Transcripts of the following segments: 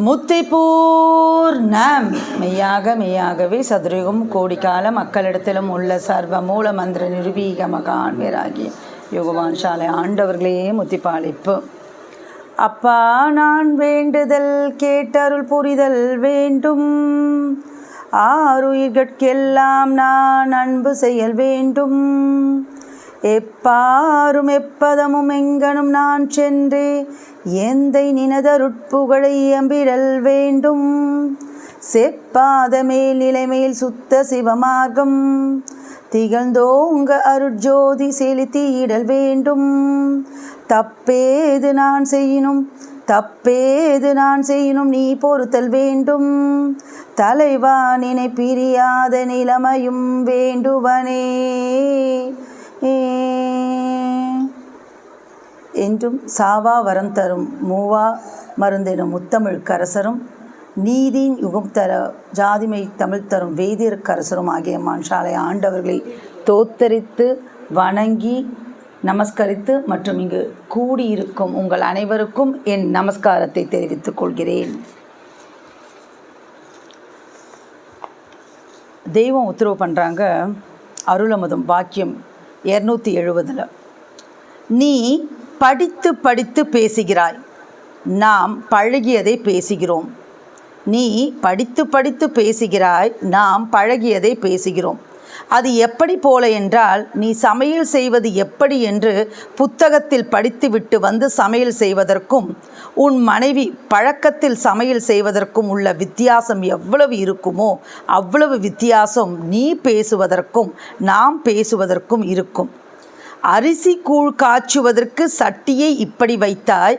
முத்திபூர்ணம். மெய்யாகவே சதுரயுகம் கோடிக்கால மக்களிடத்திலும் உள்ள சர்வ மூல மந்திர நிரூபீக மகான் வீராகிய யோகவான் சாலை ஆண்டவர்களே முத்திப்பாளிப்பு. அப்பா, நான் வேண்டுதல் கேட்டருள் புரிதல் வேண்டும். ஆறுயிர்கட்கெல்லாம் நான் அன்பு செயல் வேண்டும். எப்பாரும் எப்பதமும் எங்கனும் நான் சென்று எந்தை நினதருட்புகழை அம்பிடல் வேண்டும். செப்பாத மேல் நிலைமேல் சுத்த சிவமார்க்கம் திகழ்ந்தோங்க அருட்ஜோதி செலுத்தியிடல் வேண்டும். தப்பேது நான் செய்யினும் நீ பொறுத்தல் வேண்டும். தலைவா, நினை பிரியாத நிலைமையும் வேண்டுவனே. என்றும் சாவா வரம் தரும் மூவா மருந்தெனும் முத்தமிழ் கரசரும் நீதியின் யுகம் தர ஜாதிமை தமிழ் தரும் வேதியர்க்கரசரும் ஆகிய மான்சாலை ஆண்டவர்களை தோத்தரித்து வணங்கி நமஸ்கரித்து மற்றும் இங்கு கூடியிருக்கும் உங்கள் அனைவருக்கும் என் நமஸ்காரத்தை தெரிவித்துக் கொள்கிறேன். தெய்வம் உத்தரவு பண்ணுறாங்க. அருளமுதம் வாக்கியம் 270. நீ படித்து படித்து பேசுகிறாய், நாம் பழகியதை பேசுகிறோம். நீ படித்து படித்து பேசுகிறாய், நாம் பழகியதை பேசுகிறோம். அது எப்படி போல என்றால், நீ சமையல் செய்வது எப்படி என்று புத்தகத்தில் படித்துவிட்டு வந்து சமையல் செய்வதற்கும் உன் மனைவி பழக்கத்தில் சமையல் செய்வதற்கும் உள்ள வித்தியாசம் எவ்வளவு இருக்குமோ அவ்வளவு வித்தியாசம் நீ பேசுவதற்கும் நாம் பேசுவதற்கும் இருக்கும். அரிசி கூழ் காய்ச்சுவதற்கு சட்டியை இப்படி வைத்தாய்,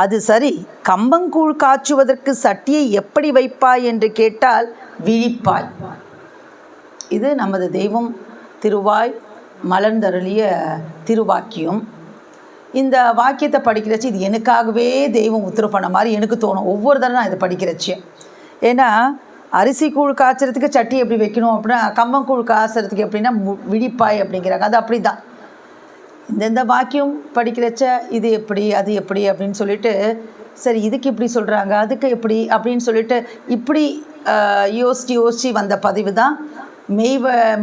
அது சரி. கம்பங்கூழ் காய்ச்சுவதற்கு சட்டியை எப்படி வைப்பாய் என்று கேட்டால் விழிப்பாய். இது நமது தெய்வம் திருவாய் மலர்ந்தருளிய திருவாக்கியம். இந்த வாக்கியத்தை படிக்கிறச்சு இது எனக்காகவே தெய்வம் உத்தரவு பண்ண மாதிரி எனக்கு தோணும் ஒவ்வொரு தடவை நான் இதை படிக்கிறச்சு. ஏன்னா அரிசி கூழ் காய்ச்சறதுக்கு சட்டி எப்படி வைக்கணும் அப்படின்னா, கம்பங்கூழ் காய்ச்சறதுக்கு எப்படின்னா விழிப்பாய் அப்படிங்கிறாங்க. அது அப்படி தான். இந்த வாக்கியம் படிக்கிறச்ச இது எப்படி அது எப்படி அப்படின்னு சொல்லிட்டு, சரி இதுக்கு இப்படி சொல்கிறாங்க அதுக்கு எப்படி அப்படின்னு சொல்லிட்டு இப்படி யோசித்து வந்த பதிவு தான்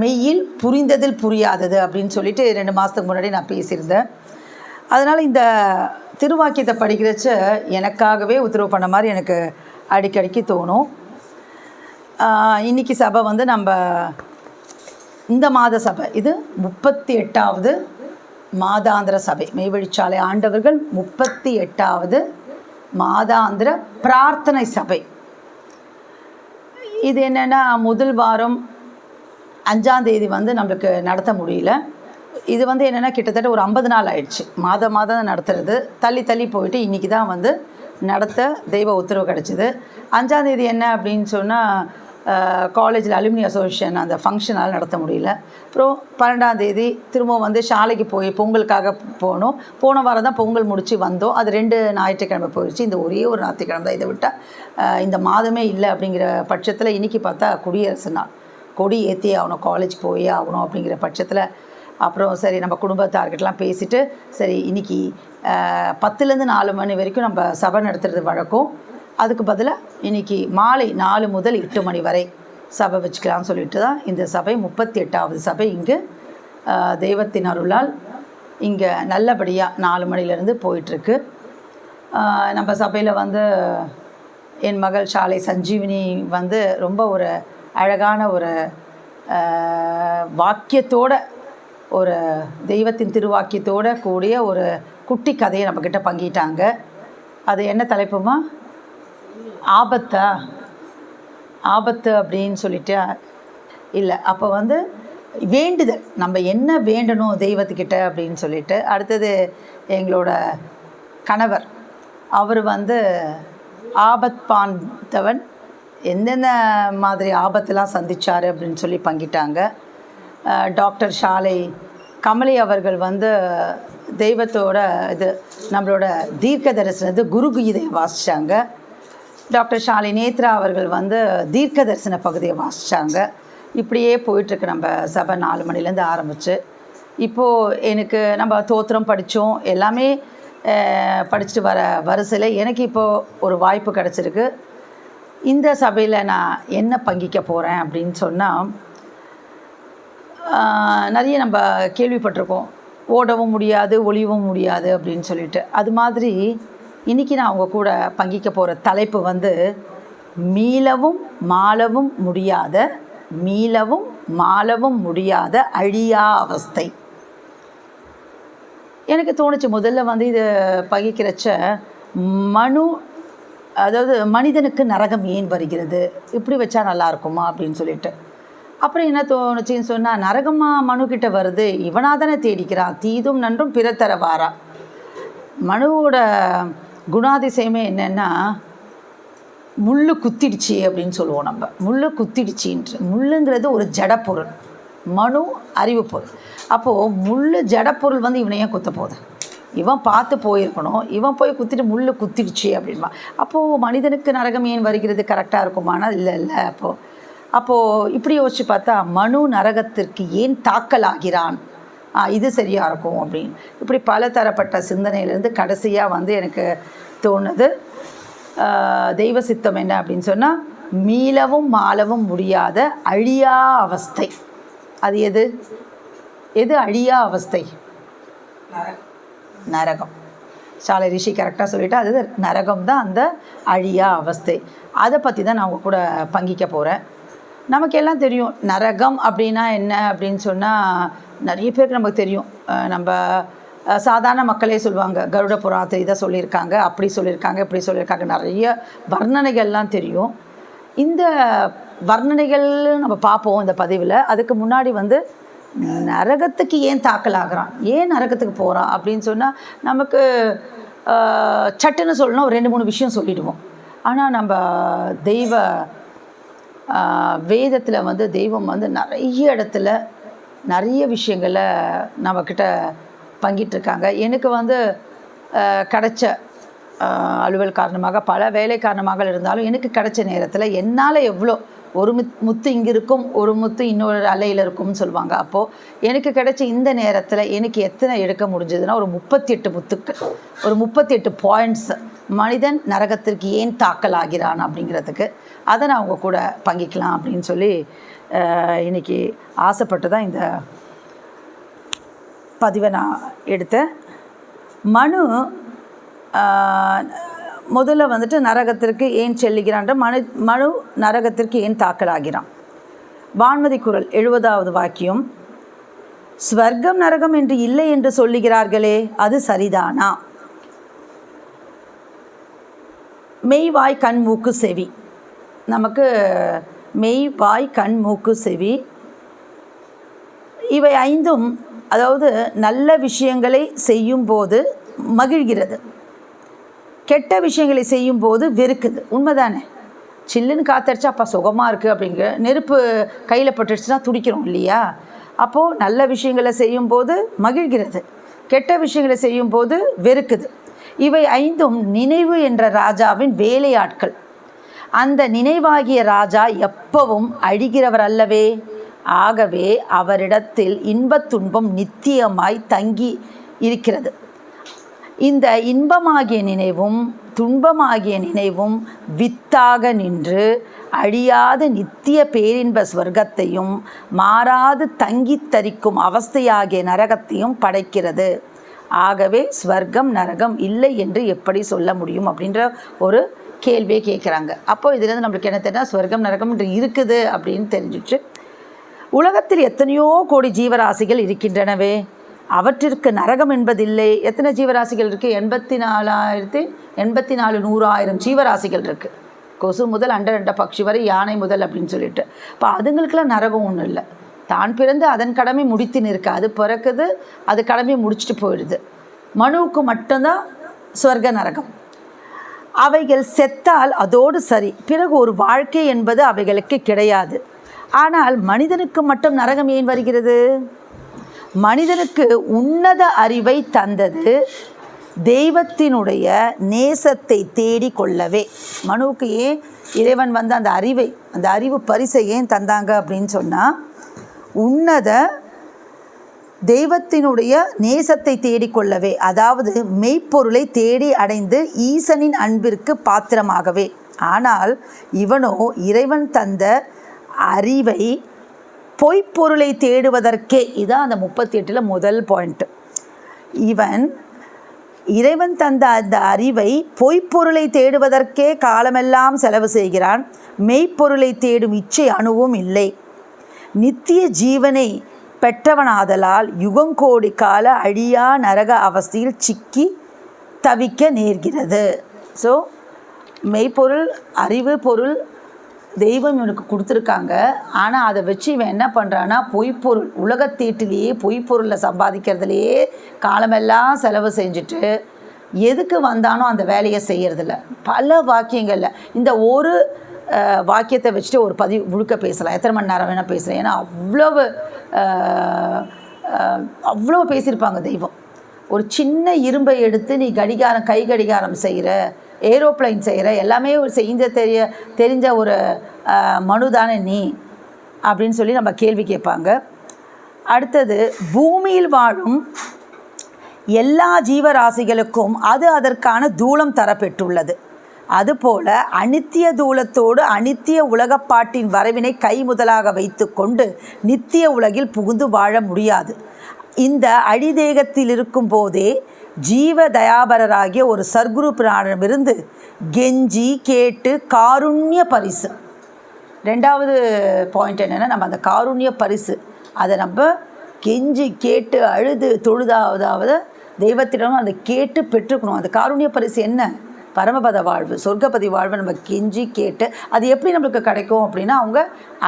மெய்யில் புரிந்ததில் புரியாதது அப்படின்னு சொல்லிட்டு 2 மாதத்துக்கு முன்னாடி நான் பேசியிருந்தேன். அதனால் இந்த திருவாக்கியத்தை படிக்கிறச்ச எனக்காகவே உத்தரவு பண்ண மாதிரி எனக்கு அடிக்கடிக்கு தோணும். இன்றைக்கி சபை வந்து நம்ம இந்த மாத சபை, இது 38வது மாதாந்திர சபை. மெய்வழிச்சாலை ஆண்டவர்கள் 38வது மாதாந்திர பிரார்த்தனை சபை. இது என்னென்னா, முதல் வாரம் 5ஆம் தேதி வந்து நம்மளுக்கு நடத்த முடியல. இது வந்து என்னென்னா கிட்டத்தட்ட ஒரு 50 நாள் ஆயிடுச்சு. மாதம் நடத்துறது தள்ளி போயிட்டு இன்றைக்கி தான் வந்து நடத்த தெய்வ உத்தரவு கிடச்சிது. 5ஆம் தேதி என்ன அப்படின்னு சொன்னால், காலேஜில் அலுமினி அசோசியேஷன் அந்த ஃபங்க்ஷனால் நடத்த முடியல. அப்புறம் 12ஆம் தேதி திரும்பவும் வந்து சாலைக்கு போய் பொங்கலுக்காக போனோம். போன வாரம் தான் பொங்கல் முடித்து வந்தோம். அது 2 ஞாயிற்றுக்கிழமை போயிடுச்சு. இந்த ஒரே ஒரு ஞாயிற்றுக்கிழமை தான். இதை விட்டால் இந்த மாதமே இல்லை அப்படிங்கிற பட்சத்தில் இன்றைக்கி பார்த்தா குடியரசு நாள், கொடி ஏற்றி ஆகணும், காலேஜ் போயே ஆகணும் அப்படிங்கிற பட்சத்தில் அப்புறம் சரி நம்ம குடும்பத்தார்கிட்டலாம் பேசிவிட்டு சரி இன்றைக்கி 10லேருந்து 4 மணி வரைக்கும் நம்ம சபை நடத்துறது வழக்கம். அதுக்கு பதிலாக இன்றைக்கி மாலை 4 முதல் 8 மணி வரை சபை வச்சுக்கலாம்னு சொல்லிட்டு தான் இந்த சபை 38வது சபை இங்கு தெய்வத்தின் அருளால் இங்கே நல்லபடியாக 4 மணிலேருந்து போயிட்டுருக்கு. நம்ம சபையில் வந்து என் மகள் சாலை சஞ்சீவினி வந்து ரொம்ப ஒரு அழகான ஒரு வாக்கியத்தோட, ஒரு தெய்வத்தின் திருவாக்கியத்தோடு கூடிய ஒரு குட்டி கதையை நம்மக்கிட்ட பங்கிட்டாங்க. அது என்ன தலைப்புமா? ஆபத்து அப்படின்னு சொல்லிட்டு இல்லை. அப்போ வந்து வேண்டுதல், நம்ம என்ன வேண்டணும் தெய்வத்துக்கிட்ட அப்படின்னு சொல்லிட்டு. அடுத்தது எங்களோட கணவர், அவர் வந்து ஆபத் பாந்தவன், எந்தெந்த மாதிரி ஆபத்தெல்லாம் சந்தித்தார் அப்படின்னு சொல்லி பங்கிட்டாங்க. டாக்டர் ஷாலை கமலி அவர்கள் வந்து தெய்வத்தோட இது நம்மளோட தீர்க்க தரிசனது குரு கீதையை வாசித்தாங்க. டாக்டர் ஷாலை நேத்ரா அவர்கள் வந்து தீர்க்க தரிசன பகுதியை வாசித்தாங்க. இப்படியே போயிட்டுருக்கு நம்ம சபை 4 மணிலேருந்து ஆரம்பித்து. இப்போது எனக்கு நம்ம தோத்திரம் படித்தோம், எல்லாமே படிச்சுட்டு வர வரிசையில் எனக்கு இப்போது ஒரு வாய்ப்பு கிடச்சிருக்கு. இந்த சபையில் நான் என்ன பங்கிக்க போகிறேன் அப்படின்னு சொன்னால், நிறைய நம்ம கேள்விப்பட்டிருக்கோம், ஓடவும் முடியாது ஒளியவும் முடியாது அப்படின்னு சொல்லிட்டு. அது மாதிரி இன்றைக்கி நான் அவங்க கூட பங்கிக்க போகிற தலைப்பு வந்து மீளவும் மாளவும் முடியாத அழியா அவஸ்தை. எனக்கு தோணுச்சு முதல்ல வந்து இது பகிக்கிறச்ச அதாவது மனிதனுக்கு நரகம் ஏன் வருகிறது, இப்படி வச்சா நல்லா இருக்குமா அப்படின்னு சொல்லிட்டு. அப்புறம் என்ன தோணுச்சின்னு சொன்னால், நரகமாக மனுக்கிட்ட வருது, இவனாக தானே தேடிக்கிறான், தீதும் நன்றும் பிற தரவாரா. மனுவோட குணாதிசயமே என்னென்னா, முள் குத்திடுச்சு அப்படின்னு சொல்லுவோம் நம்ம. முள் குத்திடுச்சின்ற முள்ளுங்கிறது ஒரு ஜடப்பொருள், மனு அறிவு பொருள். அப்போது முள் ஜடப்பொருள் வந்து இவனை ஏன் குத்த போகுது, இவன் பார்த்து போயிருக்கணும், இவன் போய் குத்திட்டு முள் குத்திடுச்சு அப்படின்பா. அப்போது மனிதனுக்கு நரகம் ஏன் வருகிறது, கரெக்டாக இருக்குமானா இல்லை. அப்போது இப்படி யோசித்து பார்த்தா, மனு நரகத்திற்கு ஏன் தாக்கலாகிறான், இது சரியாக இருக்கும் அப்படின்னு. இப்படி பல தரப்பட்ட சிந்தனையிலேருந்து கடைசியாக வந்து எனக்கு தோணுது, தெய்வ சித்தம் என்ன அப்படின்னு சொன்னால், மீளவும் மாளவும் முடியாத அழியா அவஸ்தை. அது எது அழியா அவஸ்தை? நரகம். சாலை ரிஷி கரெக்டாக சொல்லிவிட்டு, அது நரகம் தான் அந்த அழியா அவஸ்தை. அதை பற்றி தான் நான் உங்கள் கூட பங்கிக்க போகிறேன். நமக்கு எல்லாம் தெரியும் நரகம் அப்படின்னா என்ன அப்படின்னு சொன்னால், நிறைய பேருக்கு நமக்கு தெரியும். நம்ம சாதாரண மக்களே சொல்லுவாங்க, கருட புராணத்தை இதை சொல்லியிருக்காங்க, அப்படி சொல்லியிருக்காங்க, இப்படி சொல்லியிருக்காங்க, நிறைய வர்ணனைகள்லாம் தெரியும். இந்த வர்ணனைகள் நம்ம பார்ப்போம் இந்த பதிவில். அதுக்கு முன்னாடி வந்து நரகத்துக்கு ஏன் தாக்கலாகிறான், ஏன் நரகத்துக்கு போகிறான் அப்படின்னு சொன்னால், நமக்கு சட்டுன்னு சொல்லணும், ஒரு 2-3 விஷயம் சொல்லிவிடுவோம். ஆனால் நம்ம வேதத்தில் வந்து தெய்வம் வந்து நிறைய இடத்துல நிறைய விஷயங்களை நம்மக்கிட்ட பங்கிட்டிருக்காங்க. எனக்கு வந்து கிடைச்ச அலுவல் காரணமாக, பல வேலை காரணமாக இருந்தாலும், எனக்கு கிடைச்ச நேரத்தில் என்னால் எவ்வளோ, ஒரு முத்து இங்கே இருக்கும், ஒரு முத்து இன்னொரு அலையில் இருக்கும்னு சொல்லுவாங்க. அப்போது எனக்கு கிடைச்ச இந்த நேரத்தில் எனக்கு எத்தனை எடுக்க முடிஞ்சதுன்னா, ஒரு 38 முத்துக்கள், ஒரு 38 பாயிண்ட்ஸ், மனிதன் நரகத்திற்கு ஏன் தாக்கலாகிறான் அப்படிங்கிறதுக்கு. அதை நான் அவங்க கூட பங்கிக்கலாம் அப்படின்னு சொல்லி இன்றைக்கி ஆசைப்பட்டு தான் இந்த பதிவை நான் எடுத்தேன். மனு முதல்ல வந்துட்டு நரகத்திற்கு ஏன் செல்லுகிறான்ற மனு நரகத்திற்கு ஏன் தாக்கலாகிறான். வான்மதி குரல் 70வது வாக்கியம், ஸ்வர்க்கம் நரகம் என்று இல்லை என்று சொல்லுகிறார்களே, அது சரிதானா? மெய் வாய் கண் மூக்கு செவி. நமக்கு மெய் வாய் கண் மூக்கு செவி இவை 5ம், அதாவது நல்ல விஷயங்களை செய்யும்போது மகிழ்கிறது, கெட்ட விஷயங்களை செய்யும்போது வெறுக்குது. உண்மைதானே? சில்லுன்னு காத்தடிச்சா அப்போ சுகமாக இருக்குது அப்படிங்கிற, நெருப்பு கையில் பட்டுடுச்சுன்னா துடிக்கிறோம் இல்லையா? அப்போது நல்ல விஷயங்களை செய்யும்போது மகிழ்கிறது, கெட்ட விஷயங்களை செய்யும்போது வெறுக்குது. இவை 5ம் நினைவு என்ற ராஜாவின் வேலையாட்கள். அந்த நினைவாகிய ராஜா எப்பவும் அழிகிறவர் அல்லவே. ஆகவே அவரிடத்தில் இன்பத் துன்பம் நித்தியமாய் தங்கி இருக்கிறது. இந்த இன்பமாகிய நினைவும் துன்பமாகிய நினைவும் வித்தாக நின்று அழியாத நித்திய பேரின்ப ஸ்வர்க்கத்தையும் மாறாது தங்கி தரிக்கும் அவஸ்தையாகிய நரகத்தையும் படைக்கிறது. ஆகவே ஸ்வர்க்கம் நரகம் இல்லை என்று எப்படி சொல்ல முடியும் அப்படின்ற ஒரு கேள்வியை கேட்குறாங்க. அப்போ இதுலேருந்து நம்மளுக்கு என்ன தெரியும்னா, ஸ்வர்க்கம் நரகம் என்று இருக்குது அப்படின்னு தெரிஞ்சிச்சு. உலகத்தில் எத்தனையோ கோடி ஜீவராசிகள் இருக்கின்றனவே, அவற்றிற்கு நரகம் என்பதில்லை. எத்தனை ஜீவராசிகள் இருக்குது? 84,100,000 ஜீவராசிகள் இருக்குது. கொசு முதல் அண்ட பட்சி வரை, யானை முதல் அப்படின்னு சொல்லிட்டு. இப்போ அதுங்களுக்கெல்லாம் நரகம் ஒன்றும் இல்லை. தான் பிறந்து அதன் கடமை முடித்து நிற்க, அது பிறக்குது, அது கடமையை முடிச்சுட்டு போயிடுது. மனுவுக்கு மட்டும்தான் ஸ்வர்க நரகம். அவைகள் செத்தால் அதோடு சரி, பிறகு ஒரு வாழ்க்கை என்பது அவைகளுக்கு கிடையாது. ஆனால் மனிதனுக்கு மட்டும் நரகம் ஏன் வருகிறது? மனிதனுக்கு உன்னத அறிவை தந்தது தெய்வத்தினுடைய நேசத்தை தேடி கொள்ளவே. மனுவுக்கு ஏன் இறைவன் வந்து அந்த அறிவு பரிசை ஏன் தந்தாங்க அப்படின்னு சொன்னால், உன்னத தெய்வத்தினுடைய நேசத்தை தேடிக்கொள்ளவே, அதாவது மெய்ப்பொருளை தேடி அடைந்து ஈசனின் அன்பிற்கு பாத்திரமாகவே. ஆனால் இவனோ இறைவன் தந்த அறிவை பொய்ப்பொருளை தேடுவதற்கே. இதான் அந்த 38 முதல் பாயிண்ட்டு. இவன் இறைவன் தந்த அந்த அறிவை பொய்ப்பொருளை தேடுவதற்கே காலமெல்லாம் செலவு செய்கிறான். மெய்ப்பொருளை தேடும் இச்சை அணுவும் இல்லை. நித்திய ஜீவனை பெற்றவனாதலால் யுகங்கோடி கால அழியா நரக அவஸ்தையில் சிக்கி தவிக்க நேர்கிறது. ஸோ மெய்ப்பொருள், அறிவு பொருள் தெய்வம் இவனுக்கு கொடுத்துருக்காங்க. ஆனால் அதை வச்சு இவன் என்ன பண்ணுறான்னா பொய்ப்பொருள், உலகத்தீட்டிலேயே பொய்ப்பொருளை சம்பாதிக்கிறதுலையே காலமெல்லாம் செலவு செஞ்சுட்டு எதுக்கு வந்தானோ அந்த வேலையை செய்கிறதில்ல. பல வாக்கியங்களில் இந்த ஒரு வாக்கியத்தை வச்சுட்டு ஒரு பதிவு முழுக்க பேசலாம், எத்தனை மணி நேரம் வேணால் பேசுகிறேன். ஏன்னா அவ்வளோ பேசியிருப்பாங்க தெய்வம். ஒரு சின்ன இரும்பை எடுத்து நீ கடிகாரம், கை கடிகாரம் செய்கிற, ஏரோப்ளைன் செய்கிற, எல்லாமே தெரிஞ்ச ஒரு மனு தானே நீ அப்படின்னு சொல்லி நம்ம கேள்வி கேட்பாங்க. அடுத்தது, பூமியில் வாழும் எல்லா ஜீவராசிகளுக்கும் அது அதற்கான தூலம் தரப்பெற்றுள்ளது. அதுபோல அனித்திய தூலத்தோடு அனித்திய உலகப்பாட்டின் வரவினை கை முதலாக வைத்து கொண்டு நித்திய உலகில் புகுந்து வாழ முடியாது. இந்த அடிதேகத்தில் இருக்கும் போதே ஜீவ தயாபரராகிய ஒரு சர்க்குரு பிரானிடமிருந்து கெஞ்சி கேட்டு காருண்ய பரிசு. ரெண்டாவது பாயிண்ட் என்னென்னா, நம்ம அந்த காருண்ய பரிசு அதை நம்ம கெஞ்சி கேட்டு அழுது தொழுதாவது தெய்வத்திடம் அதை கேட்டு பெற்றுக்கணும். அந்த காருண்ய பரிசு என்ன? பரமபத வாழ்வு, சொர்க்கபதி வாழ்வை நம்ம கெஞ்சி கேட்டு அது எப்படி நம்மளுக்கு கிடைக்கும் அப்படின்னா, அவங்க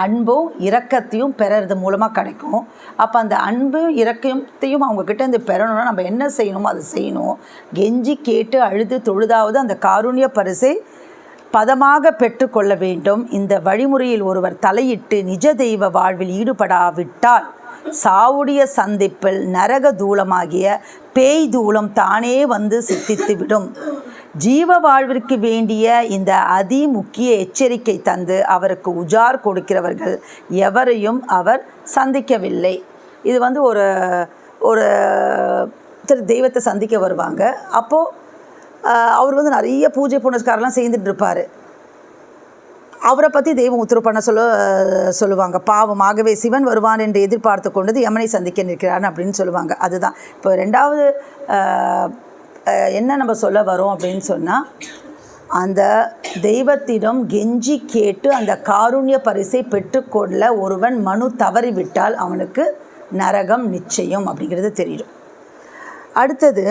அன்பும் இரக்கத்தையும் பெறது மூலமாக கிடைக்கும். அப்போ அந்த அன்பும் இரக்கத்தையும் அவங்கக்கிட்ட இருந்து பெறணும்னா நம்ம என்ன செய்யணுமோ அதை செய்யணும். கெஞ்சி கேட்டு அழுது தொழுதாவது அந்த காருண்ய பரிசை பதமாக பெற்றுக்கொள்ள வேண்டும். இந்த வழிமுறையில் ஒருவர் தலையிட்டு நிஜ தெய்வ வாழ்வில் ஈடுபடாவிட்டால் சாவுடைய சந்திப்பில் நரக தூளமாகிய பேய் தூளம் தானே வந்து சித்தித்துவிடும். ஜீவ வாழ்விற்கு வேண்டிய இந்த அதி முக்கிய எச்சரிக்கை தந்து அவருக்கு உஜார் கொடுக்கிறவர்கள் எவரையும் அவர் சந்திக்கவில்லை. இது ஒரு ஒரு தெய்வத்தை சந்திக்க வருவாங்க. அப்போது அவர் நிறைய பூஜை புனஸ்காரம்லாம் செய்துட்டு இருப்பார். அவரை பற்றி தெய்வம் உத்தரவு பண்ண சொல்லுவாங்க. பாவமாகவே சிவன் வருவான் என்று எதிர்பார்த்து கொண்டது யமனை சந்திக்க நிற்கிறான் அப்படின்னு சொல்லுவாங்க. அதுதான் இப்போ ரெண்டாவது என்ன நம்ம சொல்ல வரோம் அப்படின்னு சொன்னால், அந்த தெய்வத்திடம் கெஞ்சி கேட்டு அந்த காருண்ய பரிசை பெற்றுக்கொள்ள ஒருவன் மனு தவறிவிட்டால் அவனுக்கு நரகம் நிச்சயம் அப்படிங்கிறது தெரியும். அடுத்தது,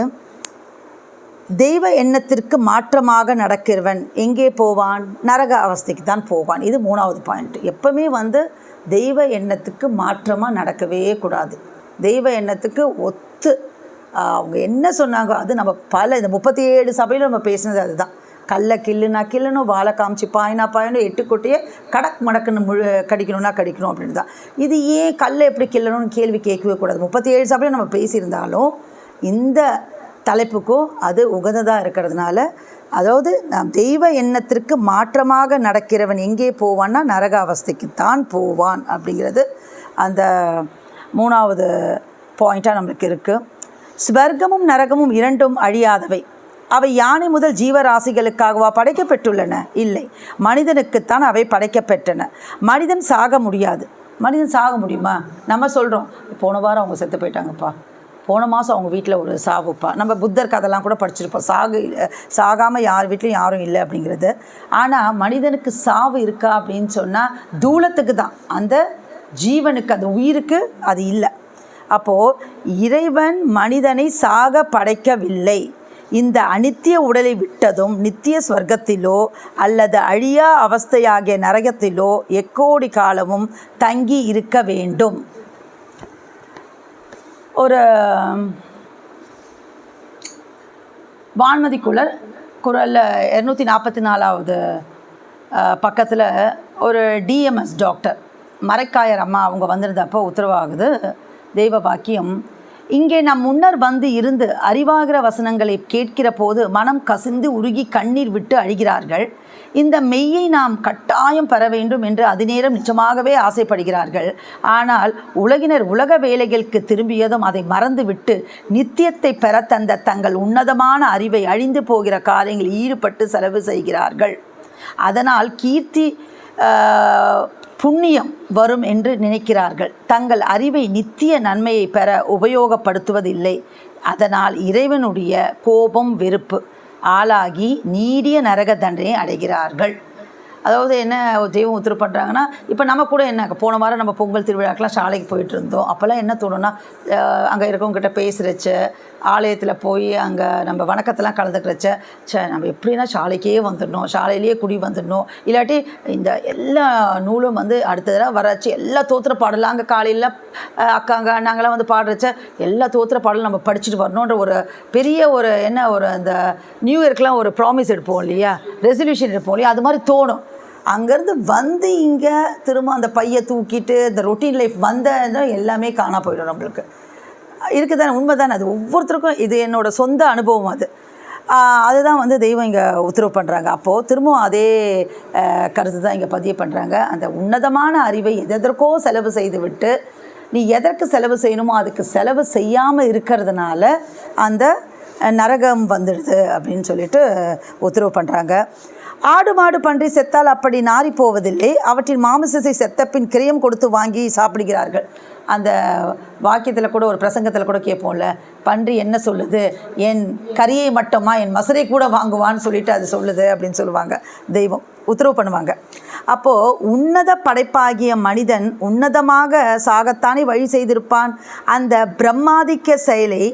தெய்வ எண்ணத்திற்கு மாற்றமாக நடக்கிறவன் எங்கே போவான்? நரக அவஸ்தைக்கு தான் போவான். இது 3வது பாயிண்ட். எப்பவுமே தெய்வ எண்ணத்துக்கு மாற்றமாக நடக்கவே கூடாது. தெய்வ எண்ணத்துக்கு ஒத்து அவங்க என்ன சொன்னாங்க அது நம்ம இந்த 37 சபையில் நம்ம பேசினது அதுதான். கல்லை கிள்ளுனா கிள்ளணும், வாழை காமிச்சு பாயினா பாயணும், 8 கொட்டையை கடக் மடக்குன்னு கடிக்கணும்னா கடிக்கணும் அப்படின்னு தான். இது ஏன் கல்லை எப்படி கிள்ளணும்னு கேள்வி கேட்கவே கூடாது. 37 சபையில் நம்ம பேசியிருந்தாலும் இந்த தலைப்புக்கும் அது உகந்ததாக இருக்கிறதுனால, அதாவது நாம் தெய்வ எண்ணத்திற்கு மாற்றமாக நடக்கிறவன் எங்கே போவான்னா நரக அவஸ்தைக்கு தான் போவான் அப்படிங்கிறது அந்த 3வது பாயிண்ட்டாக நம்மளுக்கு இருக்குது. ஸ்வர்க்கமும் நரகமும் இரண்டும் அழியாதவை. அவை யானை முதல் ஜீவராசிகளுக்காகவா படைக்கப்பெற்றுள்ளன? இல்லை, மனிதனுக்குத்தான் அவை படைக்கப்பெற்றன. மனிதன் சாக முடியாது. மனிதன் சாக முடியுமா? நம்ம சொல்கிறோம், போன வாரம் அவங்க செத்து போயிட்டாங்கப்பா, போன மாதம் அவங்க வீட்டில் ஒரு சாவுப்பா. நம்ம புத்தர் கதைலாம் கூட படிச்சிருப்போம், சாகாமல் யார் வீட்லையும் யாரும் இல்லை அப்படிங்கிறது. ஆனால் மனிதனுக்கு சாவு இருக்கா அப்படின்னு சொன்னால் தூளத்துக்கு தான், அந்த ஜீவனுக்கு, அந்த உயிருக்கு அது இல்லை. அப்போது இறைவன் மனிதனை சாக படைக்கவில்லை. இந்த அனித்திய உடலை விட்டதும் நித்திய ஸ்வர்க்கத்திலோ அல்லது அழியா அவஸ்தையாகிய நரகத்திலோ எக்கோடி காலமும் தங்கி இருக்க வேண்டும். ஒரு வான்மதி குரலில் 244வது பக்கத்தில் ஒரு டிஎம்எஸ் டாக்டர் மரைக்காயர் அம்மா அவங்க வந்திருந்தப்போ உத்தரவாகுது தெய்வ வாக்கியம், இங்கே நம் முன்னர் வந்து இருந்து அறிவாகிற வசனங்களை கேட்கிற போது மனம் கசிந்து உருகி கண்ணீர் விட்டு அழுகிறார்கள். இந்த மெய்யை நாம் கட்டாயம் பெற வேண்டும் என்று அதிநேரம் நிச்சயமாகவே ஆசைப்படுகிறார்கள். ஆனால் உலகினர் உலக வேலைகளுக்கு திரும்பியதும் அதை மறந்துவிட்டு நித்தியத்தை பெற தந்த தங்கள் உன்னதமான அறிவை அழிந்து போகிற காரியங்களில் ஈடுபட்டு செலவு செய்கிறார்கள். அதனால் கீர்த்தி புண்ணியம் வரும் என்று நினைக்கிறார்கள். தங்கள் அறிவை நித்திய நன்மையை பெற உபயோகப்படுத்துவதில்லை. அதனால் இறைவனுடைய கோபம் வெறுப்பு ஆளாகி நீடிய நரக தண்டனை அடைகிறார்கள். அதாவது என்ன தெய்வம் உத்தரவு பண்ணுறாங்கன்னா, இப்போ நம்ம கூட என்ன போன வாரம் நம்ம பொங்கல் திருவிழாக்கெலாம் சாலைக்கு போயிட்டு இருந்தோம். அப்போல்லாம் என்ன தோணுன்னா, அங்கே இருக்கவங்ககிட்ட பேசுகிறச்ச, ஆலயத்தில் போய் அங்கே நம்ம வணக்கத்தெல்லாம் கலந்துக்கிறச்ச, நம்ம எப்படின்னா சாலைக்கே வந்துடணும், சாலையிலேயே குடி வந்துடணும், இல்லாட்டி இந்த எல்லா நூலும் வந்து அடுத்த தடவை வராச்சு எல்லா தோத்திர பாடலாம் அங்கே காலையில் அக்காங்க அண்ணாங்களாம் வந்து பாடுறச்ச எல்லா தோத்திர பாடலும் நம்ம படிச்சுட்டு வரணுன்ற ஒரு பெரிய ஒரு என்ன ஒரு அந்த நியூ இயர்க்கெலாம் ஒரு ப்ராமிஸ் எடுப்போம் இல்லையா, ரெசல்யூஷன் எடுப்போம் இல்லையா, அது மாதிரி தோணும். அங்கேருந்து வந்து இங்கே திரும்ப அந்த பையை தூக்கிட்டு இந்த ரொட்டீன் லைஃப் வந்த எல்லாமே காணா போயிடும் நம்மளுக்கு. இருக்குது தானே, உண்மை தானே, அது ஒவ்வொருத்தருக்கும் இது என்னோடய சொந்த அனுபவம். அதுதான் வந்து தெய்வம் இங்கே உத்தரவு பண்ணுறாங்க. அப்போது திரும்பவும் அதே கருத்து தான் இங்கே பதிவு பண்ணுறாங்க. அந்த உன்னதமான அறிவை எதற்கோ செலவு செய்து விட்டு நீ எதற்கு செலவு செய்யணுமோ அதுக்கு செலவு செய்யாமல் இருக்கிறதுனால அந்த நரகம் வந்துடுது அப்படின்னு சொல்லிட்டு உத்தரவு பண்ணுறாங்க. ஆடு மாடு பன்றி செத்தால் அப்படி நாரி போவதில்லை, அவற்றின் மாமிசத்தை செத்தப்பின் கிரயம் கொடுத்து வாங்கி சாப்பிடுகிறார்கள். அந்த வாக்கியத்தில் கூட ஒரு பிரசங்கத்தில் கூட கேட்போம்ல, பன்றி என்ன சொல்லுது, என் கரியை மட்டுமா என் மசரை கூட வாங்குவான்னு சொல்லிட்டு அது சொல்லுது அப்படின்னு சொல்லுவாங்க. தெய்வம் உத்தரவு பண்ணுவாங்க. அப்போது உன்னத படைப்பாகிய மனிதன் உன்னதமாக சாகத்தானே வழி செய்திருப்பான். அந்த பிரம்மாதிக்க செயலை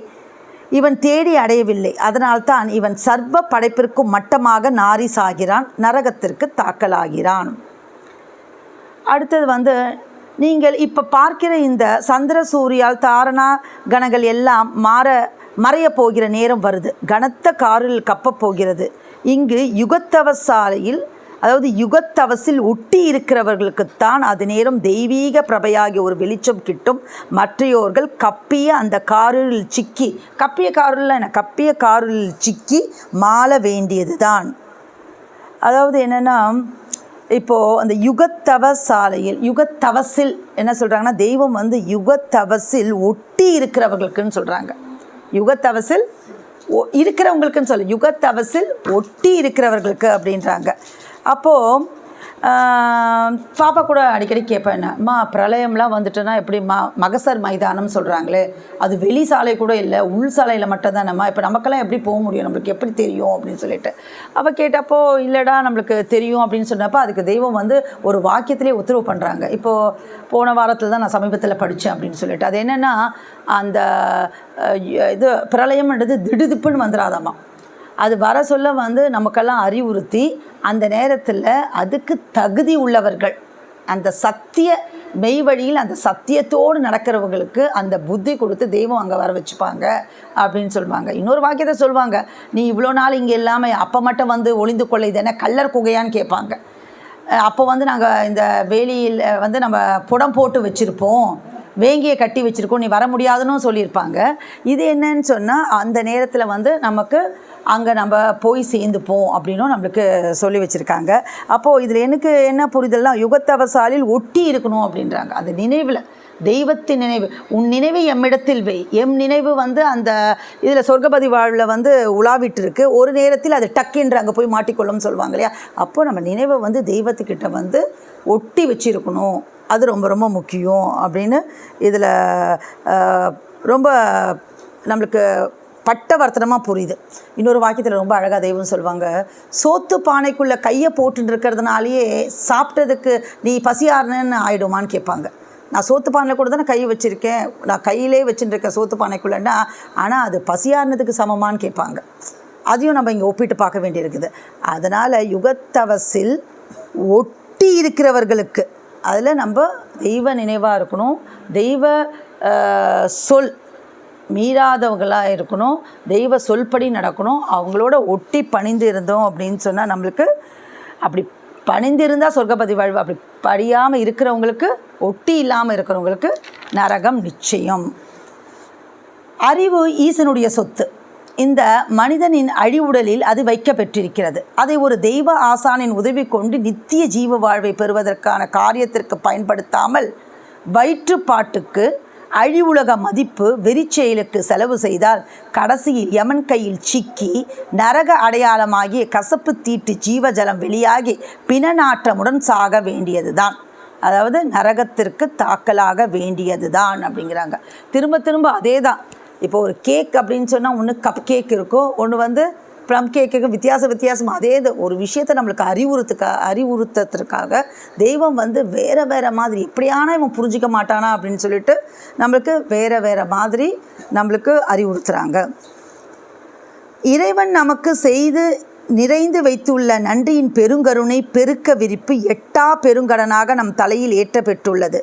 இவன் தேடி அடையவில்லை. அதனால்தான் இவன் சர்வ படைப்பிற்கும் மட்டமாக நாரி சாகிறான், நரகத்திற்கு தாக்கலாகிறான். அடுத்தது வந்து நீங்கள் இப்போ பார்க்கிற இந்த சந்திர சூரியால் தாரணா கணங்கள் எல்லாம் மறைய போகிற நேரம் வருது. கனத்த காரில் கப்பப் போகிறது. இங்கு யுகத்தவசாலையில் அதாவது யுகத்தவசில் ஒட்டி இருக்கிறவர்களுக்குத்தான் அது நேரம் தெய்வீக பிரபையாகிய ஒரு வெளிச்சம் கிட்டும். மற்றையோர்கள் கப்பிய அந்த காரில் சிக்கி, கப்பிய காரில் சிக்கி மாள வேண்டியது தான். அதாவது என்னென்னா, இப்போது அந்த யுகத்தவசாலையில் யுகத்தவசில் என்ன சொல்கிறாங்கன்னா, தெய்வம் வந்து யுகத்தவசில் ஒட்டி இருக்கிறவர்களுக்குன்னு சொல்கிறாங்க. யுகத்தவசில் இருக்கிறவங்களுக்குன்னு சொல்ல, யுகத்தவசில் ஒட்டி இருக்கிறவர்களுக்கு அப்படின்றாங்க. அப்போது பாப்பா கூட அடிக்கடி கேட்பேன், என்னம்மா பிரளயம்லாம் வந்துட்டுன்னா எப்படி மகசர் மைதானம் சொல்கிறாங்களே, அது வெளி சாலை கூட இல்லை, உள் சாலையில் மட்டும்தானம்மா, இப்போ நமக்கெல்லாம் எப்படி போக முடியும், நம்மளுக்கு எப்படி தெரியும் அப்படின்னு சொல்லிட்டு அப்போ கேட்டப்போ, இல்லைடா நம்மளுக்கு தெரியும் அப்படின்னு சொன்னப்போ அதுக்கு தெய்வம் வந்து ஒரு வாக்கியத்திலே உத்தரவு பண்ணுறாங்க. இப்போது போன வாரத்தில் தான் நான் சமீபத்தில் படித்தேன் அப்படின்னு சொல்லிட்டு, அது என்னென்னா, அந்த இது பிரளயம்ன்றது திடுதிப்புன்னு வந்துடாதாம்மா, அது வர சொல்ல வந்து நமக்கெல்லாம் அறிவுறுத்தி அந்த நேரத்தில் அதுக்கு தகுதி உள்ளவர்கள், அந்த சத்திய மெய் வழியில் அந்த சத்தியத்தோடு நடக்கிறவங்களுக்கு அந்த புத்தி கொடுத்து தெய்வம் அங்கே வர வச்சுப்பாங்க அப்படின்னு சொல்லுவாங்க. இன்னொரு வாக்கியத்தை சொல்லுவாங்க, நீ இவ்வளோ நாள் இங்கே இல்லாமல் அப்போ மட்டும் வந்து ஒளிந்து கொள்ள இது என்ன கல்லர் குகையான்னு கேட்பாங்க. அப்போ வந்து நாங்கள் இந்த வேலியில் வந்து நம்ம புடம் போட்டு வச்சுருப்போம், வேங்கியை கட்டி வச்சுருக்கோம், நீ வர முடியாதுன்னு சொல்லியிருப்பாங்க. இது என்னன்னு சொன்னால் அந்த நேரத்தில் வந்து நமக்கு அங்கே நம்ம போய் சேர்ந்துப்போம் அப்படின்னும் நம்மளுக்கு சொல்லி வச்சுருக்காங்க. அப்போது இதில் எனக்கு என்ன புரிதல்னா, யுகத்தவசாலில் ஒட்டி இருக்கணும் அப்படின்றாங்க. அந்த நினைவில் தெய்வத்தின் நினைவு, உன் நினைவை எம்மிடத்தில் வை. எம் நினைவு வந்து அந்த இதில் சொர்க்கபதி வாழ்வில் வந்து உலாவிட்டு இருக்கு. ஒரு நேரத்தில் அது டக்குன்று அங்கே போய் மாட்டிக்கொள்ளும்னு சொல்லுவாங்க இல்லையா. அப்போது நம்ம நினைவை வந்து தெய்வத்துக்கிட்ட வந்து ஒட்டி வச்சுருக்கணும், அது ரொம்ப ரொம்ப முக்கியம் அப்படின்னு இதில் ரொம்ப நம்மளுக்கு பட்டவர்த்தனமாக புரியுது. இன்னொரு வாக்கியத்தில் ரொம்ப அழகாக தெய்வம் சொல்லுவாங்க, சோத்து பானைக்குள்ளே கையை போட்டுன்னு இருக்கிறதுனாலேயே சாப்பிட்டதுக்கு நீ பசியாருன்னு ஆகிடுமான்னு கேட்பாங்க. நான் சோத்து பானையில் கூட தானே கை வச்சுருக்கேன், நான் கையிலே வச்சுட்டு இருக்கேன் சோத்து பானைக்குள்ளேன்னா, ஆனால் அது பசியாருனதுக்கு சமமானு கேட்பாங்க. அதையும் நம்ம இங்கே ஒப்பிட்டு பார்க்க வேண்டியிருக்குது. அதனால் யுகத்தவசில் ஒட்டி இருக்கிறவர்களுக்கு அதில் நம்ம தெய்வ நினைவாக இருக்கணும், தெய்வ சொல் மீறாதவங்களாக இருக்கணும், தெய்வ சொல்படி நடக்கணும், அவங்களோட ஒட்டி பணிந்து இருந்தோம் அப்படின்னு சொன்னால் நம்மளுக்கு அப்படி பணிந்து இருந்தால் சொர்க்கபதி வாழ்வு, அப்படி படியாமல் இருக்கிறவங்களுக்கு, ஒட்டி இல்லாமல் இருக்கிறவங்களுக்கு நரகம் நிச்சயம். அறிவு ஈசனுடைய சொத்து. இந்த மனிதனின் அழிவுடலில் அது வைக்கப்பெற்றிருக்கிறது. அதை ஒரு தெய்வ ஆசானின் உதவி கொண்டு நித்திய ஜீவ வாழ்வை பெறுவதற்கான காரியத்திற்கு பயன்படுத்தாமல் வயிற்றுப்பாட்டுக்கு அழிவுலக மதிப்பு வெறிச்செயலுக்கு செலவு செய்தால் கடைசியில் யமன் கையில் சிக்கி நரக அடையாளமாகிய கசப்பு தீட்டு ஜீவஜலம் வெளியாகி பிணநாற்றமுடன் சாக வேண்டியதுதான். அதாவது நரகத்திற்கு தாக்கலாக வேண்டியது தான் அப்படிங்கிறாங்க. திரும்ப திரும்ப அதே தான். இப்போ ஒரு கேக் அப்படின்னு சொன்னால் ஒன்று கப் கேக் இருக்கும், ஒன்று ப்ளம் கேக்கு, வித்தியாசமாக அதே ஒரு விஷயத்தை நம்மளுக்கு அறிவுறுத்துறதுக்காக தெய்வம் வேறு மாதிரி எப்படியானா இவன் புரிஞ்சிக்க மாட்டானா அப்படின்னு சொல்லிட்டு நம்மளுக்கு வேறு மாதிரி நம்மளுக்கு அறிவுறுத்துகிறாங்க. இறைவன் நமக்கு செய்து நிறைந்து வைத்துள்ள நன்றியின் பெருங்கருணை பெருக்க விரிப்பு எட்டா பெருங்கடனாக நம் தலையில் ஏற்ற பெற்றுள்ளது.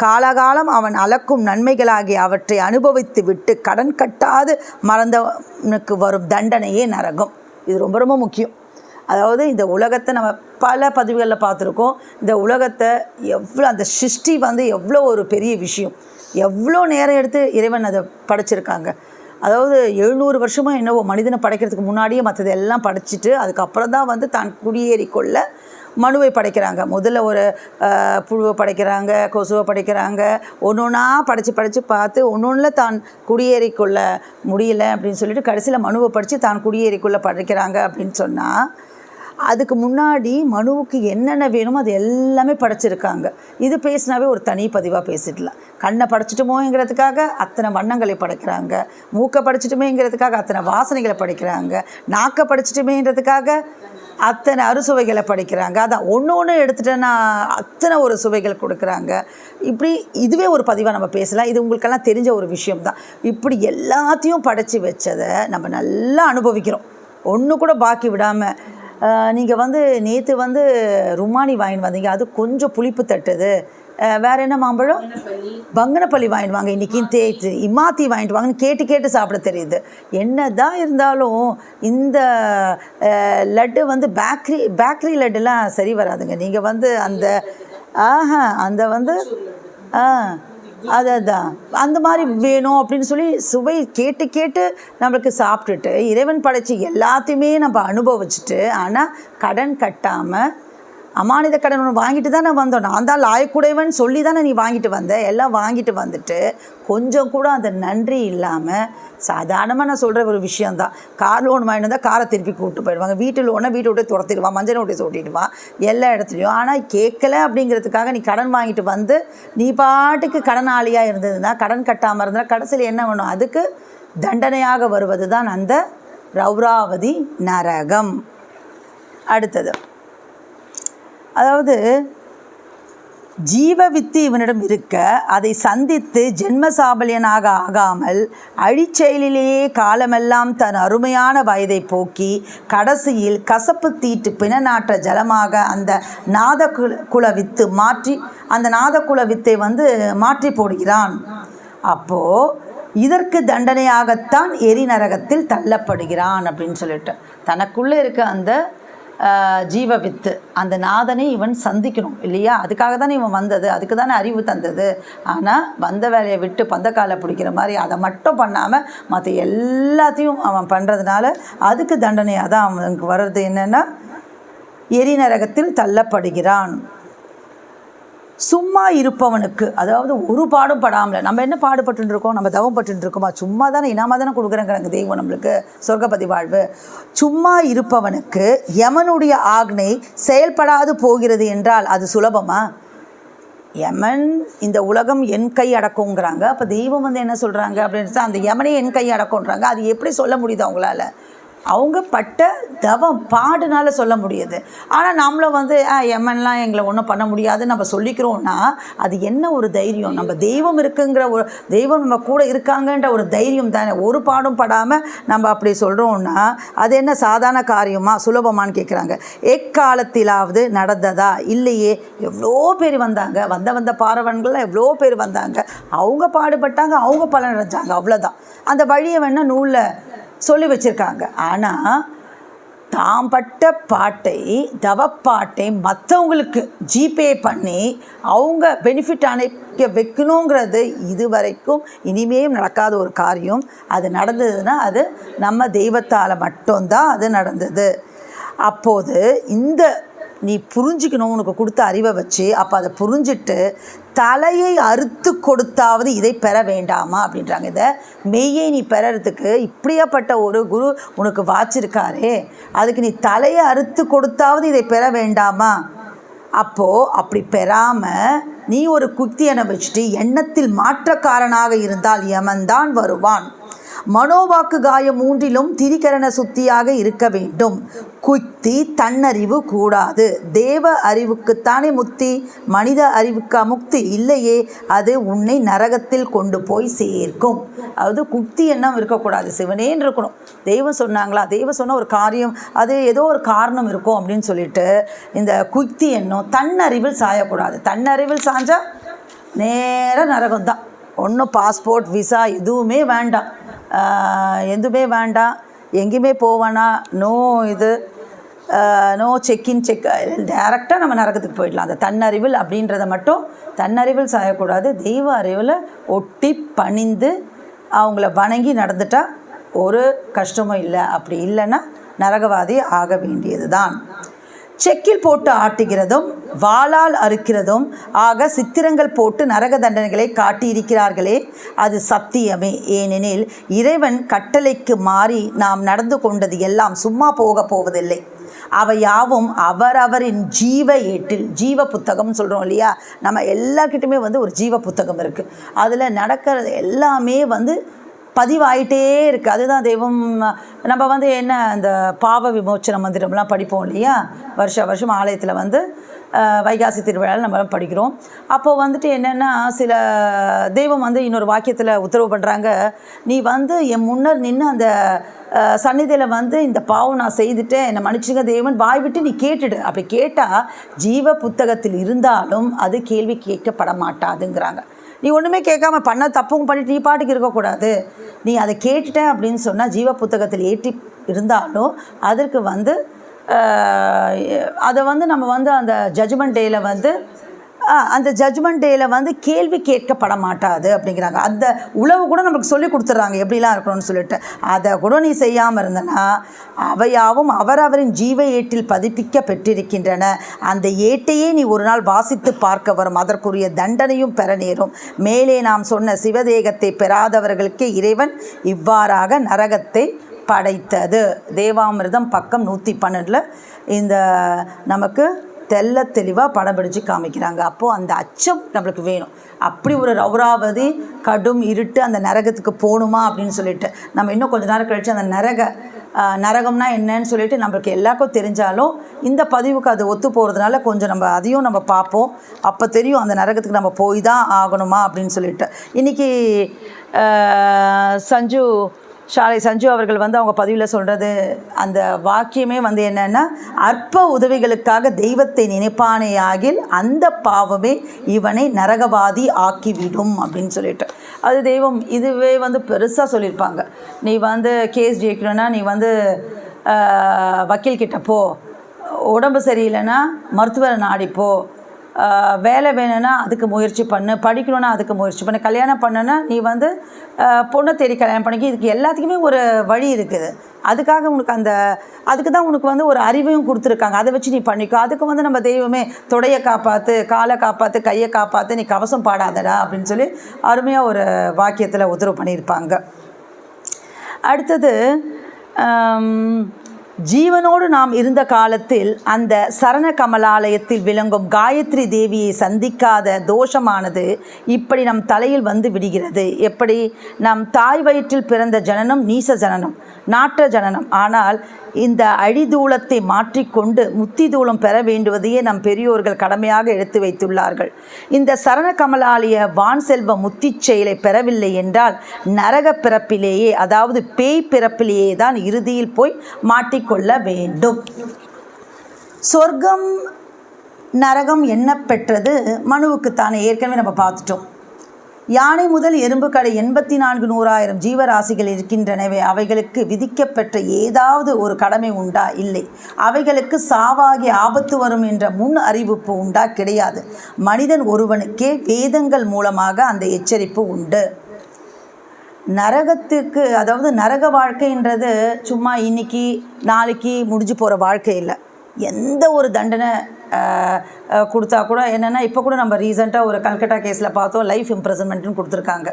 காலகாலம் அவன் அளக்கும் நன்மைகளாகிய அவற்றை அனுபவித்து விட்டு கடன் கட்டாது மறந்தவனுக்கு வரும் தண்டனையே நரகம். இது ரொம்ப ரொம்ப முக்கியம். அதாவது இந்த உலகத்தை நம்ம பல பதிவுகளில் பார்த்துருக்கோம். இந்த உலகத்தை எவ்வளோ அந்த சிருஷ்டி எவ்வளோ ஒரு பெரிய விஷயம், எவ்வளோ நேரம் எடுத்து இறைவன் அதை படைச்சிருக்காங்க. அதாவது 700 வருஷமோ என்னவோ மனிதனை படைக்கிறதுக்கு முன்னாடியே மற்றது எல்லாம் படைச்சிட்டு அதுக்கப்புறம் தான் தான் குடியேறிக்கொள்ள மனுவை படைக்கிறாங்க. முதல்ல ஒரு புழுவை படைக்கிறாங்க, கொசுவை படைக்கிறாங்க, ஒன்று ஒன்றா படைச்சு பார்த்து ஒன்றில் தான் குடியேறிக்கொள்ள முடியல அப்படின்னு சொல்லிட்டு கடைசியில் மனுவை படித்து தான் குடியேறிக்கொள்ள படைக்கிறாங்க அப்படின்னு சொன்னால் அதுக்கு முன்னாடி மனுவுக்கு என்னென்ன வேணுமோ அது எல்லாமே படைச்சிருக்காங்க. இது பேசினாவே ஒரு தனி பதிவாக பேசிடலாம். கண்ணை படைச்சிட்டுமோங்கிறதுக்காக அத்தனை வண்ணங்களை படைக்கிறாங்க, மூக்கை படைச்சிட்டுமேங்கிறதுக்காக அத்தனை வாசனைகளை படைக்கிறாங்க, நாக்கை படைச்சிட்டுமேன்றதுக்காக அத்தனை அறுசுவைகளை படைக்கிறாங்க. அதான் ஒன்று எடுத்துட்டேன்னா அத்தனை ஒரு சுவைகள் கொடுக்குறாங்க. இப்படி இதுவே ஒரு பதிவாக நம்ம பேசலாம். இது உங்களுக்கெல்லாம் தெரிஞ்ச ஒரு விஷயம்தான். இப்படி எல்லாத்தையும் படைச்சி வச்சதை நம்ம நல்லா அனுபவிக்கிறோம், ஒன்று கூட பாக்கி விடாமல். நீங்கள் நேற்று ருமானி வாங்கிட்டு வந்தீங்க, அது கொஞ்சம் புளிப்பு தட்டுது. வேறு என்ன மாம்பழம், பங்கனப்பள்ளி வாங்கிட்டு வாங்க, இன்றைக்கின்னு தேய்த்து இமாத்தி வாங்கிட்டு வாங்கன்னு கேட்டு சாப்பிட தெரியுது. என்ன தான் இருந்தாலும் இந்த லட்டு பேக்கரி லட்டுலாம் சரி வராதுங்க. நீங்கள் அந்த அந்த அதான் அந்த மாதிரி வேணும் அப்படின்னு சொல்லி சுவை கேட்டு நம்மளுக்கு சாப்பிட்டுட்டு இறைவன் படைச்சி எல்லாத்தையுமே நம்ம அனுபவிச்சுட்டு ஆனால் கடன் கட்டாமல் அமானித கடன் ஒன்று வாங்கிட்டு தானே வந்தோம். நான் தான் லாயக்குடையவன் சொல்லி தானே நீ வாங்கிட்டு வந்த, எல்லாம் வாங்கிட்டு வந்துட்டு கொஞ்சம் கூட அந்த நன்றி இல்லாமல் சாதாரணமாக நான் சொல்கிற ஒரு விஷயந்தான். கார் லோன் வாங்கிட்டு வந்தால் காரை திருப்பி கூப்பிட்டு போயிடுவாங்க, வீட்டு லோனை வீட்டை விட்டு துரத்திடுவான், மஞ்சள் நோட்டீஸ் ஓட்டிடுவான் எல்லா இடத்துலையும். ஆனால் கேட்கல அப்படிங்கிறதுக்காக நீ கடன் வாங்கிட்டு நீ பாட்டுக்கு கடனாளியாக இருந்ததுன்னா, கடன் கட்டாமல் இருந்தால் கடைசியில் என்ன வேணும், அதுக்கு தண்டனையாக வருவது தான் அந்த ரௌராவதி நரகம். அடுத்தது அதாவது ஜீவவித்து இவனிடம் இருக்க அதை சந்தித்து ஜென்மசாபல்யனாக ஆகாமல் அழிச்செயலிலேயே காலமெல்லாம் தன் அருமையான வயதை போக்கி கடைசியில் கசப்பு தீட்டு பிணநாற்ற ஜலமாக அந்த நாதகுல வித்து மாற்றி அந்த நாதகுல வித்தை மாற்றி போடுகிறான். அப்போது இதற்கு தண்டனையாகத்தான் எரிநரகத்தில் தள்ளப்படுகிறான் அப்படின்னு சொல்லிட்டு தனக்குள்ளே இருக்க அந்த ஜீவவித்து அந்த நாதனை இவன் சந்திக்கணும் இல்லையா? அதுக்காக தானே இவன் வந்தது, அதுக்கு தானே அறிவு தந்தது. ஆனால் வந்த வேலையை விட்டு பந்தக்காலை பிடிக்கிற மாதிரி அதை மட்டும் பண்ணாமல் மற்ற எல்லாத்தையும் அவன் பண்ணுறதுனால அதுக்கு தண்டனையாக தான் அவனுக்கு வர்றது என்னென்னா எரிநரகத்தில் தள்ளப்படுகிறான். சும்மா இருப்பவனுக்கு, அதாவது ஒரு பாடும் படாமல், நம்ம என்ன பாடுபட்டுருக்கோம், நம்ம தவம் பட்டுருக்கோமா, சும்மா தானே இனாமாக தானே கொடுக்குறேங்கிறாங்க தெய்வம் நம்மளுக்கு சொர்க்கபதி வாழ்வு. சும்மா இருப்பவனுக்கு யமனுடைய ஆக்னை செயல்படாது போகிறது என்றால் அது சுலபமா? யமன் இந்த உலகம் என் கை அடக்குங்கிறாங்க, அப்போ தெய்வம் என்ன சொல்கிறாங்க அப்படின்னு அந்த யமனே என் கை அடக்குன்றாங்க. அது எப்படி சொல்ல முடியுது அவங்களால? அவங்க பட்ட தவம் பாடுனால சொல்ல முடியுது. ஆனால் நம்மளும் எமன்லாம் எங்களை ஒன்றும் பண்ண முடியாதுன்னு நம்ம சொல்லிக்கிறோன்னா அது என்ன ஒரு தைரியம்? நம்ம தெய்வம் இருக்குங்கிற ஒரு தெய்வம் நம்ம கூட இருக்காங்கன்ற ஒரு தைரியம் தானே. ஒரு பாடும் படாமல் நம்ம அப்படி சொல்கிறோன்னா அது என்ன சாதாரண காரியமா, சுலபமானு கேட்குறாங்க. எக்காலத்திலாவது நடந்ததா? இல்லையே. எவ்வளோ பேர் வந்தாங்க, வந்த பாரவன்கள்லாம் எவ்வளோ பேர் வந்தாங்க, அவங்க பாடுபட்டாங்க, அவங்க பலன் அடைஞ்சாங்க, அவ்வளோதான். அந்த வழியை வேணால் நூலில் சொல்லி வச்சுருக்காங்க. ஆனால் தாம் பட்ட பாட்டை தவப்பாட்டை மற்றவங்களுக்கு ஜிபே பண்ணி அவங்க பெனிஃபிட் அனுப்ப வைக்கணுங்கிறது இதுவரைக்கும் இனிமேல் நடக்காத ஒரு காரியம். அது நடந்ததுன்னா அது நம்ம தெய்வத்தால் மட்டும்தான் அது நடந்தது. அப்போது இந்த நீ புரிஞ்சிக்கணும், உனக்கு கொடுத்த அறிவை வச்சு அப்போ அதை புரிஞ்சிட்டு தலையை அறுத்து கொடுத்தாவது இதை பெற வேண்டாமா அப்படின்றாங்க. இதை மெய்யை நீ பெறறதுக்கு இப்படியாப்பட்ட ஒரு குரு உனக்கு வாச்சிருக்காரே, அதுக்கு நீ தலையை அறுத்து கொடுத்தாவது இதை பெற வேண்டாமா? அப்போது அப்படி பெறாமல் நீ ஒரு குத்தியனை வச்சுட்டு எண்ணத்தில் மாற்றக்காரனாக இருந்தால் யமன்தான் வருவான். மனோவாக்கு காயம் மூன்றிலும் திரிகரண சுத்தியாக இருக்க வேண்டும். குத்தி தன்னறிவு கூடாது. தேவ அறிவுக்குத்தானே முக்தி, மனித அறிவுக்கா முக்தி இல்லையே. அது உன்னை நரகத்தில் கொண்டு போய் சேர்க்கும். அதாவது குத்தி எண்ணம் இருக்கக்கூடாது, சிவனேன்னு இருக்கணும். தெய்வம் சொன்னாங்களா, தெய்வம் சொன்ன ஒரு காரியம் அது ஏதோ ஒரு காரணம் இருக்கும் அப்படின்னு சொல்லிட்டு இந்த குத்தி எண்ணம் தன்னறிவில் சாயக்கூடாது. தன்னறிவில் சாஞ்சால் நேராக நரகம் தான். ஒன்றும் பாஸ்போர்ட் விசா எதுவுமே வேண்டாம், எதுவுமே வேண்டாம், எங்கேயுமே போவேனா, நோ செக்இன் டேரெக்டாக நம்ம நரகத்துக்கு போயிடலாம். அந்த தன்னறிவில் அப்படின்றத மட்டும் தன்னறிவில் சாயக்கூடாது. தெய்வ அறிவில் ஒட்டி பணிந்து அவங்கள வணங்கி நடந்துட்டால் ஒரு கஷ்டமும் இல்லை. அப்படி இல்லைன்னா நரகவாதி ஆக வேண்டியது தான். செக்கில் போட்டு ஆட்டுகிறதும் வாளால் அறுக்கிறதும் ஆக சித்திரங்கள் போட்டு நரக தண்டனைகளை காட்டியிருக்கிறார்களே, அது சத்தியமே. ஏனெனில் இறைவன் கட்டளைக்கு மாறி நாம் நடந்து கொண்டது எல்லாம் சும்மா போவதில்லை. அவை யாவும் அவரவரின் ஜீவ ஏட்டில், ஜீவ புத்தகம்னு சொல்கிறோம் இல்லையா, நம்ம எல்லார்கிட்டையுமே ஒரு ஜீவ புத்தகம் இருக்குது. அதில் நடக்கிறது எல்லாமே பதிவாயிட்டே இருக்குது. அதுதான் தெய்வம். நம்ம என்ன இந்த பாவ விமோச்சன மந்திரம்லாம் படிப்போம் இல்லையா, வருஷம் ஆலயத்தில் வைகாசி திருவிழாவில் நம்ம படிக்கிறோம். அப்போது என்னென்னா சில தெய்வம் இன்னொரு வாக்கியத்தில் உத்தரவு பண்ணுறாங்க, நீ என் முன்னர் நின்று அந்த சந்நிதியில் இந்த பாவம் நான் செய்துட்டேன், என்னை மன்னிச்சுங்க தெய்வன் வாய் விட்டு நீ கேட்டுடு. அப்படி கேட்டால் ஜீவ புத்தகத்தில் இருந்தாலும் அது கேள்வி கேட்கப்பட மாட்டாதுங்கிறாங்க. நீ ஒன்றுமே கேட்காம பண்ண தப்பும் பண்ணிட்டு நீ பாட்டுக்கு இருக்கக்கூடாது. நீ அதை கேட்டுட்ட அப்படின்னு சொன்னால் ஜீவ புத்தகத்தில் ஏற்றி இருந்தாலும் அதற்கு அதை நம்ம அந்த ஜட்ஜ்மெண்ட் டேயில் கேள்வி கேட்கப்பட மாட்டாது அப்படிங்கிறாங்க. அந்த உளவு கூட நமக்கு சொல்லி கொடுத்துட்றாங்க எப்படிலாம் இருக்கணும்னு சொல்லிட்டு. அதை கூட நீ செய்யாமல் இருந்தனா அவையாவும் அவரவரின் ஜீவ ஏட்டில் பதிப்பிக்க பெற்றிருக்கின்றன. அந்த ஏட்டையே நீ ஒரு நாள் வாசித்து பார்க்க வரும், அதற்குரிய தண்டனையும் பெற நேரும். மேலே நாம் சொன்ன சிவதேகத்தை பெறாதவர்களுக்கு இறைவன் இவ்வாறாக நரகத்தை படைத்தது. தேவாமிர்தம் பக்கம் 112 இந்த நமக்கு தெல்ல தெளிவாக படம் பிடிச்சு காமிக்கிறாங்க. அப்போது அந்த அச்சம் நம்மளுக்கு வேணும். அப்படி ஒரு ரௌராவதி கடும் இருட்டு அந்த நரகத்துக்கு போகணுமா அப்படின்னு சொல்லிட்டு நம்ம இன்னும் கொஞ்சம் நேரம் கழித்து அந்த நரகம்னா என்னன்னு சொல்லிட்டு நம்மளுக்கு எல்லாருக்கும் தெரிஞ்சாலும் இந்த பதிவுக்கு அது ஒத்து போகிறதுனால கொஞ்சம் நம்ம அதையும் நம்ம பார்ப்போம். அப்போ தெரியும் அந்த நரகத்துக்கு நம்ம போய் தான் ஆகணுமா அப்படின்னு சொல்லிட்டு. இன்றைக்கி சஞ்சு அவர்கள் அவங்க பதிவில் சொல்கிறது அந்த வாக்கியமே என்னென்னா, அற்ப உதவிகளுக்காக தெய்வத்தை நினைப்பானேயாகில் அந்த பாவமே இவனை நரகவாதி ஆக்கிவிடும் அப்படின்னு சொல்லிட்டு. அது தெய்வம் இதுவே பெருசாக சொல்லியிருப்பாங்க. நீ கேஸ் ஜெயிக்கணும்னா நீ வக்கீல்கிட்ட போ, உடம்பு சரியில்லைன்னா மருத்துவரை நாடிப்போ, வேலை வேணும்னா அதுக்கு முயற்சி பண்ணு, படிக்கணுன்னா அதுக்கு முயற்சி பண்ணு, கல்யாணம் பண்ணுன்னா நீ பொண்ணை தேடி கல்யாணம் பண்ணிக்க. இதுக்கு எல்லாத்துக்குமே ஒரு வழி இருக்குது. அதுக்காக உனக்கு அதுக்கு தான் உனக்கு ஒரு அறிவையும் கொடுத்துருக்காங்க. அதை வச்சு நீ பண்ணிக்கோ. அதுக்கு நம்ம தெய்வமே தொடையை காப்பாற்று, காலை காப்பாற்று, கையை காப்பாற்று, நீ கவசம் பாடாதடா அப்படின்னு சொல்லி அருமையாக ஒரு வாக்கியத்தில் உத்தரவு பண்ணியிருப்பாங்க. அடுத்தது ஜீவனோடு நாம் இருந்த காலத்தில் அந்த சரண கமலாலயத்தில் விளங்கும் காயத்ரி தேவியை சந்திக்காத தோஷமானது இப்படி நம் தலையில் விடுகிறது. எப்படி? நம் தாய் வயிற்றில் பிறந்த ஜனனம் நீச ஜனனம், நாற்ற ஜனனம். ஆனால் இந்த அழிதூளத்தை மாற்றிக்கொண்டு முத்தி தூளம் பெற வேண்டுவதையே நம் பெரியோர்கள் கடமையாக எடுத்து வைத்துள்ளார்கள். இந்த சரண கமலாலய வான் செல்வ முத்தி செயலை பெறவில்லை என்றால் நரக பிறப்பிலேயே, அதாவது பேய் பிறப்பிலேயே தான் இறுதியில் போய் மாட்டிக்கொள்ள வேண்டும். சொர்க்கம் நரகம் என்ன பெற்றது மனுவுக்குத்தானே, ஏற்கனவே நம்ம பார்த்துட்டோம். யானை முதல் எறும்பு கடை 84,100,000 ஜீவராசிகள் இருக்கின்றனவே, அவைகளுக்கு விதிக்கப்பெற்ற ஏதாவது ஒரு கடமை உண்டா? இல்லை. அவைகளுக்கு சாவாகி ஆபத்து வரும் என்ற முன் அறிவிப்பு உண்டா? கிடையாது. மனிதன் ஒருவனுக்கே வேதங்கள் மூலமாக அந்த எச்சரிப்பு உண்டு. நரகத்துக்கு, அதாவது நரக வாழ்க்கைன்றது சும்மா இன்னைக்கு நாளைக்கு முடிஞ்சு போகிற வாழ்க்கை இல்லை. எந்த ஒரு தண்டனை கொடுத்தா கூட என்னென்னா, இப்போ கூட நம்ம ரீசெண்டாக ஒரு கல்கட்டா கேஸில் பார்த்தோம், லைஃப் இம்ப்ரிசன்மெண்ட்னு கொடுத்துருக்காங்க.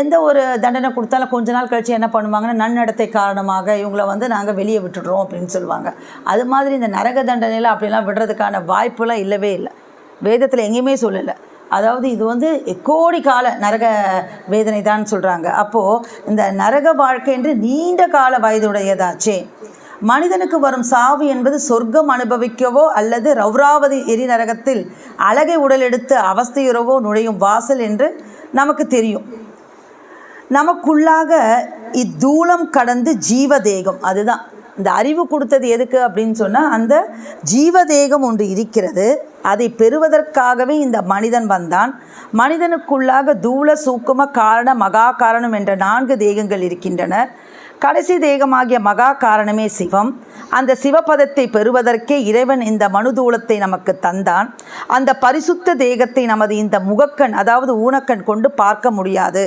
எந்த ஒரு தண்டனை கொடுத்தாலும் கொஞ்ச நாள் கழித்து என்ன பண்ணுவாங்கன்னா, நன்னடத்தை காரணமாக இவங்கள நாங்கள் வெளியே விட்டுடுறோம் அப்படின்னு சொல்லுவாங்க. அது மாதிரி இந்த நரக தண்டனையில் அப்படிலாம் விடுறதுக்கான வாய்ப்புலாம் இல்லவே இல்லை. வேதத்தில் எங்கேயுமே சொல்லலை. அதாவது இது கோடி கால நரக வேதனை தான் சொல்கிறாங்க. அப்போது இந்த நரக வாழ்க்கை என்று நீண்ட கால வயதுடையதாச்சே. மனிதனுக்கு வரும் சாவு என்பது சொர்க்கம் அனுபவிக்கவோ அல்லது ரௌராவதி எரி நரகத்தில் அழகை உடலெடுத்து அவஸ்தையுறவோ நுழையும் வாசல் என்று நமக்கு தெரியும். நமக்குள்ளாக இத்தூளம் கடந்து ஜீவதேகம், அதுதான் இந்த அறிவு கொடுத்தது எதுக்கு அப்படின்னு சொன்னால், அந்த ஜீவதேகம் ஒன்று இருக்கிறது. அதை பெறுவதற்காகவே இந்த மனிதன் வந்தான். மனிதனுக்குள்ளாக தூள சூக்கும காரண மகா காரணம் என்ற 4 தேகங்கள் இருக்கின்றன. கடைசி தேகமாகிய மகா காரணமே சிவம். அந்த சிவபதத்தை பெறுவதற்கே இறைவன் இந்த மனுதூளத்தை நமக்கு தந்தான். அந்த பரிசுத்த தேகத்தை நமது இந்த முகக்கண், அதாவது ஊனக்கண் கொண்டு பார்க்க முடியாது.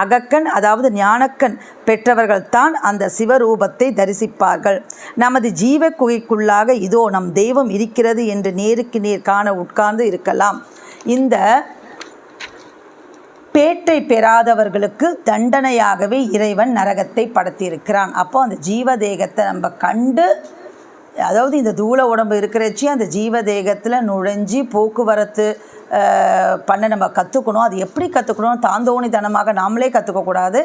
அகக்கண், அதாவது ஞானக்கண் பெற்றவர்கள்தான் அந்த சிவரூபத்தை தரிசிப்பார்கள். நமது ஜீவ குகைக்குள்ளாக இதோ நம் தெய்வம் இருக்கிறது என்று நேருக்கு நேர் காண உட்கார்ந்து இருக்கலாம். இந்த பேட்டை பெறாதவர்களுக்கு தண்டனையாகவே இறைவன் நரகத்தை படைத்திருக்கிறான். அப்போ அந்த ஜீவதேகத்தை நம்ம கண்டு, அதாவது இந்த தூள உடம்பு இருக்கிறச்சி அந்த ஜீவதேகத்தில் நுழைஞ்சி போக்குவரத்து பண்ண நம்ம கற்றுக்கணும். அது எப்படி கற்றுக்கணும்? தாந்தோணித்தனமாக நாமளே கற்றுக்கக்கூடாது.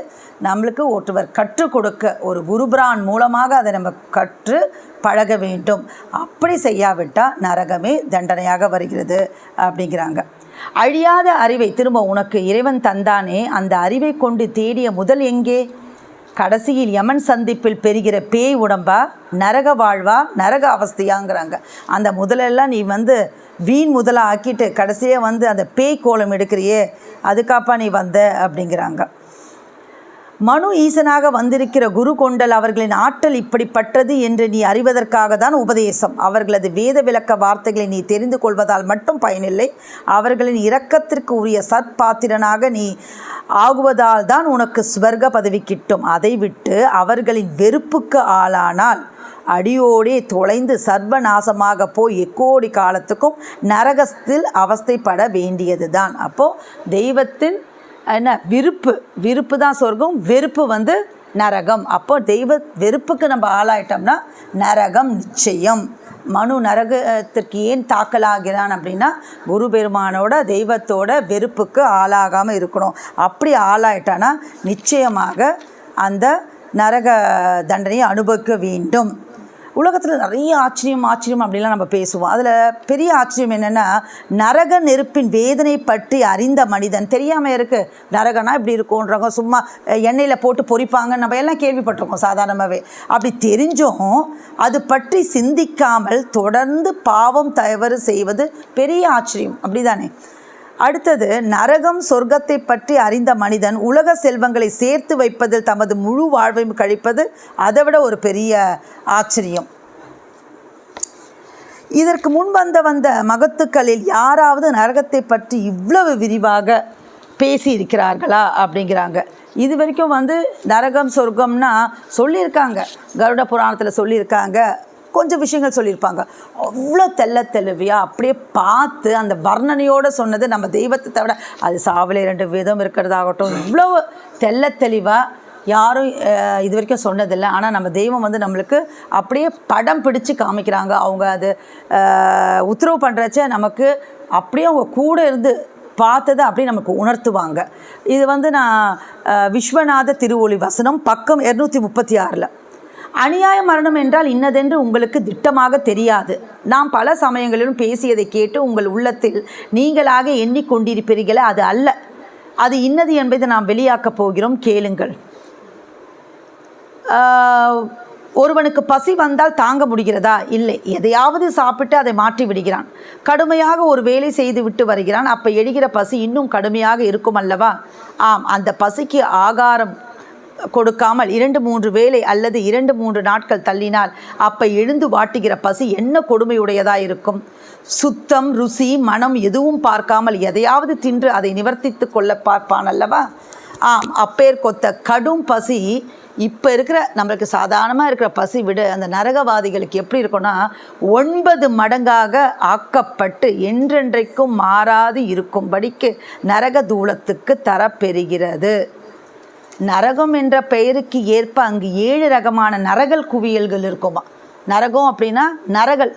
நம்மளுக்கு ஒருவர் கற்றுக் கொடுக்க ஒரு குருபிரான் மூலமாக அதை நம்ம கற்று பழக வேண்டும். அப்படி செய்யாவிட்டால் நரகமே தண்டனையாக வருகிறது அப்படிங்கிறாங்க. அழியாத அறிவை திரும்ப உனக்கு இறைவன் தந்தானே, அந்த அறிவை கொண்டு தேடிய முதல் எங்கே? கடைசியில் யமன் சந்திப்பில் பெறுகிற பேய் உடம்பா, நரக வாழ்வா, நரக அவஸ்தையாங்கிறாங்க. அந்த முதலெல்லாம் நீ வீண் முதலாக ஆக்கிட்டு கடைசியே அந்த பேய் கோலம் எடுக்கிறியே, அதுக்காப்பா நீ வந்த அப்படிங்கிறாங்க. மனு ஈசனாக வந்திருக்கிற குரு கொண்டல் அவர்களின் ஆற்றல் இப்படிப்பட்டது என்று நீ அறிவதற்காக தான் உபதேசம். அவர்களது வேத விளக்க வார்த்தைகளை நீ தெரிந்து கொள்வதால் மட்டும் பயனில்லை. அவர்களின் இரக்கத்திற்கு உரிய சற்பாத்திரனாக நீ ஆகுவதால் தான் உனக்கு ஸ்வர்க பதவி கிட்டும். அதை விட்டு அவர்களின் வெறுப்புக்கு ஆளானால் அடியோடே தொலைந்து சர்வநாசமாக போய் எக்கோடி காலத்துக்கும் நரகத்தில் அவஸ்தைப்பட வேண்டியது தான். அப்போது தெய்வத்தின் விருப்பு தான் சொர்க்கம், வெறுப்பு நரகம். அப்போ தெய்வ வெறுப்புக்கு நம்ம ஆளாயிட்டோம்னா நரகம் நிச்சயம். மனு நரகத்திற்கு ஏன் தாக்கலாகிறான் அப்படின்னா, குரு பெருமானோட தெய்வத்தோட வெறுப்புக்கு ஆளாகாமல் இருக்கணும். அப்படி ஆளாயிட்டானா நிச்சயமாக அந்த நரக தண்டனையை அனுபவிக்க வேண்டும். உலகத்தில் நிறைய ஆச்சரியம் அப்படிலாம் நம்ம பேசுவோம். அதில் பெரிய ஆச்சரியம் என்னென்னா, நரக நெருப்பின் வேதனை பற்றி அறிந்த மனிதன் தெரியாமல் இருக்குது. நரகனா இப்படி இருக்கும்ன்றாங்க, சும்மா எண்ணெயில் போட்டு பொரிப்பாங்க, நம்ம எல்லாம் கேள்விப்பட்டிருக்கோம் சாதாரணமாகவே. அப்படி தெரிஞ்சும் அது பற்றி சிந்திக்காமல் தொடர்ந்து பாவம் தவறு செய்வது பெரிய ஆச்சரியம், அப்படி தானே? அடுத்தது, நரகம் சொர்க்கத்தை பற்றி அறிந்த மனிதன் உலக செல்வங்களை சேர்த்து வைப்பதில் தமது முழு வாழ்வையும் கழிப்பது அதைவிட ஒரு பெரிய ஆச்சரியம். இதற்கு முன் வந்த மகத்துக்களில் யாராவது நரகத்தை பற்றி இவ்வளவு விரிவாக பேசி இருக்கிறார்களா அப்படிங்கிறாங்க. இது வரைக்கும் நரகம் சொர்க்கம்னா சொல்லியிருக்காங்க, கருட புராணத்தில் சொல்லியிருக்காங்க, கொஞ்சம் விஷயங்கள் சொல்லியிருப்பாங்க. அவ்வளோ தெளிவாக அப்படியே பார்த்து அந்த வர்ணனையோடு சொன்னது நம்ம தெய்வத்தை தவிர, அது சாவில் 2 விதம் இருக்கிறதாகட்டும், இவ்வளோ தெளிவாக யாரும் இது வரைக்கும் சொன்னதில்லை. ஆனால் நம்ம தெய்வம் நம்மளுக்கு அப்படியே படம் பிடிச்சு காமிக்கிறாங்க. அவங்க அது உத்தரவு பண்ணுறச்ச நமக்கு அப்படியே அவங்க கூட இருந்து பார்த்ததை அப்படி நமக்கு உணர்த்துவாங்க. இது நான் விஸ்வநாத திருவொளி வசனம் பக்கம் 236. அநியாய மரணம் என்றால் இன்னதென்று உங்களுக்கு திட்டமாக தெரியாது. நாம் பல சமயங்களிலும் பேசியதை கேட்டு உங்கள் உள்ளத்தில் நீங்களாக எண்ணிக்கொண்டிருப்பீர்களே, அது அல்ல. அது இன்னது என்பதை நாம் வெளியாக்கப் போகிறோம், கேளுங்கள். ஒருவனுக்கு பசி வந்தால் தாங்க முடிகிறதா? இல்லை. எதையாவது சாப்பிட்டு அதை மாற்றி விடுகிறான். கடுமையாக ஒரு வேலை செய்து விட்டு வருகிறான். அப்போ எழுகிற பசி இன்னும் கடுமையாக இருக்கும் அல்லவா? ஆம், அந்த பசிக்கு ஆகாரம் கொடுக்காமல் 2-3 வேளை அல்லது 2-3 நாட்கள் தள்ளினால் அப்போ எழுந்து வாட்டுகிற பசி என்ன கொடுமையுடையதாக இருக்கும்? சுத்தம், ருசி, மனம் எதுவும் பார்க்காமல் எதையாவது தின்று அதை நிவர்த்தித்து கொள்ள பார்ப்பான் அல்லவா? ஆம், அப்பேர் கொத்த கடும் பசி இப்போ இருக்கிற நம்மளுக்கு சாதாரணமாக இருக்கிற பசி விட அந்த நரகவாதிகளுக்கு எப்படி இருக்குன்னா 9 மடங்காக ஆக்கப்பட்டு என்றென்றைக்கும் மாறாது இருக்கும்படிக்கு நரக தூளத்துக்கு தரப்பெறுகிறது. நரகம் என்ற பெயருக்கு ஏற்ப அங்கு 7 ரகமான நரகல் குவியல்கள் இருக்குமா. நரகம் அப்படின்னா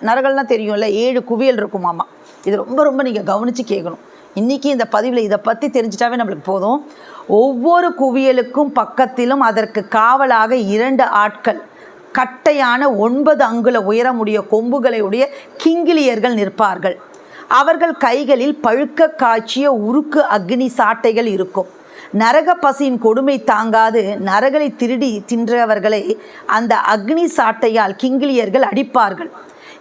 நரகல்னால் தெரியும்ல, 7 குவியல் இருக்குமாம்மா. இது ரொம்ப ரொம்ப நீங்கள் கவனித்து கேட்கணும். இன்றைக்கி இந்த பதிவில் இதை பற்றி தெரிஞ்சிட்டாவே நம்மளுக்கு போதும். ஒவ்வொரு குவியலுக்கும் பக்கத்திலும் அதற்கு காவலாக 2 ஆட்கள் கட்டையான 9 அங்குல உயரமுடைய கொம்புகளையுடைய கிங்கிலியர்கள் நிற்பார்கள். அவர்கள் கைகளில் பழுக்க காய்ச்சிய உருக்கு அக்னி சாட்டைகள் இருக்கும். நரக பசியின் கொடுமை தாங்காது நரகளை திருடி தின்றவர்களை அந்த அக்னி சாட்டையால் கிங்கிலியர்கள் அடிப்பார்கள்.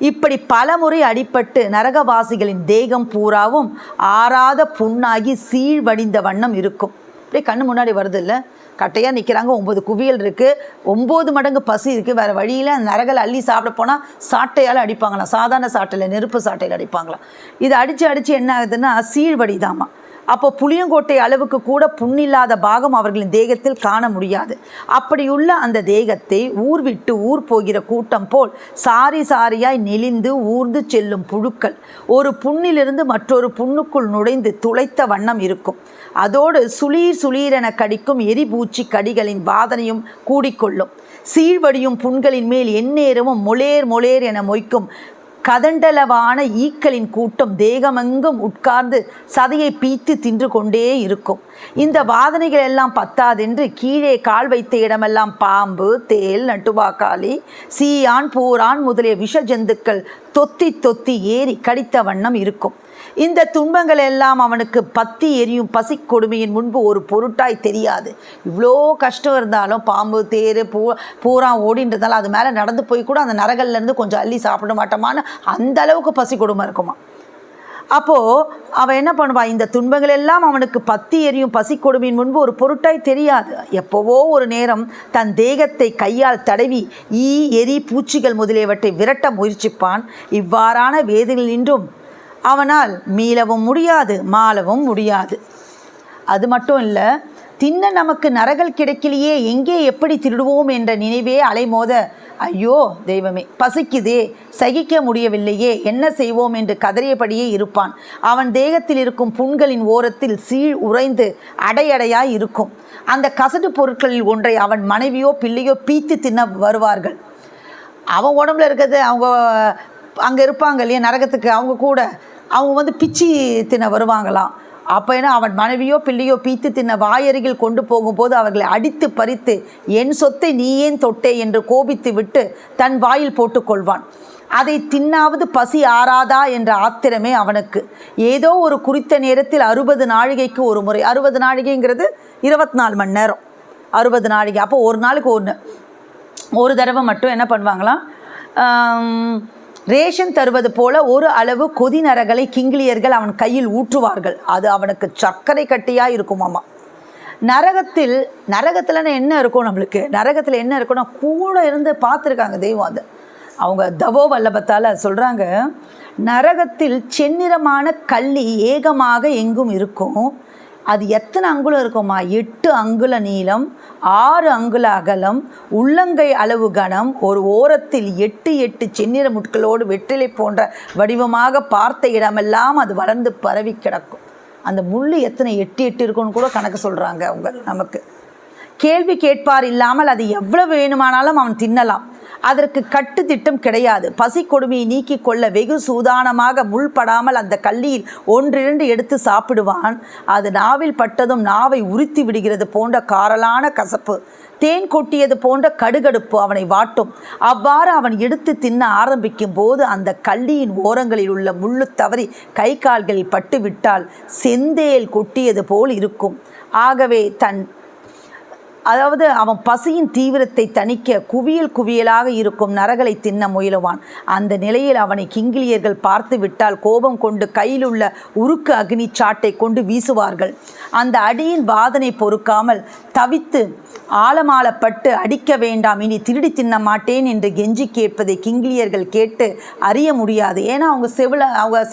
இப்படி பல முறை அடிப்பட்டு நரகவாசிகளின் தேகம் பூராவும் ஆறாத புண்ணாகி சீழ்வடிந்த வண்ணம் இருக்கும். அப்படியே கண்ணு முன்னாடி வருது இல்லை, கட்டையாக நிற்கிறாங்க, 9 குவியல் இருக்குது, 9 மடங்கு பசி இருக்குது, வேறு வழியில் அந்த நரகல் அள்ளி சாப்பிட போனால் சாட்டையால் அடிப்பாங்களாம். சாதாரண சாட்டையில், நெருப்பு சாட்டையில் அடிப்பாங்களாம். இதை அடித்து என்ன ஆகுதுன்னா சீழ்வடிதாமா. அப்போ புளியங்கோட்டை அளவுக்கு கூட புண்ணில்லாத பாகம் அவர்களின் தேகத்தில் காண முடியாது. அப்படியுள்ள அந்த தேகத்தை ஊர் விட்டு ஊர் போகிற கூட்டம் போல் சாரி சாரியாய் நெளிந்து ஊர்ந்து செல்லும் புழுக்கள் ஒரு புண்ணிலிருந்து மற்றொரு புண்ணுக்குள் நுழைந்து துளைத்த வண்ணம் இருக்கும். அதோடு சுளீர் சுளீரென கடிக்கும் எரிபூச்சி கடிகளின் வாதனையும் கூடிக்கொள்ளும். சீழ்வடியும் புண்களின் மேல் எந்நேரமும் மொளேர் மொளேர் என மொய்க்கும் கதண்டளவான ஈக்களின் கூட்டம் தேகமெங்கும் உட்கார்ந்து சதையை பீத்து தின்று கொண்டே இருக்கும். இந்த வாதனைகள் எல்லாம் பத்தாதென்று கீழே கால் வைத்த இடமெல்லாம் பாம்பு, தேல், நட்டுவாக்காளி, சீயான், பூரான் முதலிய விஷ ஜந்துக்கள் தொத்தி தொத்தி ஏறி கடித்த வண்ணம் இருக்கும். இந்த துன்பங்கள் எல்லாம் அவனுக்கு பத்தி எரியும் பசி கொடுமையின் முன்பு ஒரு பொருட்டாய் தெரியாது. இவ்வளோ கஷ்டம் இருந்தாலும் பாம்பு, தேர், பூரா ஓடின்றதால அது மேலே நடந்து போய் கூட அந்த நரகல்லேருந்து கொஞ்சம் அள்ளி சாப்பிட மாட்டோமான்னு அந்த அளவுக்கு பசி கொடுமை இருக்குமா. அப்போது அவன் என்ன பண்ணுவான், இந்த துன்பங்கள் எல்லாம் அவனுக்கு பத்தி எரியும் பசி கொடுமையின் முன்பு ஒரு பொருட்டாய் தெரியாது. எப்போவோ ஒரு நேரம் தன் தேகத்தை கையால் தடவி ஈ, எரி, பூச்சிகள் முதலியவற்றை விரட்ட முயற்சிப்பான். இவ்வாறான வேதனையினின்றும் அவனால் மீளவும் முடியாது, மாளவும் முடியாது. அது மட்டும் இல்லை, தின்ன நமக்கு நரகல் கிடைக்கலையே, எங்கே எப்படி திருடுவோம் என்ற நினைவே அலைமோத, ஐயோ தெய்வமே, பசிக்குதே, சகிக்க முடியவில்லையே, என்ன செய்வோம் என்று கதறியபடியே இருப்பான். அவன் தேகத்தில் இருக்கும் புண்களின் ஓரத்தில் சீழ் உறைந்து அடையடையாய் இருக்கும். அந்த கசடு பொருட்களில் ஒன்றை அவன் மனைவியோ பிள்ளையோ பீத்து தின்ன வருவார்கள். அவன் உடம்புல இருக்கிறது அவங்க அங்கே இருப்பாங்க இல்லையா நரகத்துக்கு, அவங்க பிச்சி தின்ன வருவாங்களாம். அப்போ என்ன, அவன் மனைவியோ பிள்ளையோ பீத்து தின்ன வாயருகில் கொண்டு போகும்போது அவர்களை அடித்து பறித்து என் சொத்தை நீ ஏன் தொட்டே என்று கோபித்து விட்டு தன் வாயில் போட்டுக்கொள்வான். அதை தின்னாவது பசி ஆறாதா என்ற ஆத்திரமே அவனுக்கு. ஏதோ ஒரு குறித்த நேரத்தில் 60 நாழிகைக்கு ஒரு முறை, 60 நாழிகைங்கிறது 24 மணி நேரம், 60 நாழிகை. அப்போ ஒரு நாளுக்கு ஒரு தடவை மட்டும் என்ன பண்ணுவாங்களாம், ரேஷன் தருவது போல ஒரு அளவு கொதி நரகளை கிங்கிலியர்கள் அவன் கையில் ஊற்றுவார்கள். அது அவனுக்கு சர்க்கரை கட்டியாக இருக்குமாம்மா. நரகத்தில் என்ன இருக்கும், நம்மளுக்கு நரகத்தில் என்ன இருக்குன்னா கூட இருந்து பார்த்துருக்காங்க தெய்வம். அது அவங்க தவோ வல்லபத்தால் சொல்கிறாங்க, நரகத்தில் செந்நிறமான கள்ளி ஏகமாக எங்கும் இருக்கும். அது எத்தனை அங்குலம் இருக்குமா, 8 அங்குல நீளம், 6 அங்குல அகலம், உள்ளங்கை அளவு கனம், ஒரு ஓரத்தில் 8 செந்நிற முட்களோடு வெற்றிலை போன்ற வடிவமாக பார்த்த இடமெல்லாம் அது வளர்ந்து பரவி கிடக்கும். அந்த முள் எத்தனை 8 இருக்குன்னு கூட கணக்கு சொல்கிறாங்க அவங்க. நமக்கு கேள்வி கேட்பார் இல்லாமல் அது எவ்வளவு வேணுமானாலும் அவன் தின்னலாம். அதற்கு கட்டு திட்டம் கிடையாது. பசி கொடுமையை நீக்கி கொள்ள வெகு சூதானமாக முள்படாமல் அந்த கள்ளியில் 1-2 எடுத்து சாப்பிடுவான். அது நாவில் பட்டதும் நாவை உரித்து விடுகிறது போன்ற காரலான கசப்பு, தேன் கொட்டியது போன்ற கடுகடுப்பு அவனை வாட்டும். அவ்வாறு அவன் எடுத்து தின்ன ஆரம்பிக்கும் போது அந்த கள்ளியின் ஓரங்களில் உள்ள முள்ளு தவறி கை கால்களில் பட்டுவிட்டால் செந்தேல் கொட்டியது போல் இருக்கும். ஆகவே தன் அதாவது அவன் பசியின் தீவிரத்தை தணிக்க குவியல் குவியலாக இருக்கும் நரகளை தின்ன முயலுவான். அந்த நிலையில் அவனை கிங்கிலியர்கள் பார்த்து விட்டால் கோபம் கொண்டு கையில் உள்ள உருக்கு அக்னி சாட்டை கொண்டு வீசுவார்கள். அந்த அடியின் வாதனை பொறுக்காமல் தவித்து ஆழமாளப்பட்டு அடிக்க வேண்டாம், இனி திருடி தின்ன மாட்டேன் என்று கெஞ்சி கேட்பதை கிங்கிலியர்கள் கேட்டு அறிய முடியாது. ஏன்னா அவங்க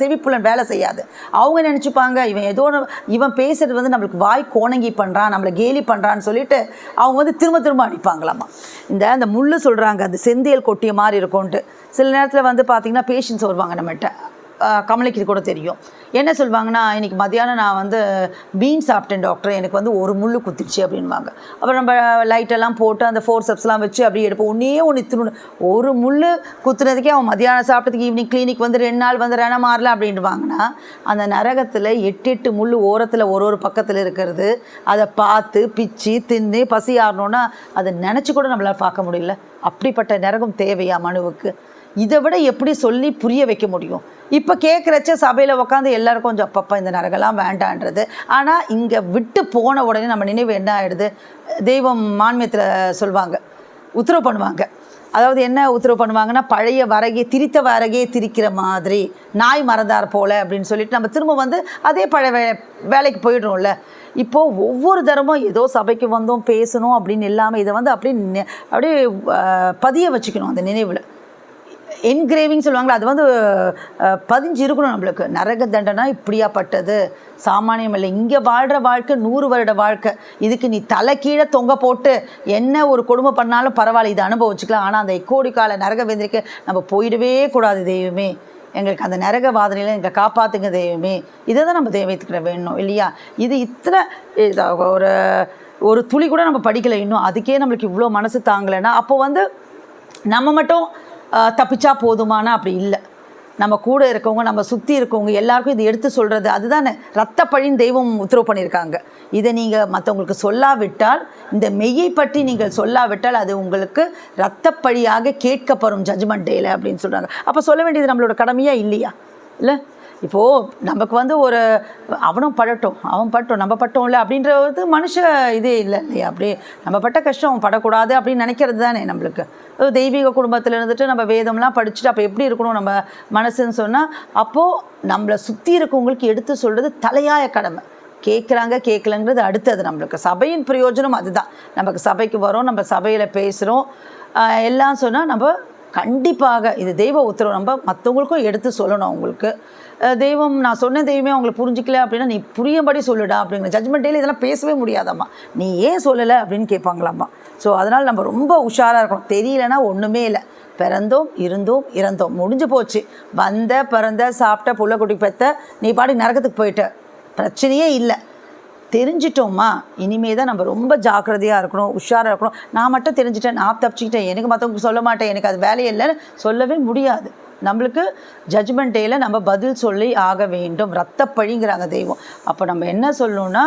செவிப்புலன் வேலை செய்யாது. அவங்க நினச்சிப்பாங்க இவன் பேசுறது நம்மளுக்கு வாய் கோணங்கி பண்ணுறான், நம்மளை கேலி பண்ணுறான்னு சொல்லிட்டு அவங்க திரும்ப அடிப்பாங்களாமா. அந்த முள்ளு சொல்கிறாங்க அந்த செந்தியல் கொட்டிய மாதிரி இருக்கும்ன்ட்டு. சில நேரத்தில் பார்த்திங்கன்னா பேஷண்ட்ஸ் வருவாங்க நம்மகிட்ட. கமலைக்கு கூட தெரியும். என்ன சொல்லுவாங்கன்னா, இன்றைக்கி மத்தியானம் நான் பீன் சாப்பிட்டேன் டாக்டர், எனக்கு ஒரு முள் குத்திடுச்சு அப்படின்வாங்க. அப்புறம் நம்ம லைட்டெல்லாம் போட்டு அந்த ஃபோர்செப்ஸ்லாம் வச்சு அப்படியே எடுப்போம். ஒன்று தின்னு ஒரு முள் குத்துனதுக்கே அவன் மத்தியானம் சாப்பிட்டதுக்கு ஈவினிங் கிளினிக் 2 நாள் ரணம் மாறல அப்படின்வாங்கன்னா, அந்த நரகத்தில் 8 முள் ஓரத்தில் ஒரு பக்கத்தில் இருக்கிறது. அதை பார்த்து பிச்சு தின்னு பசி ஆறணுன்னா அதை நினச்சி கூட நம்மளால் பார்க்க முடியல. அப்படிப்பட்ட நரகம் தேவையா மனுவுக்கு? இதை விட எப்படி சொல்லி புரிய வைக்க முடியும்? இப்போ கேட்குறச்ச சபையில் உட்காந்து எல்லோரும் கொஞ்சம் அப்பப்போ இந்த நரகெல்லாம் வேண்டான்றது. ஆனால் இங்கே விட்டு போன உடனே நம்ம நினைவு என்ன ஆகிடுது? தெய்வம் மான்மியத்தில் சொல்லுவாங்க, உத்தரவு பண்ணுவாங்க. அதாவது என்ன உத்தரவு பண்ணுவாங்கன்னா, பழைய வரகே திரித்த வரகே திரிக்கிற மாதிரி நாய் மறந்தார் போல் அப்படின்னு சொல்லிட்டு நம்ம திரும்ப அதே பழைய வேலைக்கு போயிடுறோம்ல. இப்போது ஒவ்வொரு தரமும் ஏதோ சபைக்கு வந்தோம் பேசணும் அப்படின்னு இல்லாமல் இதை அப்படியே பதிய வச்சுக்கணும் அந்த நினைவில். என்கிரேவிங் சொல்லுவாங்களா, அது பதிஞ்சு இருக்கணும் நம்மளுக்கு. நரக தண்டனை இப்படியாப்பட்டது சாமானியம் இல்லை. இங்கே வாழ்கிற வாழ்க்கை 100 வருட வாழ்க்கை. இதுக்கு நீ தலை கீழே தொங்க போட்டு என்ன ஒரு கொடுமை பண்ணாலும் பரவாயில்ல, இதை அனுபவிச்சுக்கலாம். ஆனால் அந்த எக்கோடி கால நரக வேந்திரிக்க நம்ம போயிடவே கூடாது. தெய்வமே, எங்களுக்கு அந்த நரக வாதனையில் எங்களை காப்பாற்றுங்க தெய்வமே. இதை தான் நம்ம தெய்வத்துக்கிட்ட வேணும் இல்லையா? இது இத்தனை ஒரு துளி கூட நம்ம படிக்கலை இன்னும். அதுக்கே நம்மளுக்கு இவ்வளோ மனசு தாங்கலைன்னா அப்போ நம்ம மட்டும் தப்பிச்சா போதுமானா அப்படி இல்லை. நம்ம கூட இருக்கவங்க, நம்ம சுற்றி இருக்கவங்க எல்லாருக்கும் இது எடுத்து சொல்கிறது அதுதானே ரத்தப்பழின்னு தெய்வம் உத்தரவு பண்ணியிருக்காங்க. இதை நீங்கள் மற்றவங்களுக்கு சொல்லாவிட்டால், இந்த மெய்யை பற்றி நீங்கள் சொல்லாவிட்டால் அது உங்களுக்கு ரத்தப்பழியாக கேட்கப்படும் ஜட்ஜ்மெண்ட் டேயில் அப்படின்னு சொல்கிறாங்க. அப்போ சொல்ல வேண்டியது நம்மளோட கடமையாக இல்லையா? இல்லை, இப்போது நமக்கு ஒரு அவனும் படட்டும் அவன் பட்டும் நம்ம பட்டோம்ல அப்படின்றது மனுஷ இதே இல்லை இல்லையா? அப்படியே நம்ம பட்ட கஷ்டம் அவன் படக்கூடாது அப்படின்னு நினைக்கிறது தானே நம்மளுக்கு. தெய்வீக குடும்பத்தில் இருந்துட்டு நம்ம வேதம்லாம் படிச்சுட்டு அப்போ எப்படி இருக்கணும் நம்ம மனசுன்னு சொன்னால், அப்போது நம்மளை சுற்றி இருக்கவங்களுக்கு எடுத்து சொல்கிறது தலையாய கடமை. கேட்குறாங்க கேட்கலங்கிறது அடுத்தது. நம்மளுக்கு சபையின் பிரயோஜனம் அதுதான். நமக்கு சபைக்கு வரோம், நம்ம சபையில் பேசுகிறோம் எல்லாம் சொன்னால் நம்ம கண்டிப்பாக இது தெய்வ உத்தரவு நம்ம மற்றவங்களுக்கும் எடுத்து சொல்லணும். அவங்களுக்கு தெய்வம் நான் சொன்ன தெய்வமே அவங்களை புரிஞ்சிக்கல அப்படின்னா நீ புரியும்படி சொல்லுடா அப்படிங்கிற ஜட்ஜ்மெண்ட் டேயில் இதெல்லாம் பேசவே முடியாதாம்மா. நீ ஏன் சொல்லலை அப்படின்னு கேட்பாங்களாம்மா. ஸோ அதனால் நம்ம ரொம்ப உஷாராக இருக்கணும். தெரியலனா ஒன்றுமே இல்லை, பிறந்தோம் இருந்தோம் இறந்தோம் முடிஞ்சு போச்சு. பிறந்த சாப்பிட்ட புள்ள குட்டி பெற்ற நீ பாடி நரகத்துக்கு போயிட்ட, பிரச்சனையே இல்லை. தெரிஞ்சிட்டோம்மா, இனிமே தான் நம்ம ரொம்ப ஜாக்கிரதையாக இருக்கணும், உஷாராக இருக்கணும். நான் மட்டும் தெரிஞ்சிட்டேன், நான் தப்பிச்சுக்கிட்டேன், எனக்கு மற்றவங்களுக்கு சொல்ல மாட்டேன், எனக்கு அது வேலையே இல்லைன்னு சொல்லவே முடியாது. நம்மளுக்கு ஜட்ஜ்மெண்ட் டேயில் நம்ம பதில் சொல்லி ஆக வேண்டும். ரத்தப்பழிங்கிறாங்க தெய்வம். அப்போ நம்ம என்ன சொல்லணும்னா,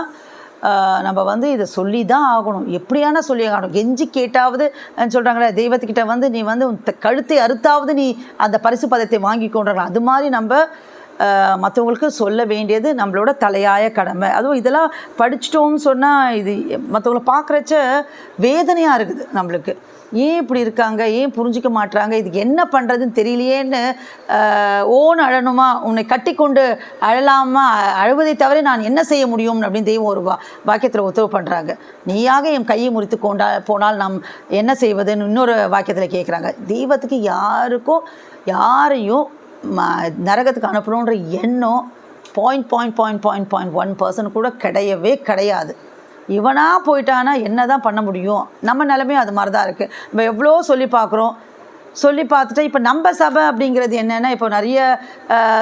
நம்ம இதை சொல்லி தான் ஆகணும். எப்படியான சொல்லி ஆகணும். கெஞ்சி கேட்டாவது சொல்கிறாங்களே தெய்வத்துக்கிட்ட நீ கழுத்தை அறுத்தாவது நீ அந்த பரிசு பதத்தை வாங்கிக்கொண்டாங்க. அது மாதிரி நம்ம மற்றவங்களுக்கு சொல்ல வேண்டியது நம்மளோட தலையாய கடமை. அதுவும் இதெல்லாம் படிச்சிட்டோம்னு சொன்னால் இது மற்றவங்கள பார்க்குறச்ச வேதனையாக இருக்குது நம்மளுக்கு. ஏன் இப்படி இருக்காங்க, ஏன் புரிஞ்சிக்க மாட்டுறாங்க, இதுக்கு என்ன பண்ணுறதுன்னு தெரியலையேன்னு அழணுமா, உன்னை கட்டி கொண்டு அழலாமா, அழுவதை தவிர நான் என்ன செய்ய முடியும் அப்படின்னு தெய்வம் ஒரு வாக்கியத்தில் உத்தரவு பண்ணுறாங்க. நீயாக என் கையை முறித்து போனால் நாம் என்ன செய்வதுன்னு இன்னொரு வாக்கியத்தில் கேட்குறாங்க. தெய்வத்துக்கு யாரையும் நரகத்துக்கு அனுப்பணுன்ற எண்ணம் 0.1% கூட கிடையாது. இவனாக போயிட்டானா என்ன தான் பண்ண முடியும்? நம்ம நிலைமையும் அது மாதிரி தான் இருக்குது. நம்ம எவ்வளோ சொல்லி பார்க்குறோம், சொல்லி பார்த்துட்டு இப்போ நம்ம சபை அப்படிங்கிறது என்னென்னா, இப்போ நிறைய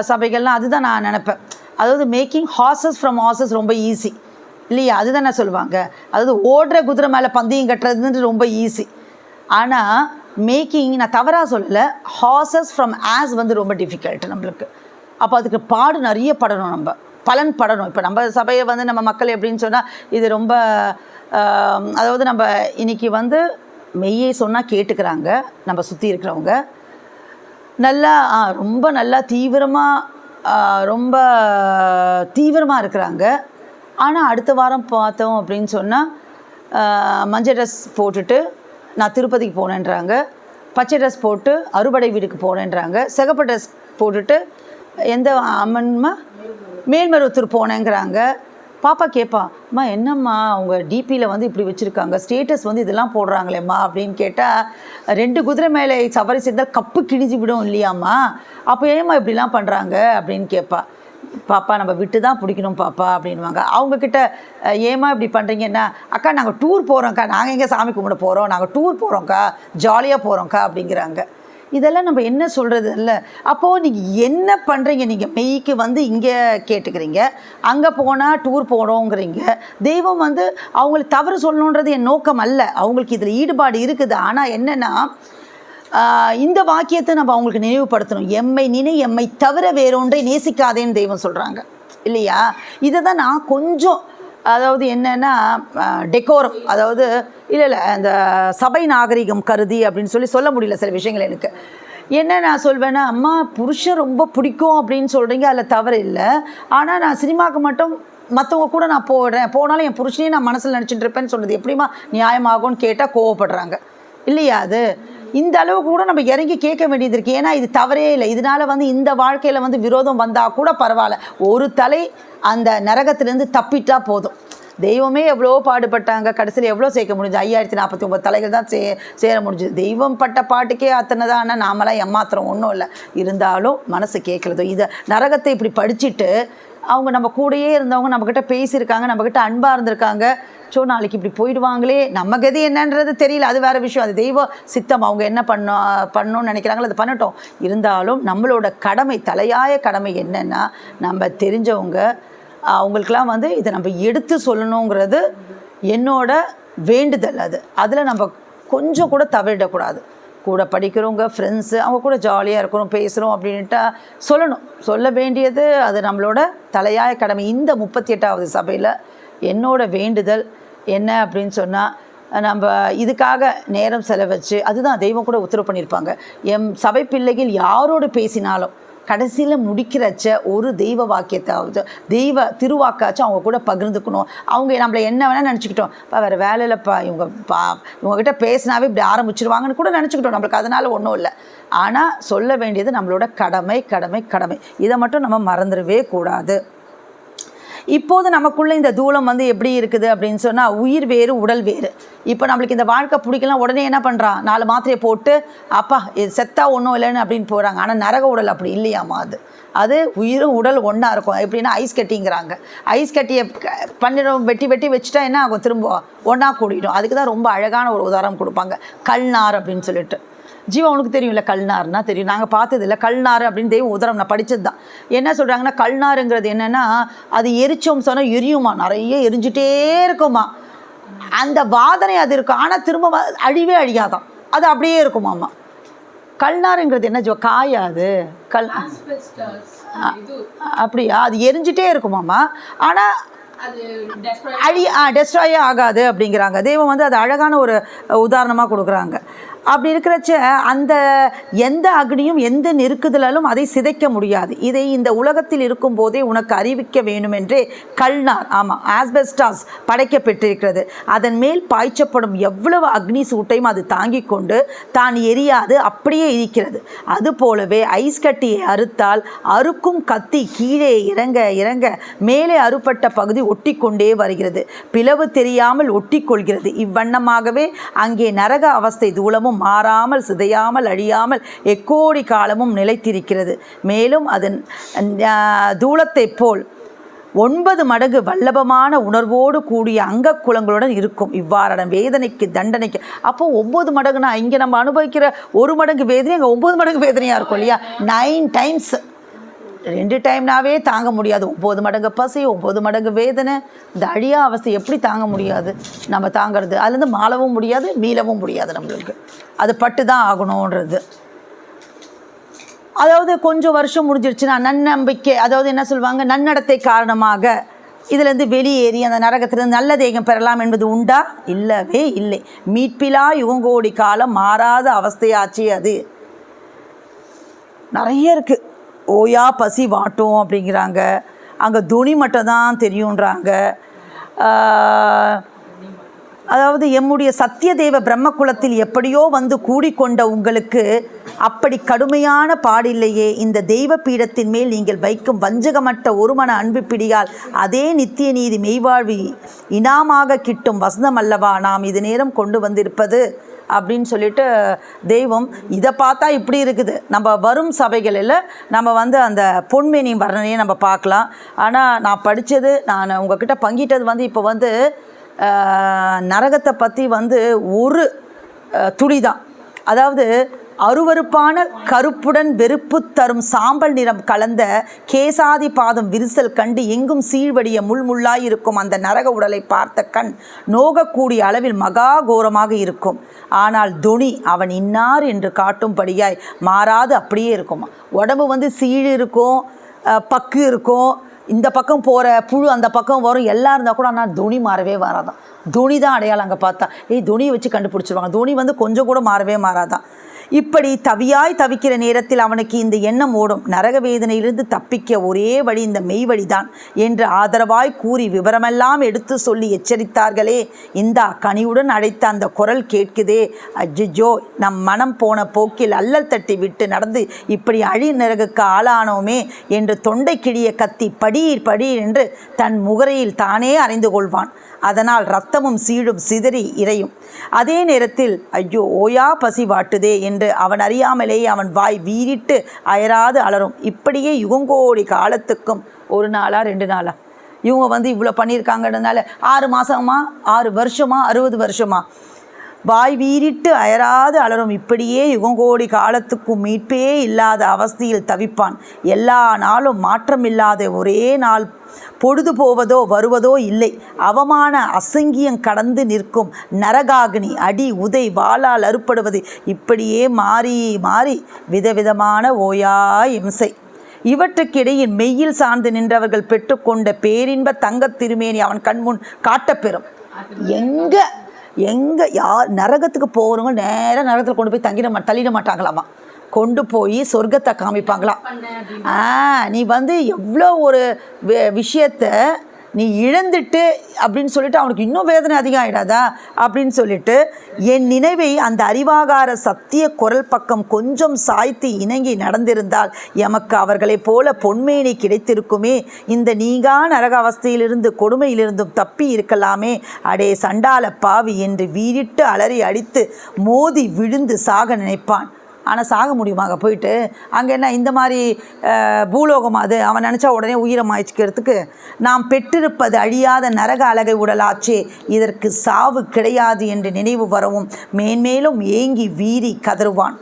சபைகள்லாம் அதுதான் நான் நினப்பேன். அதாவது மேக்கிங் ஹார்சஸ் ஃப்ரம் ஹார்சஸ் ரொம்ப ஈஸி இல்லையா? அதுதான் நான் சொல்லுவாங்க. அதாவது ஓடுற குதிரை மேலே பந்தயம் கட்டுறதுன்றது ரொம்ப ஈஸி. ஆனால் மேக்கிங், நான் தவறாக சொல்லலை, ஹார்சஸ் ஃப்ரம் ஆஸ் ரொம்ப டிஃபிகல்ட் நம்மளுக்கு. அப்போ அதுக்கு பாடு நிறைய படணும், நம்ம பலன் படணும். இப்போ நம்ம சபையை நம்ம மக்கள் எப்படின்னு சொன்னால் இது ரொம்ப அதாவது நம்ம இன்றைக்கி மெய்யை சொன்னால் கேட்டுக்கிறாங்க. நம்ம சுற்றி இருக்கிறவங்க நல்லா ரொம்ப நல்லா ரொம்ப தீவிரமாக இருக்கிறாங்க. ஆனால் அடுத்த வாரம் பார்த்தோம் அப்படின்னு சொன்னால் மஞ்சள் ட்ரெஸ் போட்டுட்டு நான் திருப்பதிக்கு போனேன்றாங்க, பச்சை ட்ரெஸ் போட்டு அறுபடை வீடுக்கு போனேன்றாங்க, சிகப்பு ட்ரெஸ் போட்டுட்டு எந்த அம்மன்மா மேல்மருவத்தூர் போனேங்கிறாங்க. பாப்பா கேட்பா, அம்மா என்னம்மா அவங்க டிபியில் வந்து இப்படி வச்சுருக்காங்க, ஸ்டேட்டஸ் வந்து இதெல்லாம் போடுறாங்களேம்மா அப்படின்னு கேட்டால், 2 குதிரை மேலே சவாரி செய்தால் கப்பு கிழிஞ்சு விடும் இல்லையாம்மா, அப்போ ஏம்மா இப்படிலாம் பண்ணுறாங்க அப்படின்னு கேட்பா. பாப்பா நம்ம விட்டு தான் பிடிக்கணும் பாப்பா அப்படின்வாங்க. அவங்கக்கிட்ட ஏம்மா இப்படி பண்ணுறீங்கன்னா, அக்கா நாங்கள் டூர் போகிறோம்க்கா, நாங்கள் எங்கே சாமி கும்பிட போகிறோம், நாங்கள் டூர் போகிறோம்க்கா, ஜாலியாக போகிறோம்க்கா அப்படிங்கிறாங்க. இதெல்லாம் நம்ம என்ன சொல்கிறது இல்லை. அப்போது நீங்கள் என்ன பண்ணுறீங்க, நீங்கள் மெய்க்கு வந்து இங்கே கேட்டுக்கிறீங்க, அங்கே போனால் டூர் போகிறோங்கிறீங்க. தெய்வம் வந்து அவங்களுக்கு தவறு சொல்லணுன்றது என் நோக்கம் அல்ல, அவங்களுக்கு இதில் ஈடுபாடு இருக்குது. ஆனால் என்னென்னா இந்த வாக்கியத்தை நம்ம அவங்களுக்கு நினைவுபடுத்தணும். எம்மை நினை எம்மை தவிர வேறொன்றை நேசிக்காதேன்னு தெய்வம் சொல்கிறாங்க இல்லையா. இதை தான் நான் கொஞ்சம் அதாவது என்னென்னா டெக்கோரம், அதாவது இல்லை அந்த சபை நாகரிகம் கருதி அப்படின்னு சொல்ல முடியல சில விஷயங்கள். எனக்கு என்ன நான் சொல்வேன்னா, அம்மா புருஷன் ரொம்ப பிடிக்கும் அப்படின்னு சொல்கிறீங்க, அதில் தவறு இல்லை. ஆனால் நான் சினிமாவுக்கு மட்டும் மற்றவங்க கூட நான் போனாலும் என் புருஷனையும் நான் மனசில் நினச்சிட்டு இருப்பேன்னு சொல்கிறது எப்படிமா நியாயமாகும்னு கேட்டால் கோவப்படுறாங்க இல்லையா. அது இந்த அளவுக்கு கூட நம்ம இறங்கி கேட்க வேண்டியது இருக்குது. ஏன்னா இது தவறே இல்லை. இதனால் வந்து இந்த வாழ்க்கையில் வந்து விரோதம் வந்தால் கூட பரவாயில்ல, ஒரு தலை அந்த நரகத்திலேருந்து தப்பிட்டா போதும். தெய்வமே எவ்வளோ பாடுபட்டாங்க, கடைசியில் எவ்வளோ சேர்க்க முடிஞ்சு, 5049 தலைகள் தான் சேர முடிஞ்சுது. தெய்வம் பட்ட பாட்டுக்கே அத்தனை தான். ஆனால் நாமெல்லாம் ஏமாத்திரம் ஒன்றும் இல்லை. இருந்தாலும் மனசு கேட்குறது. இதை நரகத்தை இப்படி படிச்சுட்டு அவங்க நம்ம கூடயே இருந்தவங்க நம்மக்கிட்ட பேசியிருக்காங்க, நம்மக்கிட்ட அன்பாக இருந்திருக்காங்க. ஸோ நாளைக்கு இப்படி போயிடுவாங்களே, நம்ம கதி என்னன்றது தெரியல, அது வேறு விஷயம். அது தெய்வ சித்தம், அவங்க என்ன பண்ணணும்னு நினைக்கிறாங்களோ அது பண்ணட்டும். இருந்தாலும் நம்மளோட கடமை, தலையாய கடமை என்னென்னா, நம்ம தெரிஞ்சவங்க அவங்களுக்கெல்லாம் வந்து இதை நம்ம எடுத்து சொல்லணுங்கிறது என்னோட வேண்டுதல். அதில் நம்ம கொஞ்சம் கூட தவறிடக்கூடாது. கூட படிக்கிறவங்க, ஃப்ரெண்ட்ஸு, அவங்க கூட ஜாலியாக இருக்கிறோம், பேசுகிறோம் அப்படின்ட்டா சொல்லணும். சொல்ல வேண்டியது அது நம்மளோட தலையாய கடமை. இந்த 38வது சபையில் என்னோட வேண்டுதல் என்ன அப்படின்னு சொன்னால், நம்ம இதுக்காக நேரம் செலவச்சு, அதுதான் தெய்வம் கூட உத்தரவு பண்ணியிருப்பாங்க, எம் சபை பிள்ளைகள் யாரோடு பேசினாலும் கடைசியில் முடிக்கிறச்ச ஒரு தெய்வ வாக்கியத்தாவது, தெய்வ திருவாக்காச்சும் அவங்க கூட பகிர்ந்துக்கணும். அவங்க நம்மளை என்ன வேணால் நினச்சிக்கிட்டோம், வேறு வேலையில்ப்பா இவங்ககிட்ட பேசினாவே இப்படி ஆரம்பிச்சிருவாங்கன்னு கூட நினச்சிக்கிட்டோம். நம்மளுக்கு அதனால் ஒன்றும் இல்லை. ஆனால் சொல்ல வேண்டியது நம்மளோட கடமை கடமை கடமை. இதை மட்டும் நம்ம மறந்துடவே கூடாது. இப்போது நமக்குள்ளே இந்த தூளம் வந்து எப்படி இருக்குது அப்படின்னு சொன்னால், உயிர் வேறு உடல் வேறு. இப்போ நம்மளுக்கு இந்த வாழ்க்கை பிடிக்கலாம், உடனே என்ன பண்ணுறான், 4 மாத்திரையை போட்டு அப்பா இது செத்தா ஒன்றும் இல்லைன்னு அப்படின்னு போகிறாங்க. ஆனால் நரக உடல் அப்படி இல்லையாமா. அது உயிரும் உடல் ஒன்றா இருக்கும். எப்படின்னா ஐஸ் கட்டிங்கிறாங்க. ஐஸ் கட்டியை பண்ணிடும், வெட்டி வச்சுட்டா என்ன ஆகும், திரும்ப ஒன்றா கூடிடும். அதுக்கு தான் ரொம்ப அழகான ஒரு உதாரணம் கொடுப்பாங்க, கல்நார் அப்படின்னு சொல்லிட்டு. ஜீவா உனக்கு தெரியும்ல, கல்நார்னா தெரியும், நாங்கள் பார்த்ததில்ல. கல்நார் அப்படின்னு தெய்வம் உதாரணம் நான் படித்தது தான். என்ன சொல்கிறாங்கன்னா, கல்நாருங்கிறது என்னென்னா, அது எரிச்சோம் சொன்னால் எரியுமா, நிறைய எரிஞ்சிட்டே இருக்குமா. அந்த வாதனை அது இருக்கும், ஆனால் திரும்ப அழிவே அழியாதான், அது அப்படியே இருக்குமாம்மா. கல்நாருங்கிறது என்ன ஜோ, காயாது அப்படியா, அது எரிஞ்சிட்டே இருக்குமாம்மா. ஆனால் டெஸ்ட்ராயே ஆகாது அப்படிங்கிறாங்க. தெய்வம் வந்து அது அழகான ஒரு உதாரணமாக கொடுக்குறாங்க. அப்படி இருக்கிறச்ச அந்த எந்த அக்னியும் எந்த நெருக்குதலாலும் அதை சிதைக்க முடியாது. இதை இந்த உலகத்தில் இருக்கும் போதே உனக்கு அறிவிக்க வேண்டுமென்றே கல்நார், ஆமாம், ஆஸ்பெஸ்டாஸ் படைக்கப்பட்டிருக்கிறது. அதன் மேல் பாய்ச்சப்படும் எவ்வளவு அக்னி சூட்டையும் அது தாங்கிக் கொண்டு தான் எரியாது அப்படியே இருக்கிறது. அதுபோலவே ஐஸ் கட்டியை அறுத்தால் அறுக்கும் கத்தி கீழே இறங்க இறங்க மேலே அறுப்பட்ட பகுதி ஒட்டி கொண்டே வருகிறது, பிளவு தெரியாமல் ஒட்டி கொள்கிறது. இவ்வண்ணமாகவே அங்கே நரக அவஸ்தை தூளமும் மாறாமல் சிதையாமல் அழியாமல் எக்கோடி காலமும் நிலைத்திருக்கிறது. மேலும் அதன் தூளத்தை போல் 9 மடங்கு வல்லபமான உணர்வோடு கூடிய அங்கக்குலங்களுடன் இருக்கும். இவ்வாறான வேதனைக்கு தண்டனைக்கு அப்போ 9 மடங்குனா இங்கே நம்ம அனுபவிக்கிற 1 மடங்கு வேதனை அங்கே 9 மடங்கு வேதனையாக இருக்கும் இல்லையா. 9 டைம்ஸ், 2 டைம்னாவே தாங்க முடியாது. 9 மடங்கு பசி, 9 மடங்கு வேதனை. இந்த அழியா அவஸ்தை எப்படி தாங்க முடியாது நம்ம தாங்கிறது. அதுலேருந்து மாளவும் முடியாது, மீளவும் முடியாது. நம்மளுக்கு அது பட்டு தான் ஆகணுன்றது. அதாவது கொஞ்சம் வருஷம் முடிஞ்சிருச்சுன்னா நன்னம்பிக்கை, அதாவது என்ன சொல்லுவாங்க, நன்னடத்தை காரணமாக இதிலேருந்து வெளியேறி அந்த நரகத்திலிருந்து நல்ல தேகம் பெறலாம் என்பது உண்டா? இல்லவே இல்லை. மீட்பிலா யுகங்கோடி காலம் மாறாத அவஸ்தையாச்சு. அது நிறைய இருக்குது. ஓயா பசி வாட்டும் அப்படிங்கிறாங்க. அங்கே துணி மட்டும் தான் தெரியுன்றாங்க. அதாவது எம்முடைய சத்தியதேவ பிரம்மகுலத்தில் எப்படியோ வந்து கூடிக்கொண்ட உங்களுக்கு அப்படி கடுமையான பாடில்லையே. இந்த தெய்வ பீடத்தின் மேல் நீங்கள் வைக்கும் வஞ்சகமற்ற ஒருமன அன்பு பிடியால் அதே நித்திய நீதி மெய்வாழ்வி இனாமாக கிட்டும் வசந்தம் அல்லவா நாம் இது நேரம் கொண்டு வந்திருப்பது அப்படின்னு சொல்லிட்டு தெய்வம் இதை பார்த்தா இப்படி இருக்குது. நம்ம வரும் சபைகளில் நம்ம வந்து அந்த பொன்மேனி வர்ணனையை நம்ம பார்க்கலாம். ஆனால் நான் படித்தது, நான் உங்ககிட்ட பங்கிட்டது வந்து இப்போ வந்து நரகத்தை பற்றி வந்து ஒரு துளி தான். அதாவது அருவருப்பான கருப்புடன் வெறுப்பு தரும் சாம்பல் நிறம் கலந்த கேசாதி பாதம் விரிசல் கண்டு எங்கும் சீழ்வடிய முள்முள்ளாயிருக்கும் அந்த நரக உடலை பார்த்த கண் நோகக்கூடிய அளவில் மகா கோரமாக இருக்கும். ஆனால் துணி அவன் இன்னார் என்று காட்டும்படியாய் மாறாது அப்படியே இருக்குமா. உடம்பு வந்து சீழ் இருக்கும், பக்கு இருக்கும், இந்த பக்கம் போகிற புழு அந்த பக்கம் வரும், எல்லாம் இருந்தால் கூட ஆனால் துணி மாறவே மாறாதான். துணி தான் அடையாளம். அங்கே பார்த்தா துணியை வச்சு கண்டுபிடிச்சிருவாங்க. துணி வந்து கொஞ்சம் கூட மாறவே மாறாதான். இப்படி தவியாய் தவிக்கிற நேரத்தில் அவனுக்கு இந்த எண்ணம் ஓடும், நரக வேதனையிலிருந்து தப்பிக்க ஒரே வழி இந்த மெய் வழிதான் என்று ஆதரவாய் கூறி விவரமெல்லாம் எடுத்து சொல்லி எச்சரித்தார்களே. இந்த கனிவுடன் அழைத்த அந்த குரல் கேட்குதே, அஜ்ஜோ நம் மனம் போன போக்கில் அல்லல் தட்டி விட்டு நடந்து இப்படி அழி நரகுக்கு ஆளானோமே என்று தொண்டை கிழிய கத்தி படீர் படீர் என்று தன் முகரையில் தானே அறைந்து கொள்வான். அதனால் இரத்தமும் சீழும் சிதறி இறையும். அதே நேரத்தில் ஐயோ ஓயா பசி வாட்டுதே என்று அவன் அறியாமலேயே அவன் வாய் வீறிட்டு அயராது அலறும். இப்படியே யுகங்கோடி காலத்துக்கும் 1 நாளா 2 நாளா இவங்க வந்து இவ்வளோ பண்ணியிருக்காங்கன்றதுனால 6 மாதமா 6 வருஷமா 60 வருஷமா வாய் வீறிட்டு அயராது அலரும். இப்படியே யுகங்கோடி காலத்துக்கும் மீட்பே இல்லாத அவஸ்தையில் தவிப்பான். எல்லா நாளும் மாற்றமில்லாத ஒரே நாள் பொழுது போவதோ வருவதோ இல்லை. அவமான அசங்கியம் கடந்து நிற்கும் நரகாகினி அடி உதை வாளால் அறுப்படுவது இப்படியே மாறி மாறி விதவிதமான ஓயா இம்சை. இவற்றுக்கிடையில் மெய்யில் சார்ந்து நின்றவர்கள் பெற்றுக்கொண்ட பேரின்ப தங்கத் திருமேனி அவன் கண்முன் காட்டப்பெறும். எங்கே யார் நரகத்துக்கு போகிறவங்க நேராக நரகத்தில் கொண்டு போய் தள்ளிட மாட்டாங்களாமா. கொண்டு போய் சொர்க்கத்தை காமிப்பாங்களாம். நீ வந்து எவ்வளோ ஒரு விஷயத்தை நீ இழந்துட்டு அப்படின்னு சொல்லிட்டு அவனுக்கு இன்னும் வேதனை அதிகம் ஆகிடாதா அப்படின்னு சொல்லிட்டு என் நினைவை அந்த அறிவாகார சத்திய குரல் பக்கம் கொஞ்சம் சாய்த்து இணங்கி நடந்திருந்தால் எமக்கு அவர்களைப் போல பொன்மேனி கிடைத்திருக்குமே. இந்த நீங்கா நரக அவஸ்தையிலிருந்து கொடுமையிலிருந்தும் தப்பி இருக்கலாமே. அடே சண்டால பாவி என்று வீறிட்டு அலறி அடித்து மோதி விழுந்து சாக நினைப்பான். ஆனால் சாக முடியுமாக போயிட்டு அங்கே என்ன இந்த மாதிரி பூலோகம் அது அவன் நினச்சா உடனே உயிரை மாய்ச்சிக்கிறதுக்கு. நாம் பெற்றிருப்பது அழியாத நரக அழகை உடலாச்சே, இதற்கு சாவு கிடையாது என்று நினைவு வரவும் மேன்மேலும் ஏங்கி வீறி கதறுவான்.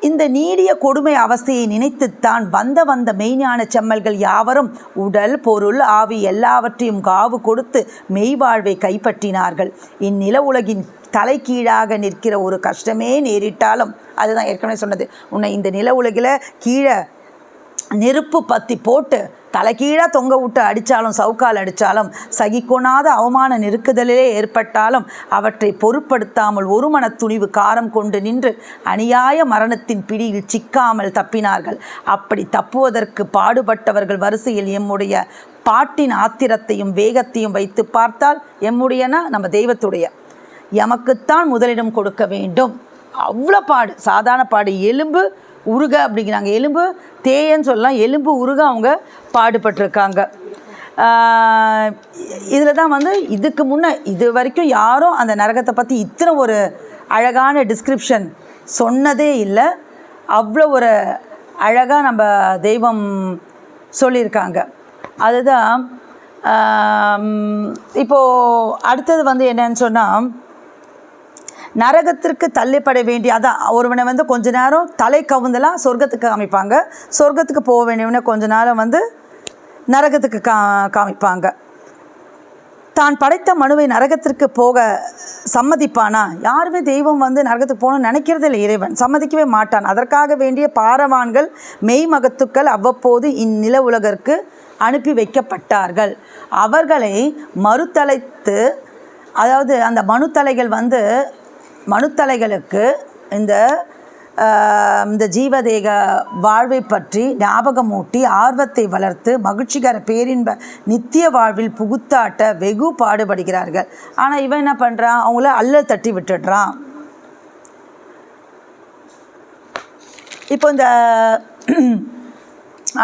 இந்த நீடிய கொடுமை அவஸ்தையை நினைத்துத்தான் வந்த மெய்ஞான செம்மல்கள் யாவரும் உடல் பொருள் ஆவி எல்லாவற்றையும் காவு கொடுத்து மெய்வாழ்வை கைப்பற்றினார்கள். இந்நில உலகின் தலைகீழாக நிற்கிற ஒரு கஷ்டமே நேரிட்டாலும், அதுதான் ஏற்கனவே சொன்னது, உன்னை இந்த நில உலகில் கீழே நெருப்பு பற்றி போட்டு தலைகீழாக தொங்க விட்டு அடித்தாலும் சவுக்கால் அடித்தாலும் சகிக்கொணாத அவமான நெருக்குதலிலே ஏற்பட்டாலும் அவற்றை பொருட்படுத்தாமல் ஒரு மன துணிவு காரம் கொண்டு நின்று அநியாய மரணத்தின் பிடியில் சிக்காமல் தப்பினார்கள். அப்படி தப்புவதற்கு பாடுபட்டவர்கள் வரிசையில் எம்முடைய பாட்டின் ஆத்திரத்தையும் வேகத்தையும் வைத்து பார்த்தால் எம்முடையனா நம்ம தெய்வத்துடைய எமக்குத்தான் முதலிடம் கொடுக்க வேண்டும். அவ்வளோ பாடு, சாதாரண பாடு. எலும்பு உருக அப்படிங்கிறாங்க, எலும்பு தேயன்னு சொல்லலாம், எலும்பு உருக அவங்க பாடுபட்டிருக்காங்க. இதில் தான் வந்து இதுக்கு முன்னே இது வரைக்கும் யாரும் அந்த நரகத்தை பற்றி இத்தனை ஒரு அழகான டிஸ்கிரிப்ஷன் சொன்னதே இல்லை. அவ்வளோ ஒரு அழகாக நம்ம தெய்வம் சொல்லியிருக்காங்க. அதுதான் இப்போது அடுத்தது வந்து என்னன்னு சொன்னால், நரகத்திற்கு தள்ளிப்பட வேண்டிய அதான் ஒருவனை வந்து கொஞ்ச நேரம் தலை கவுந்தலாம் சொர்க்கத்துக்கு காமிப்பாங்க, சொர்க்கத்துக்கு போக வேண்டியவனை கொஞ்ச நேரம் வந்து நரகத்துக்கு காமிப்பாங்க. தான் படைத்த மனுவை நரகத்திற்கு போக சம்மதிப்பானா? யாருமே தெய்வம் வந்து நரகத்துக்கு போகணும்னு நினைக்கிறதே இல்லை. இறைவன் சம்மதிக்கவே மாட்டான். அதற்காக வேண்டிய பாரவான்கள் மெய்மகத்துக்கள் அவ்வப்போது இந்நில உலகிற்கு அனுப்பி வைக்கப்பட்டார்கள். அவர்களை மறுதலைத்து, அதாவது அந்த மனுத்தலைகள் வந்து மனுத்தலைகளுக்கு இந்த இந்த ஜீவதேக வாழ்வை பற்றி ஞாபகமூட்டி ஆர்வத்தை வளர்த்து மகிழ்ச்சிகர பேரின்ப நித்திய வாழ்வில் புகுத்தாட்ட வெகு பாடுபடுகிறார்கள். ஆனால் இவன் என்ன பண்ணுறான், அவங்கள அல்லல் தட்டி விட்டுடுறான். இப்போ இந்த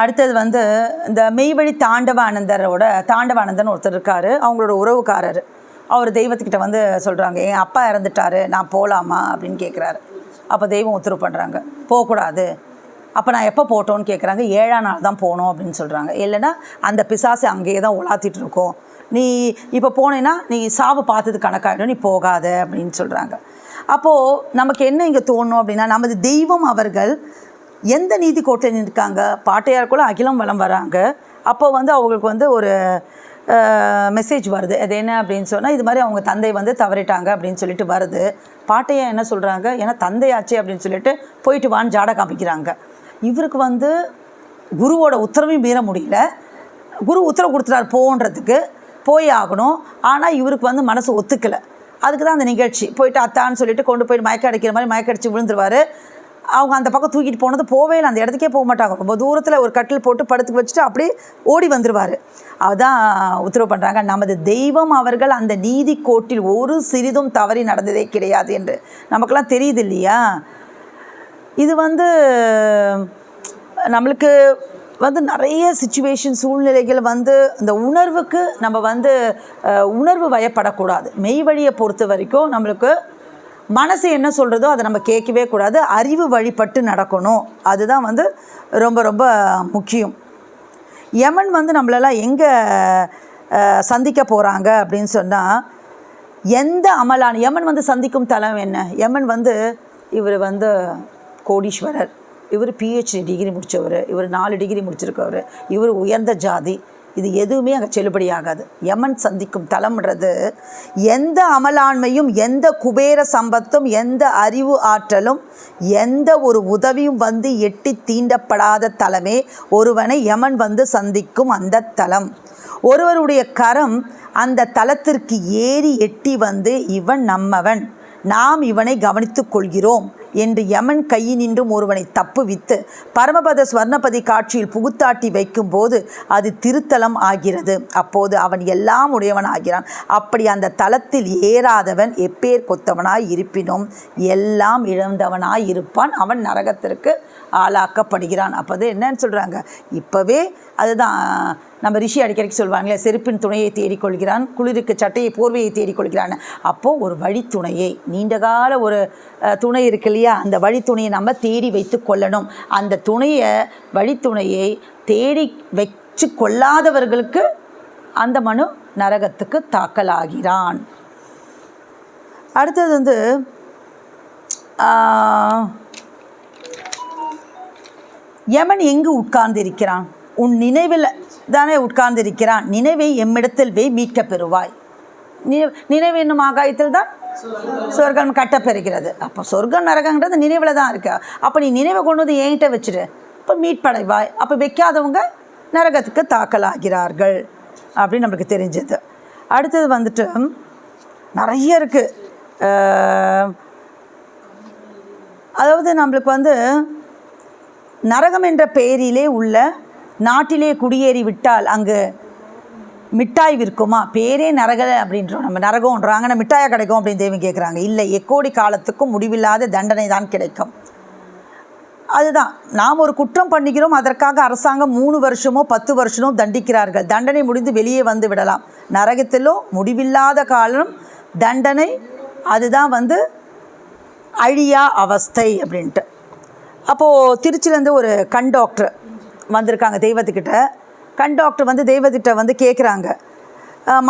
அடுத்தது வந்து இந்த மெய்வழி தாண்டவானந்தன் ஒருத்தர் இருக்கார், அவங்களோட உறவுக்காரர். அவர் தெய்வத்துக்கிட்ட வந்து சொல்கிறாங்க, என் அப்பா இறந்துட்டார், நான் போகலாமா அப்படின்னு கேட்குறாரு. அப்போ தெய்வம் உத்தரவு பண்ணுறாங்க, போகக்கூடாது. அப்போ நான் எப்போ போட்டோன்னு கேட்குறாங்க. 7ஆம் நாள் தான் போகணும் அப்படின்னு சொல்கிறாங்க. இல்லைன்னா அந்த பிசாசு அங்கேயே தான் உலாத்திட்டு இருக்கோம், நீ இப்போ போனேன்னா நீ சாவு பார்த்தது கணக்காயிடும், நீ போகாத அப்படின்னு சொல்கிறாங்க. அப்போது நமக்கு என்ன இங்கே தோணும் அப்படின்னா, நமது தெய்வம் அவர்கள் எந்த நீதி கோட்டில் நிற்காங்க, பாட்டையாருக்குள்ள அகிலம் வளம் வராங்க. அப்போ வந்து அவங்களுக்கு வந்து ஒரு மெசேஜ் வருது. அது என்ன அப்படின்னு சொன்னால், இது மாதிரி அவங்க தந்தை வந்து தவறிட்டாங்க அப்படின்னு சொல்லிட்டு வருது. பாட்டையா என்ன சொல்கிறாங்க, ஏன்னா தந்தையாச்சே அப்படின்னு சொல்லிட்டு போயிட்டு வான்னு ஜாட காமிக்கிறாங்க. இவருக்கு வந்து குருவோட உத்தரவையும் மீற முடியல. குரு உத்தரவு கொடுத்துட்டார் போன்றதுக்கு, போய் ஆகணும். ஆனால் இவருக்கு வந்து மனசு ஒத்துக்கலை. அதுக்கு தான் அந்த நிகழ்ச்சி. போயிட்டு அத்தான்னு சொல்லிட்டு கொண்டு போயிட்டு மயக்க அடிக்கிற மாதிரி மயக்க அடித்து விழுந்துருவார். அவங்க அந்த பக்கம் தூக்கிட்டு போனது போவே இல்லை, அந்த இடத்துக்கே போக மாட்டாங்க. ரொம்ப தூரத்தில் ஒரு கட்டில் போட்டு படுத்து வச்சுட்டு அப்படியே ஓடி வந்துடுவார். அதுதான் உத்தரவு பண்ணுறாங்க, நமது தெய்வம் அவர்கள் அந்த நீதி கோட்டில் ஒரு சிறிதும் தவறி நடந்ததே கிடையாது என்று. நமக்கெல்லாம் தெரியுது இல்லையா? இது வந்து நம்மளுக்கு வந்து நிறைய சிச்சுவேஷன் சூழ்நிலைகள் வந்து இந்த உணர்வுக்கு நம்ம வந்து உணர்வு வயப்படக்கூடாது. மெய் வழியை பொறுத்த வரைக்கும் நம்மளுக்கு மனசு என்ன சொல்கிறதோ அதை நம்ம கேட்கவே கூடாது, அறிவு வழிபட்டு நடக்கணும். அதுதான் வந்து ரொம்ப ரொம்ப முக்கியம். யமன் வந்து நம்மளெல்லாம் எங்கே சந்திக்க போகிறாங்க அப்படின்னு சொன்னால், எந்த அமலான யமன் வந்து சந்திக்கும் தலம் என்ன? யமன் வந்து இவர் வந்து கோடீஸ்வரர், இவர் PhD டிகிரி முடித்தவர், இவர் 4 டிகிரி முடிச்சிருக்கவர், இவர் உயர்ந்த ஜாதி, இது எதுவுமே அங்கே செல்லுபடியாகாது. யமன் சந்திக்கும் தலம்ன்றது எந்த அமலாண்மையும் எந்த குபேர சம்பத்தும் எந்த அறிவு ஆற்றலும் எந்த ஒரு உதவியும் வந்து எட்டி தீண்டப்படாத தலமே ஒருவனை யமன் வந்து சந்திக்கும் அந்த தலம். ஒருவருடைய கரம் அந்த தலத்திற்கு ஏறி எட்டி வந்து, இவன் நம்மவன், நாம் இவனை கவனித்துக் கொள்கிறோம் என்று யமன் கையினின்றும் ஒருவனை தப்புவித்து பரமபத ஸ்வர்ணபதி காட்சியில் புகுத்தாட்டி வைக்கும்போது அது திருத்தலம் ஆகிறது. அப்போது அவன் எல்லாம் உடையவன் ஆகிறான். அப்படி அந்த தலத்தில் ஏறாதவன் எப்பேர் கொத்தவனாய் இருப்பினும் எல்லாம் இழந்தவனாய் இருப்பான், அவன் நரகத்திற்கு ஆளாக்கப்படுகிறான். அப்போது என்னன்னு சொல்கிறாங்க, இப்போவே அதுதான் நம்ம ரிஷி அடிக்கடிக்கு சொல்லுவாங்களே, செருப்பின் துணையை தேடிக்கொள்கிறான், குளிருக்கு சட்டையை போர்வையை தேடிக்கொள்கிறான். அப்போது ஒரு வழித்துணையை, நீண்டகால ஒரு துணை இருக்கு இல்லையா, அந்த வழித்துணையை நம்ம தேடி வைத்து கொள்ளணும். அந்த வழித்துணையை தேடி வச்சு கொள்ளாதவர்களுக்கு அந்த மனு நரகத்துக்கு தாக்கலாகிறான். அடுத்தது வந்து யமன் எங்கு உட்கார்ந்திருக்கிறான்? உன் நினைவில் தானே உட்கார்ந்திருக்கிறான். நினைவை எம்மிடத்தில் வை மீட்க பெறுவாய். நினைவு என்னும் ஆகாயத்தில் தான் சொர்க்கம் கட்டப்பெறுகிறது. அப்போ சொர்க்கம் நரகங்கிறது நினைவில் தான் இருக்கு. அப்போ நீ நினைவை கொண்டு வந்து என்கிட்ட வச்சுரு, இப்போ மீட்படைவாய். அப்போ வைக்காதவங்க நரகத்துக்கு தாக்கலாகிறார்கள் அப்படின்னு நம்மளுக்கு தெரிஞ்சது. அடுத்தது வந்துட்டு நிறைய இருக்குது. அதாவது நம்மளுக்கு வந்து நரகம் என்ற பெயரிலே உள்ள நாட்டிலே குடியேறி விட்டால் அங்கு மிட்டாய் விற்குமா? பேரே நரக அப்படின்றோம், நம்ம நரகம்ன்றாங்க, நான் மிட்டாயாக கிடைக்கும் அப்படின்னு தெய்வம் கேட்குறாங்க. இல்லை, எக்கோடி காலத்துக்கும் முடிவில்லாத தண்டனை தான் கிடைக்கும். அதுதான் நாம் ஒரு குற்றம் பண்ணிக்கிறோம், அதற்காக அரசாங்கம் 3 வருஷமோ 10 வருஷமோ தண்டிக்கிறார்கள். தண்டனை முடிந்து வெளியே வந்து விடலாம். நரகத்திலோ முடிவில்லாத காலம் தண்டனை, அதுதான் வந்து அழியா அவஸ்தை அப்படின்ட்டு. அப்போது திருச்சியிலேருந்து ஒரு கண் டாக்டர் வந்திருக்காங்க தெய்வத்துக்கிட்ட. கண் டாக்டர் வந்து தெய்வத்திட்ட வந்து கேட்குறாங்க,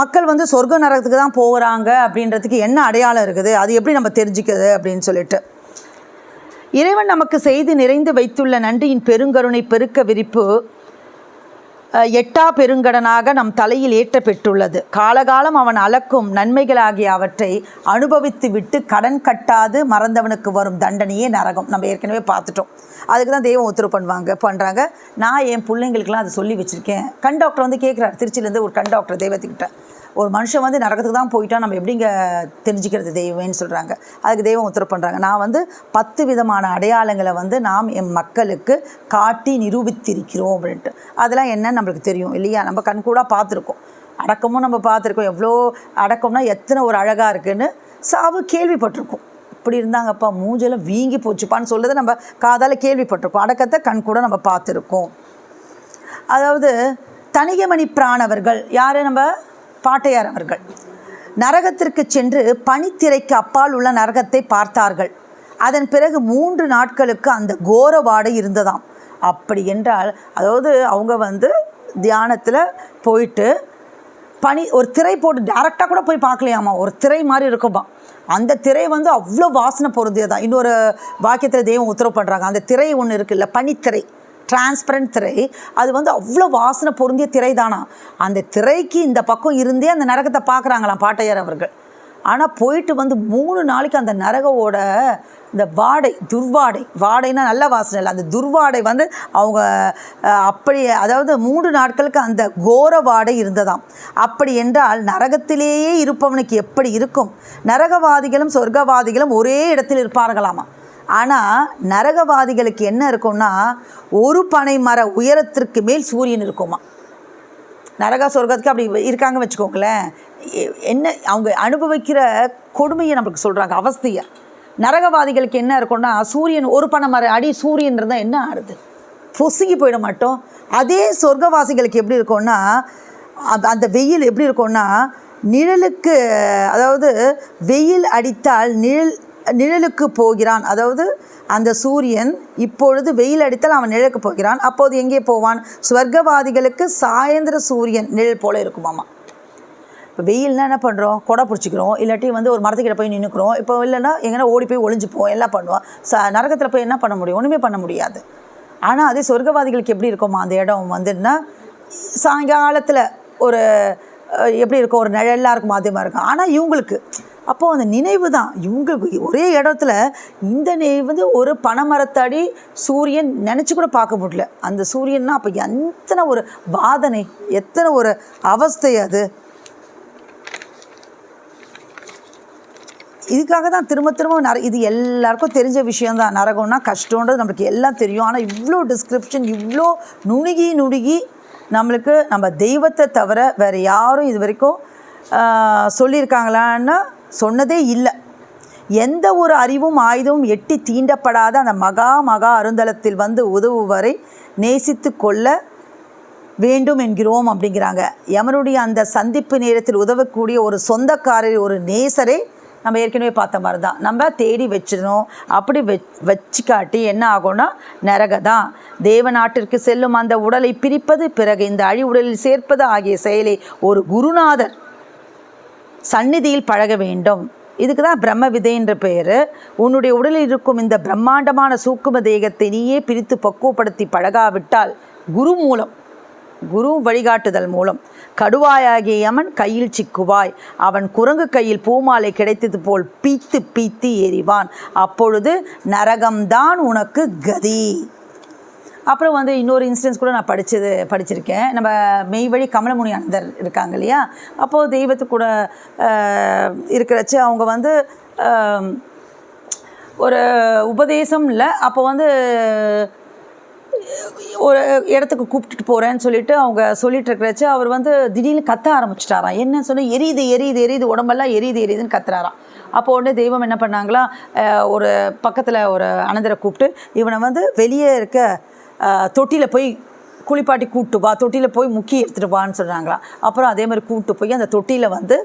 மக்கள் வந்து சொர்க்க நரகத்துக்கு தான் போகிறாங்க அப்படின்றதுக்கு என்ன அடையாளம் இருக்குது, அது எப்படி நம்ம தெரிஞ்சுக்கிறது அப்படின்னு சொல்லிட்டு. இறைவன் நமக்கு செய்து நிறைந்து வைத்துள்ள நன்றியின் பெருங்கருணை பெருக்க விரிப்பு எட்டா பெருங்கடனாக நம் தலையில் ஏற்ற பெற்றுள்ளது. காலகாலம் அவன் அளக்கும் நன்மைகளாகிய அவற்றை அனுபவித்து விட்டு கடன் கட்டாது மறந்தவனுக்கு வரும் தண்டனையே நரகம். நம்ம ஏற்கனவே பார்த்துட்டோம். அதுக்கு தான் தெய்வம் உத்தரவு பண்ணுறாங்க. நான் என் பிள்ளைங்களுக்கெல்லாம் அதை சொல்லி வச்சுருக்கேன். கண் டாக்டர் வந்து கேட்குறாரு, திருச்சியிலேருந்து ஒரு கண் டாக்டர் தெய்வத்துக்கிட்ட, ஒரு மனுஷன் வந்து நரகத்துக்கு தான் போயிட்டா நம்ம எப்படிங்க தெரிஞ்சுக்கிறது தெய்வம்னு சொல்கிறாங்க. அதுக்கு தெய்வம் உத்தரவு பண்ணுறாங்க, நான் வந்து 10 விதமான அடையாளங்களை வந்து நாம் என் மக்களுக்கு காட்டி நிரூபித்திருக்கிறோம் அப்படின்ட்டு. அதெல்லாம் என்னன்னு நம்மளுக்கு தெரியும் இல்லையா? நம்ம கண்கூடாக பார்த்துருக்கோம், அடக்கமும் நம்ம பார்த்துருக்கோம். எவ்வளோ அடக்கம்னா எத்தனை ஒரு அழகாக இருக்குதுன்னு சாவு கேள்விப்பட்டிருக்கோம். இப்படி இருந்தாங்கப்பா, மூஞ்செல்லாம் வீங்கி போச்சுப்பான்னு சொல்கிறத நம்ம காதால் கேள்விப்பட்டிருக்கோம். அடக்கத்தை கண் கூட நம்ம பார்த்துருக்கோம். அதாவது தணிகைமணி பிரானவர்கள் யார்? நம்ம பாட்டையார் அவர்கள் நரகத்திற்கு சென்று பனித்திரைக்கு அப்பால் உள்ள நரகத்தை பார்த்தார்கள். அதன் பிறகு 3 நாட்களுக்கு அந்த கோர வாடை இருந்ததாம். அப்படி என்றால் அதாவது அவங்க வந்து தியானத்தில் போயிட்டு ஒரு திரை போட்டு டேரெக்டாக கூட போய் பார்க்கலையாமா, ஒரு திரை மாதிரி இருக்குமா. அந்த திரை வந்து அவ்வளோ வாசனை பொருந்தியதான். இன்னொரு வாக்கியத்தில் தெய்வம் உத்தரவு பண்ணுறாங்க, அந்த திரை ஒன்று இருக்குல்ல, பனித்திரை, டிரான்ஸ்பரண்ட் திரை, அது வந்து அவ்வளோ வாசனை பொருந்திய திரை தானா. அந்த திரைக்கு இந்த பக்கம் இருந்தே அந்த நரகத்தை பார்க்குறாங்களாம் பாட்டையார் அவர்கள். ஆனால் போயிட்டு வந்து 3 நாளைக்கு அந்த நரகவோட இந்த வாடை, துர்வாடை, வாடைனா நல்ல வாசனை இல்லை, அந்த துர்வாடை வந்து அவங்க அப்படி, அதாவது 3 நாட்களுக்கு அந்த கோர வாடை இருந்ததாம். அப்படி என்றால் நரகத்திலேயே இருப்பவனுக்கு எப்படி இருக்கும்? நரகவாதிகளும் சொர்க்கவாதிகளும் ஒரே இடத்தில் இருப்பார்களாமா. ஆனால் நரகவாதிகளுக்கு என்ன இருக்கும்னா, ஒரு பனை மர உயரத்திற்கு மேல் சூரியன் இருக்குமா. நரக சொர்க்கத்துக்கு அப்படி இருக்காங்க வச்சுக்கோங்களேன். என்ன அவங்க அனுபவிக்கிற கொடுமையை நம்மளுக்கு சொல்கிறாங்க, அவஸ்தையை. நரகவாதிகளுக்கு என்ன இருக்கும்னா, சூரியன் ஒரு பனை மர அடி சூரியன் இருந்தால் என்ன ஆகுது, பொசுங்கி போயிட மாட்டோம். அதே சொர்க்கவாசிகளுக்கு எப்படி இருக்கும்னா, அந்த வெயில் எப்படி இருக்கும்னா, நிழலுக்கு, அதாவது வெயில் அடித்தால் நிழலுக்கு போகிறான். அதாவது அந்த சூரியன் இப்பொழுது வெயில் அடித்தால் அவன் நிழலுக்கு போகிறான். அப்போது எங்கே போவான்? ஸ்வர்க்கவாதிகளுக்கு சாயந்திர சூரியன் நிழல் போல் இருக்குமாமா. இப்போ வெயில்னா என்ன பண்ணுறோம்? கொடை பிடிச்சிக்கிறோம், இல்லாட்டி வந்து ஒரு மரத்துக்கிட்ட போய் நின்றுக்கிறோம். இப்போ இல்லைன்னா எங்கன்னா ஓடி போய் ஒளிஞ்சுப்போம், எல்லாம் பண்ணுவோம். நரகத்தில் போய் என்ன பண்ண முடியும்? ஒன்றுமே பண்ண முடியாது. ஆனால் அதே சொர்க்கவாதிகளுக்கு எப்படி இருக்குமா அந்த இடம் வந்துன்னா, சாயங்காலத்தில் ஒரு எப்படி இருக்கும், ஒரு நிழலாக இருக்கும், அதே மாதிரி இருக்கும். ஆனால் இவங்களுக்கு அப்போது அந்த நினைவு தான் இவங்களுக்கு ஒரே இடத்துல. இந்த வந்து ஒரு பனைமரத்தடி சூரியன் நினச்சி கூட பார்க்க முடியல. அந்த சூரியன்னா அப்போ எத்தனை ஒரு வாதனை, எத்தனை ஒரு அவஸ்தை அது. இதுக்காக தான் திரும்ப திரும்ப இது எல்லாருக்கும் தெரிஞ்ச விஷயந்தான். நரகம்னா கஷ்டன்றது நம்மளுக்கு எல்லாம் தெரியும். ஆனால் இவ்வளோ டிஸ்கிரிப்ஷன், இவ்வளோ நுணுகி நம்மளுக்கு நம்ம தெய்வத்தை தவிர வேறு யாரும் இது வரைக்கும் சொல்லியிருக்காங்களான்னா சொன்னதே இல்லை. எந்த ஒரு அறிவும் ஆயுதமும் எட்டி தீண்டப்படாத அந்த மகா அருந்தலத்தில் வந்து உதவுவரை நேசித்து கொள்ள வேண்டும் என்கிறோம் அப்படிங்கிறாங்க. யமனுடைய அந்த சந்திப்பு நேரத்தில் உதவக்கூடிய ஒரு சொந்தக்காரர், ஒரு நேசரை நம்ம ஏற்கனவே பார்த்த மாதிரி தான் நம்ம தேடி வச்சிடணும். அப்படி வச்சு காட்டி என்ன ஆகும்னா நரக தான். தேவ நாட்டிற்கு செல்லும் அந்த உடலை பிரிப்பது, பிறகு இந்த அழி உடலில் சேர்ப்பது ஆகிய செயலை ஒரு குருநாதர் சந்நிதியில் பழக வேண்டும். இதுக்கு தான் பிரம்ம விதைன்ற பெயர். உன்னுடைய உடலில் இருக்கும் இந்த பிரம்மாண்டமான சூக்கும தேகத்தை நீயே பிரித்து பக்குவப்படுத்தி பழகாவிட்டால் குரு வழிகாட்டுதல் மூலம் கடுவாயாகிய யமன் கையில் சிக்குவாய். அவன் குரங்கு கையில் பூமாலை கிடைத்தது போல் பீத்து எறிவான். அப்பொழுது நரகம்தான் உனக்கு கதி. அப்புறம் வந்து இன்னொரு இன்சிடென்ஸ் கூட நான் படிச்சிருக்கேன். நம்ம மெய்வழி கமலமுனி அனந்தர் இருக்காங்க இல்லையா, அப்போது தெய்வத்து கூட இருக்கிறச்சு அவங்க வந்து ஒரு உபதேசம் இல்லை, அப்போ வந்து ஒரு இடத்துக்கு கூப்பிட்டுட்டு போகிறேன்னு சொல்லிட்டு அவங்க சொல்லிட்டு இருக்கிறச்சு அவர் வந்து திடீர்னு கத்த ஆரம்பிச்சிட்டாராம். என்ன சொன்னால் எரியுது உடம்பெல்லாம் எரியுதுன்னு கத்துறாராம். அப்போ உடனே தெய்வம் என்ன பண்ணாங்களா, ஒரு பக்கத்தில் ஒரு அனந்தரை கூப்பிட்டு இவனை வந்து வெளியே இருக்க தொட்டியில் போய் குளிப்பாட்டி கூப்பிட்டு வா, தொட்டியில் போய் முக்கி எடுத்துகிட்டு வான்னு சொன்னாங்களாம். அப்புறம் அதே மாதிரி கூப்பிட்டு போய் அந்த தொட்டியில் வந்து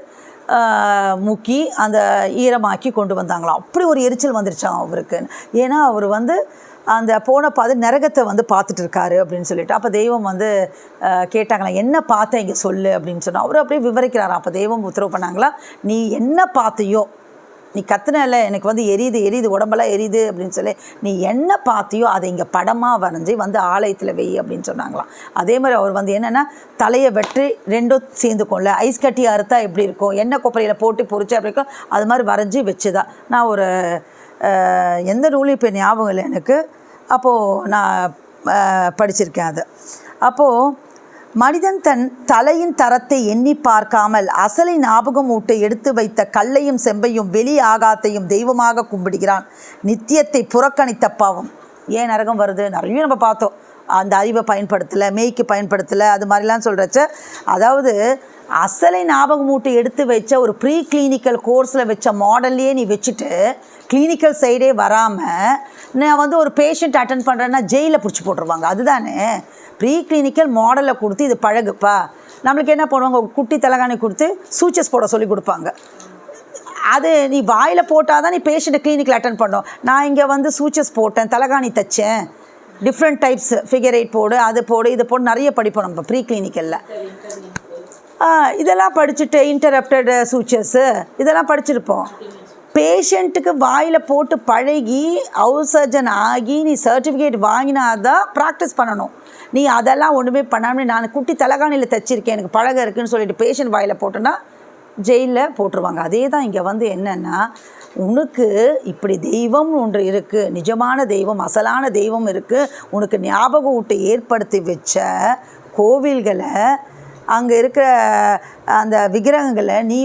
முக்கி அந்த ஈரமாக்கி கொண்டு வந்தாங்களாம். அப்படி ஒரு எரிச்சல் வந்துருச்சான் அவருக்கு. ஏன்னா அவர் வந்து அந்த போன நரகத்தை வந்து பார்த்துட்டு இருக்காரு அப்படின்னு சொல்லிட்டு. அப்போ தெய்வம் வந்து கேட்டாங்களாம், என்ன பார்த்தேன் இங்கே சொல்லு அப்படின்னு சொன்னால் அவர் அப்படியே விவரிக்கிறாராம். அப்போ தெய்வம் உத்தரவு பண்ணாங்களா, நீ என்ன பார்த்தியோ, நீ கத்துனல எனக்கு வந்து எரியுது உடம்பெல்லாம் எரியுது அப்படின்னு சொல்லி, நீ என்ன பார்த்தியோ அதை இங்கே படமாக வரைஞ்சி வந்து ஆலயத்தில் வெய் அப்படின்னு சொன்னாங்களாம். அதே மாதிரி அவர் வந்து என்னென்னா தலையை வெட்டி ரெண்டும் சேர்ந்துக்கும்ல, ஐஸ் கட்டி அறுத்தா எப்படி இருக்கும், எண்ணெய் கொப்பரையில் போட்டு பொறிச்சு அப்படி இருக்கும், அது மாதிரி வரைஞ்சி வச்சுதான். நான் ஒரு எந்த நூலையும் இப்போ ஞாபகம் இல்லை எனக்கு, அப்போது நான் படிச்சிருக்கேன் அது. அப்போது மனிதன் தன் தலையின் தரத்தை எண்ணி பார்க்காமல் அசலை ஞாபகம் ஊட்டை எடுத்து வைத்த கல்லையும் செம்பையும் வெளி ஆகாத்தையும் தெய்வமாக கும்பிடுகிறான். நித்தியத்தை புறக்கணித்த பாவம். ஏன் நரகம் வருது? நிறைய நம்ம பார்த்தோம். அந்த அறிவை பயன்படுத்தலை, மெய்க்கு பயன்படுத்தலை, அது மாதிரிலாம் சொல்கிறச்ச, அதாவது அசலை ஞாபகம் ஊட்டை எடுத்து வச்ச ஒரு ப்ரீ கிளினிக்கல் கோர்ஸில் வச்ச மாடல்லையே நீ வச்சுட்டு கிளினிக்கல் சைடே வராமல் நான் ஒரு பேஷண்ட் அட்டென்ட் பண்ணுறேன்னா ஜெயிலில் பிடிச்சி போட்டுருவாங்க. அதுதானே ப்ரீ கிளினிக்கல் மாடலை கொடுத்து இது பழகுப்பா. நம்மளுக்கு என்ன பண்ணுவாங்க, குட்டி தலைகாணி கொடுத்து சூச்சஸ் போட சொல்லி கொடுப்பாங்க. அது நீ வாயில் போட்டால் தான் நீ பேஷண்ட்டை கிளினிக்கில் அட்டென்ட் பண்ணோம். நான் இங்கே சூச்சஸ் போட்டேன், தலைகாணி தைச்சேன், டிஃப்ரெண்ட் டைப்ஸ், ஃபிகர் 8 போடு, அது போடு, இது போடு, நிறைய படிப்போம் நம்ம ப்ரீ கிளினிக்கலில். இதெல்லாம் படிச்சுட்டு இன்டரப்டட் சூச்சர்ஸு இதெல்லாம் படிச்சிருப்போம். பேஷண்ட்டுக்கு வாயில் போட்டு பழகி ஹவுஸ் சர்ஜன் ஆகி நீ சர்டிஃபிகேட் வாங்கினா தான் ப்ராக்டிஸ் பண்ணணும். நீ அதெல்லாம் ஒன்றுமே பண்ணாமல் நான் குட்டி தலைகாணியில் தைச்சிருக்கேன், எனக்கு பழக இருக்குதுன்னு சொல்லிட்டு பேஷண்ட் வாயில் போட்டோன்னா ஜெயிலில் போட்டுருவாங்க. அதே தான் இங்கே என்னென்னா, உனக்கு இப்படி தெய்வம் ஒன்று இருக்குது, நிஜமான தெய்வம், அசலான தெய்வம் இருக்குது, உனக்கு ஞாபக ஊட்டை ஏற்படுத்தி வச்ச கோவில்களை, அங்கே இருக்கிற அந்த விக்கிரகங்களை நீ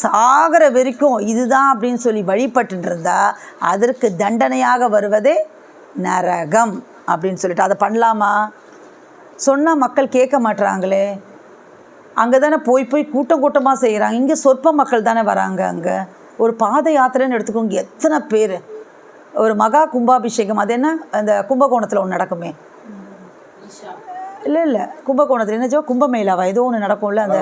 சாகிற வரைக்கும் இதுதான் அப்படின்னு சொல்லி வழிபட்டு இருந்தால் அதற்கு தண்டனையாக வருவதே நரகம் அப்படின்னு சொல்லிட்டு அதை பண்ணலாமா? சொன்னால் மக்கள் கேட்க மாட்டுறாங்களே. அங்கே தானே போய் கூட்டம் கூட்டமாக செய்கிறாங்க. இங்கே சொற்ப மக்கள் தானே வராங்க. அங்கே ஒரு பாத யாத்திரைன்னு எடுத்துக்கோங்க, எத்தனை பேர். ஒரு மகா கும்பாபிஷேகம், அது என்ன அந்த கும்பகோணத்தில் ஒன்று நடக்குமே, இல்லை கும்பகோணத்தில் என்ன கும்பமேளாவா ஏதோ ஒன்று நடக்கும்ல, அந்த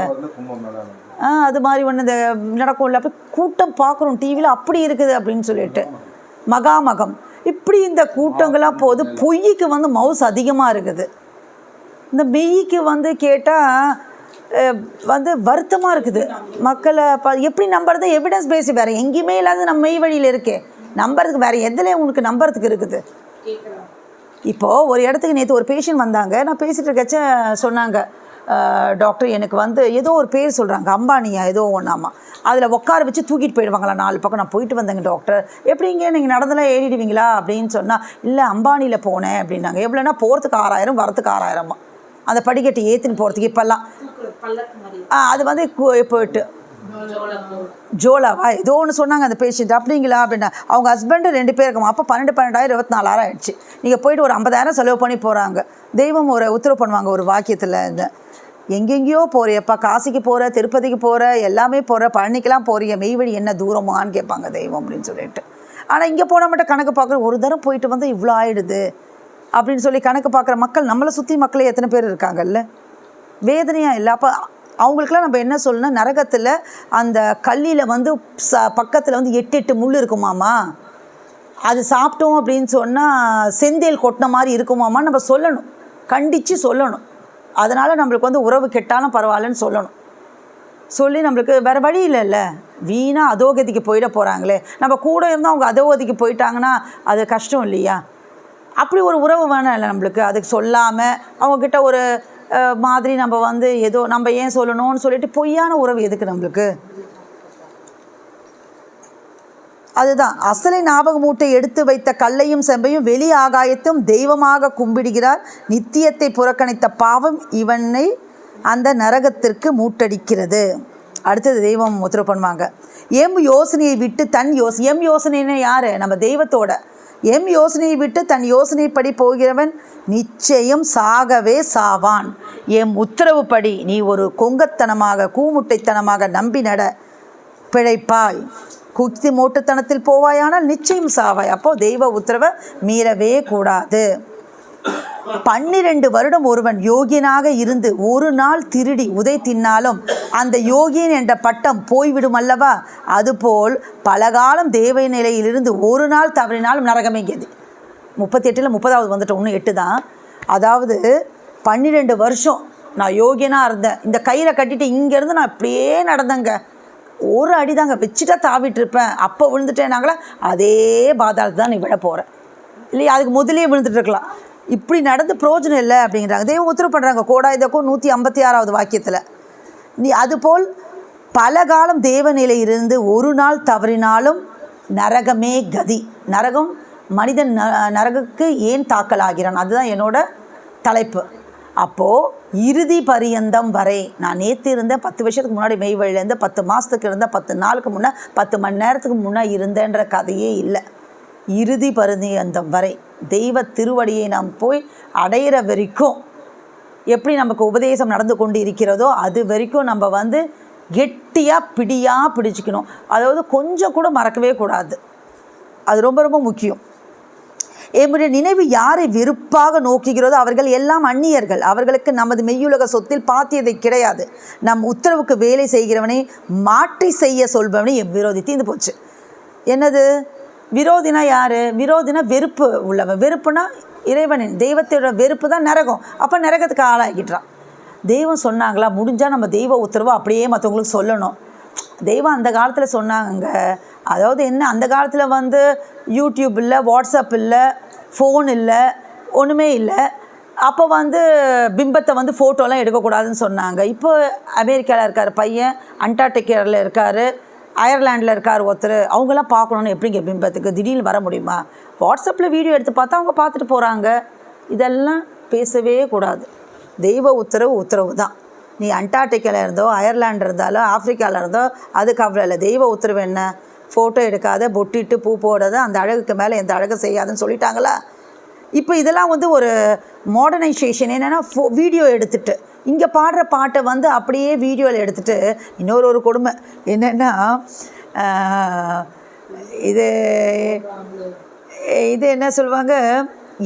அது மாதிரி ஒன்று இந்த நடக்கும்ல, அப்படி கூட்டம் பார்க்குறோம் டிவியில், அப்படி இருக்குது அப்படின்னு சொல்லிட்டு மகாமகம். இப்படி இந்த கூட்டங்களாக போது பொய்க்கு மவுஸ் அதிகமாக இருக்குது. இந்த மெய்க்கு கேட்டால் வருத்தமாக இருக்குது. மக்களை எப்படி நம்புறது? எவிடன்ஸ் பேஸு வேறு எங்கேயுமே இல்லாத நம்ம மெய் வழியில் இருக்கே, நம்புறதுக்கு வேறு எதில் உனக்கு நம்புறதுக்கு இருக்குது? இப்போது ஒரு இடத்துக்கு நேற்று ஒரு பேஷண்ட் வந்தாங்க, நான் பேசிகிட்டு இருக்கச்ச சொன்னாங்க, டாக்டர் எனக்கு ஏதோ ஒரு பேர் சொல்கிறாங்க, அம்பானியா ஏதோ ஒன்றாமா, அதில் உட்கார வச்சு தூக்கிட்டு போயிடுவாங்களா 4 பக்கம். நான் போயிட்டு வந்தேங்க டாக்டர். எப்படிங்க நீங்கள் நடந்தெல்லாம் ஏறிடுவீங்களா அப்படின்னு சொன்னால், இல்லை அம்பானியில் போனேன் அப்படின்னாங்க. எவ்வளோன்னா போகிறதுக்கு 6000, வரத்துக்கு 6000. அந்த படிக்கட்டு ஏற்றின்னு போகிறதுக்கு இப்போல்லாம் அது போயிட்டு ஜோலாவா ஏதோ ஒன்று சொன்னாங்க அந்த பேஷண்ட். அப்படிங்களா அப்படின்னா, அவங்க ஹஸ்பண்டு 2 பேர் இருக்குமா. அப்போ 12,000 24,000 ஆயிடுச்சு. நீங்கள் போயிட்டு ஒரு 50,000 செலவு பண்ணி போகிறாங்க. தெய்வம் ஒரு உத்தரவு பண்ணுவாங்க ஒரு வாக்கியத்தில், இந்த எங்கெங்கேயோ போறியப்பா, காசிக்கு போகிற, திருப்பதிக்கு போகிற, எல்லாமே போகிற, பழனிக்கெல்லாம் போறிய, மெய்வழி என்ன தூரமானு கேட்பாங்க தெய்வம் அப்படின்னு சொல்லிட்டு. ஆனால் இங்கே போனால் மட்டும் கணக்கு பார்க்குற, ஒரு தரம் போயிட்டு இவ்வளோ ஆயிடுது அப்படின்னு சொல்லி கணக்கு பார்க்குற மக்கள் நம்மளை சுற்றி மக்களே எத்தனை பேர் இருக்காங்கல்ல. வேதனையாக இல்லை? அப்போ அவங்களுக்கெல்லாம் நம்ம என்ன சொல்லணும்னா, நரகத்தில் அந்த கல்லில் பக்கத்தில் 8 முள் இருக்குமாமா, அது சாப்பிட்டோம் அப்படின்னு சொன்னால் செந்தேல் கொட்டின மாதிரி இருக்குமாமான்னு நம்ம சொல்லணும், கண்டித்து சொல்லணும். அதனால் நம்மளுக்கு உறவு கெட்டாலும் பரவாயில்லன்னு சொல்லணும். சொல்லி நம்மளுக்கு வேறு வழி இல்லைல்ல, வீணாக அதோகதிக்கு போயிட போகிறாங்களே. நம்ம கூட இருந்தால் அவங்க அதோகதிக்கு போயிட்டாங்கன்னா அது கஷ்டம் இல்லையா? அப்படி ஒரு உறவு வேணாம் இல்லை நம்மளுக்கு. அதுக்கு சொல்லாமல் அவங்கக்கிட்ட ஒரு மாதிரி நம்ம ஏதோ நம்ம ஏன் சொல்லணும்னு சொல்லிட்டு பொய்யான உறவு எதுக்கு நம்மளுக்கு? அதுதான் அசலை ஞாபக மூட்டை எடுத்து வைத்த கல்லையும் செம்பையும் வெளி ஆகாயத்தும் தெய்வமாக கும்பிடுகிறார். நித்தியத்தை புறக்கணித்த பாவம் இவனை அந்த நரகத்திற்கு மூட்டடிக்கிறது. அடுத்தது தெய்வம் உத்தரவு பண்ணுவாங்க, எம் யோசனையை விட்டு தன் எம் யோசனைன்னு யார்? நம்ம தெய்வத்தோட எம் யோசனையை விட்டு தன் யோசனைப்படி போகிறவன் நிச்சயம் சாகவே சாவான். எம் உத்தரவுப்படி நீ ஒரு கொங்கத்தனமாக கூமுட்டைத்தனமாக நம்பி நட பிழைப்பாய். குத்தி மூட்டுத்தனத்தில் போவாயானால் நிச்சயம் சாவாய். அப்போது தெய்வ உத்தரவை மீறவே கூடாது. 12 வருடம் ஒருவன் யோகியனாக இருந்து ஒரு நாள் திருடி உதை தின்னாலும் அந்த யோகியன் என்ற பட்டம் போய்விடும் அல்லவா? அதுபோல் பலகாலம் தேவை நிலையிலிருந்து ஒரு நாள் தவறினாலும் நரகமேங்கியது. 38ல் 30வது வந்துட்டோம், இன்னும் 8 தான். அதாவது 12 வருஷம் நான் யோகியனாக இருந்தேன், இந்த கயிறை கட்டிட்டு இங்கேருந்து நான் இப்படியே நடந்தேங்க, ஒரு அடி தாங்க வச்சுட்டா தாவிட்டு இருப்பேன், அப்போ விழுந்துட்டேனாங்களா அதே பாதாளத்து தான் நீ விட போகிறேன் இல்லையா? அதுக்கு முதலே விழுந்துட்டு இருக்கலாம். இப்படி நடந்து பிரயோஜனம் இல்லை அப்படிங்கிறாங்க. தெய்வம் உத்தரவு பண்ணுறாங்க கோடாயுதக்கும் 156வது வாக்கியத்தில். நீ அதுபோல் பல காலம் தேவநிலையிலிருந்து ஒரு நாள் தவறினாலும் நரகமே கதி. நரகம், மனிதன் நரகுக்கு ஏன் தாக்கலாகிறான், அதுதான் என்னோட தலைப்பு. அப்போது இறுதி பரியந்தம் வரை நான் நேற்று இருந்தேன், 10 வருஷத்துக்கு முன்னாடி மெய்வழியில் இருந்தேன், 10 மாதத்துக்கு இருந்தேன், 10 நாளுக்கு முன்னே, 10 மணி நேரத்துக்கு முன்னே இருந்தேன்ற கதையே இல்லை. இறுதி பரியந்தம் வரை தெய்வ திருவடியை நாம் போய் அடையிற வரைக்கும் எப்படி நமக்கு உபதேசம் நடந்து கொண்டு இருக்கிறதோ அது வரைக்கும் நம்ம வந்து கெட்டியாக பிடிச்சிக்கணும். அதாவது கொஞ்சம் கூட மறக்கவே கூடாது. அது ரொம்ப ரொம்ப முக்கியம். என்னுடைய நினைவு யாரை வெறுப்பாக நோக்குகிறதோ அவர்கள் எல்லாம் அந்நியர்கள், அவர்களுக்கு நமது மெய்யுலக சொத்தில் பாத்தியதை கிடையாது. நம் உத்தரவுக்கு வேலை செய்கிறவனை மாற்றி செய்ய சொல்பவனை விரோதி. தீர்ந்து போச்சு. என்னது விரோதினா யார்? விரோதினா வெறுப்பு உள்ளவன். வெறுப்புனா இறைவனின் தெய்வத்தோட வெறுப்பு தான் நரகம். அப்போ நரகத்துக்கு ஆளாகிட்டான். தெய்வம் சொன்னாங்களா, முடிஞ்சால் நம்ம தெய்வ உத்தரவை அப்படியே மற்றவங்களுக்கு சொல்லணும். தெய்வம் அந்த காலத்தில் சொன்னாங்க. அதாவது என்ன, அந்த காலத்தில் வந்து யூடியூப் இல்லை, வாட்ஸ்அப் இல்லை, ஃபோன் இல்லை, ஒன்றுமே இல்லை. அப்போ வந்து பிம்பத்தை வந்து ஃபோட்டோலாம் எடுக்கக்கூடாதுன்னு சொன்னாங்க. இப்போ அமெரிக்காவில் இருக்கார் பையன், அண்டார்டிகாவில் இருக்கார், அயர்லாண்டில் இருக்கார் ஒருத்தர். அவங்களாம் பார்க்கணுன்னு எப்படிங்க பிம்பத்துக்கு திடீர்னு வர முடியுமா? வாட்ஸ்அப்பில் வீடியோ எடுத்து பார்த்தா அவங்க பார்த்துட்டு போகிறாங்க. இதெல்லாம் பேசவே கூடாது. தெய்வ உத்தரவு தான். நீ அண்டார்டிகாவில் இருந்தோ, அயர்லாண்டு இருந்தாலோ, ஆஃப்ரிக்காவில் இருந்தோ அதுக்கு அவ்வளோ இல்லை. தெய்வ உத்தரவு என்ன? ஃபோட்டோ எடுக்காத, பொட்டிட்டு பூ போடாத, அந்த அழகுக்கு மேலே எந்த அழகு செய்யாதுன்னு சொல்லிட்டாங்களா? இப்போ இதெல்லாம் வந்து ஒரு மாடர்னைசேஷன். என்னென்னா வீடியோ எடுத்துகிட்டு இங்கே பாடுற பாட்டை வந்து அப்படியே வீடியோவில் எடுத்துகிட்டு இன்னொரு கொடுமை என்னென்னா, இது என்ன சொல்லுவாங்க,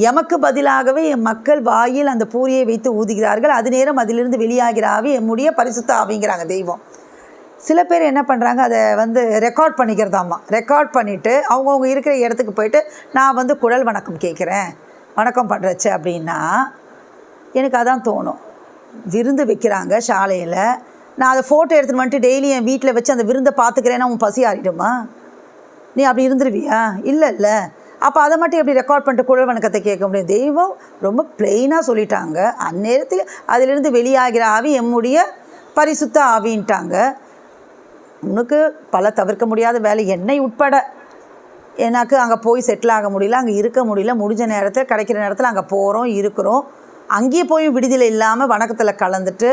எமக்கு பதிலாகவே என் மக்கள் வாயில் அந்த பூரியை வைத்து ஊதுகிறார்கள், அது நேரம் அதிலிருந்து வெளியாகிற ஆவி எம்முடைய பரிசுத்த ஆவிங்கிறாங்க தெய்வம். சில பேர் என்ன பண்ணுறாங்க, அதை வந்து ரெக்கார்ட் பண்ணிக்கிறதாம்மா. ரெக்கார்ட் பண்ணிவிட்டு அவங்கவுங்க இருக்கிற இடத்துக்கு போயிட்டு நான் வந்து குழல் வணக்கம் கேட்குறேன், வணக்கம் பண்ணுறச்சு அப்படின்னா எனக்கு அதான் தோணும். விருந்து வைக்கிறாங்க சாலையில், நான் அதை ஃபோட்டோ எடுத்துகிட்டு வந்துட்டு டெய்லி என் வீட்டில் வச்சு அந்த விருந்தை பார்த்துக்கிறேன்னா உன் பசி ஆறிடுமா? நீ அப்படி இருந்துருவியா? இல்லை. அப்போ அதை மட்டும் எப்படி ரெக்கார்ட் பண்ணிட்டு குழல் வணக்கத்தை கேட்க முடியும்? தெய்வம் ரொம்ப பிளெயினாக சொல்லிட்டாங்க. அந்நேரத்தில் அதிலிருந்து வெளியாகிற ஆவி எம்முடைய பரிசுத்த ஆவின்ட்டாங்க. உனக்கு பல தவிர்க்க முடியாத வேலை, என்னை உட்பட. எனக்கு அங்கே போய் செட்டில் ஆக முடியல, அங்கே இருக்க முடியல. முடிஞ்ச நேரத்தில் கிடைக்கிற நேரத்தில் அங்கே போகிறோம், இருக்கிறோம். அங்கேயே போய் விடுதலை இல்லாமல் வணக்கத்தில் கலந்துட்டு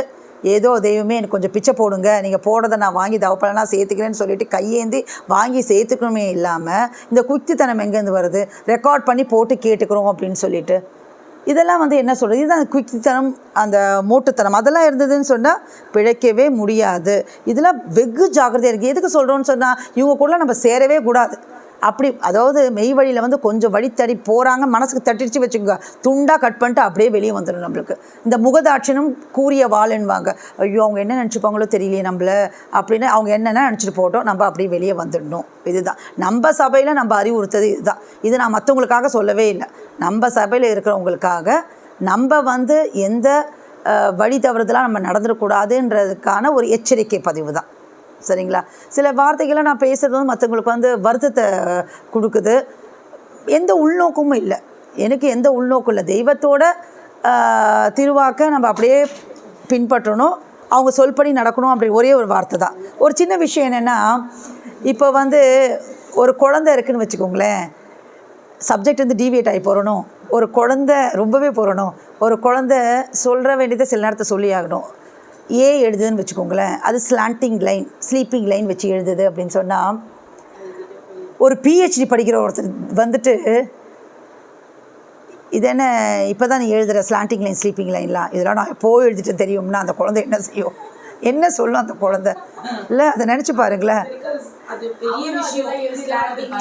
ஏதோ தெய்வமே எனக்கு கொஞ்சம் பிச்சை போடுங்க, நீங்கள் போடுறதை நான் வாங்கி தவப்பலனா சேர்த்துக்கிறேன்னு சொல்லிட்டு கையேந்தி வாங்கி சேர்த்துக்கணுமே இல்லாமல் இந்த குத்தித்தனம் எங்கேருந்து வருது? ரெக்கார்ட் பண்ணி போட்டு கேட்டுக்கிறோம் அப்படின்னு சொல்லிட்டு இதெல்லாம் வந்து என்ன சொல்கிறது? இதுதான் அந்த குத்தித்தனம், அந்த மூட்டுத்தனம். அதெல்லாம் இருந்ததுன்னு சொன்னால் பிழைக்கவே முடியாது. இதெல்லாம் வெகு ஜாக்கிரதையாக இருக்குது. எதுக்கு சொல்கிறோன்னு சொன்னால் இவங்க கூட நம்ம சேரவே கூடாது. அப்படி அதாவது மெய் வழியில் வந்து கொஞ்சம் வழி தடி போகிறாங்க, மனசுக்கு தட்டிடுச்சு வச்சுக்கோங்க, துண்டாக கட் பண்ணிட்டு அப்படியே வெளியே வந்துடும். நம்மளுக்கு இந்த முகதாட்சணும் கூறிய வாளுன்னுவாங்க. ஐயோ அவங்க என்ன நினச்சிப்பாங்களோ தெரியலையே நம்மள அப்படின்னு அவங்க என்னென்ன நினச்சிட்டு போட்டோம், நம்ம அப்படியே வெளியே வந்துடணும். இதுதான் நம்ம சபையில் நம்ம அறிவுறுத்தது. இதுதான். இது நான் மற்றவங்களுக்காக சொல்லவே இல்லை, நம்ம சபையில் இருக்கிறவங்களுக்காக. நம்ம வந்து எந்த வழி தவறுதலாக நம்ம நடந்துடக்கூடாதுன்றதுக்கான ஒரு எச்சரிக்கை பதிவு தான். சரிங்களா? சில வார்த்தைகளை நான் பேசுகிறது வந்து மற்றவங்களுக்கு வந்து வருத்தத்தை கொடுக்குது. எந்த உள்நோக்கமும் இல்லை, எனக்கு எந்த உள்நோக்கம் இல்லை. தெய்வத்தோட திருவாக்க நம்ம அப்படியே பின்பற்றணும், அவங்க சொல்படி நடக்கணும். அப்படி ஒரே ஒரு வார்த்தை தான். ஒரு சின்ன விஷயம் என்னென்னா, இப்போ வந்து ஒரு குழந்தை இருக்குதுன்னு வச்சுக்கோங்களேன், சப்ஜெக்ட் வந்து டீவியேட் ஆகி போகிறணும். ஒரு குழந்தை ரொம்பவே போகிறணும். ஒரு குழந்தை சொல்கிற வேண்டியதை சில நேரத்தை சொல்லி ஆகணும். எழுதுதுன்னு வச்சுக்கோங்களேன், அது ஸ்லாண்டிங் லைன், ஸ்லீப்பிங் லைன் வச்சு எழுதுது அப்படின்னு சொன்னால், ஒரு பிஹெச்டி படிக்கிற ஒருத்தர் வந்துட்டு இது என்ன இப்போ தான் நீ எழுதுகிற ஸ்லாண்டிங் லைன், ஸ்லீப்பிங் லைன்லாம், இதெல்லாம் நான் எப்போ எழுதிட்டு தெரியும்னா அந்த குழந்தை என்ன செய்யும்? என்ன சொல்லும் அந்த குழந்தை? இல்லை, அதை நினச்சி பாருங்களேன்.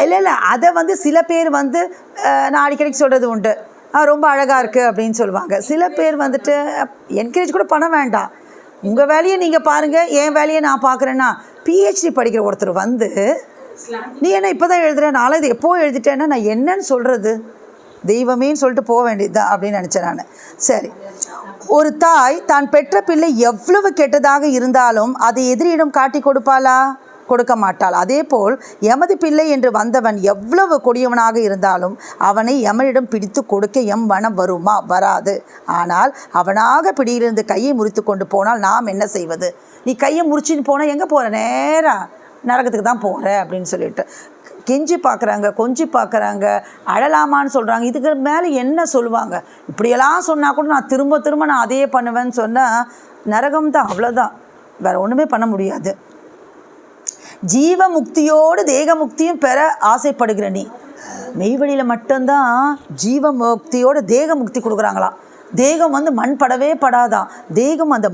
இல்லை அதை வந்து சில பேர் வந்து நான் அடிக்கடிக்கு சொல்கிறது உண்டு, ரொம்ப அழகாக இருக்குது அப்படின்னு சொல்லுவாங்க. சில பேர் வந்துட்டு என்கரேஜ் கூட பண்ண வேண்டாம், உங்கள் வேலையை நீங்கள் பாருங்கள், என் வேலையை நான் பார்க்குறேன்னா. பிஹெச்டி படிக்கிற ஒருத்தர் வந்து நீ என்ன இப்போ தான் எழுதுகிறேன், நாளை இது எப்போ எழுதிட்டேன்னா நான் என்னன்னு சொல்கிறது? தெய்வமேன்னு சொல்லிட்டு போக வேண்டியது தான் அப்படின்னு நினச்சேன் நான். சரி, ஒரு தாய் தான் பெற்ற பிள்ளை எவ்வளவு கெட்டதாக இருந்தாலும் அதை எதிரியிடம் காட்டி கொடுப்பாளா? கொடுக்க மாட்டாள். அதே போல் எமது பிள்ளை என்று வந்தவன் எவ்வளவு கொடியவனாக இருந்தாலும் அவனை எமனிடம் பிடித்து கொடுக்க எம் மனம் வருமா? வராது. ஆனால் அவனாக பிடியிலிருந்து கையை முறித்து கொண்டு போனால் நாம் என்ன செய்வது? நீ கையை முறிச்சின்னு போனால் எங்கே போகிற? நேராக நரகத்துக்கு தான் போகிற அப்படின்னு சொல்லிட்டு கெஞ்சி பார்க்குறாங்க, கொஞ்சி பார்க்குறாங்க, அழலாமான்னு சொல்கிறாங்க. இதுக்கு மேலே என்ன சொல்லுவாங்க? இப்படியெல்லாம் சொன்னால் கூட நான் திரும்ப திரும்ப நான் அதையே பண்ணுவேன்னு சொன்னால் நரகம் தான், அவ்வளோதான், வேறு ஒன்றுமே பண்ண முடியாது. ஜீவ முக்தியோடு தேக முக்தியும் பெற ஆசைப்படுகிற நீ, மெய்வழியில் மட்டும்தான் ஜீவ முக்தியோடு தேக முக்தி கொடுக்குறாங்களாம். தேகம் வந்து மண் படவே படாதான், தேகம் அந்த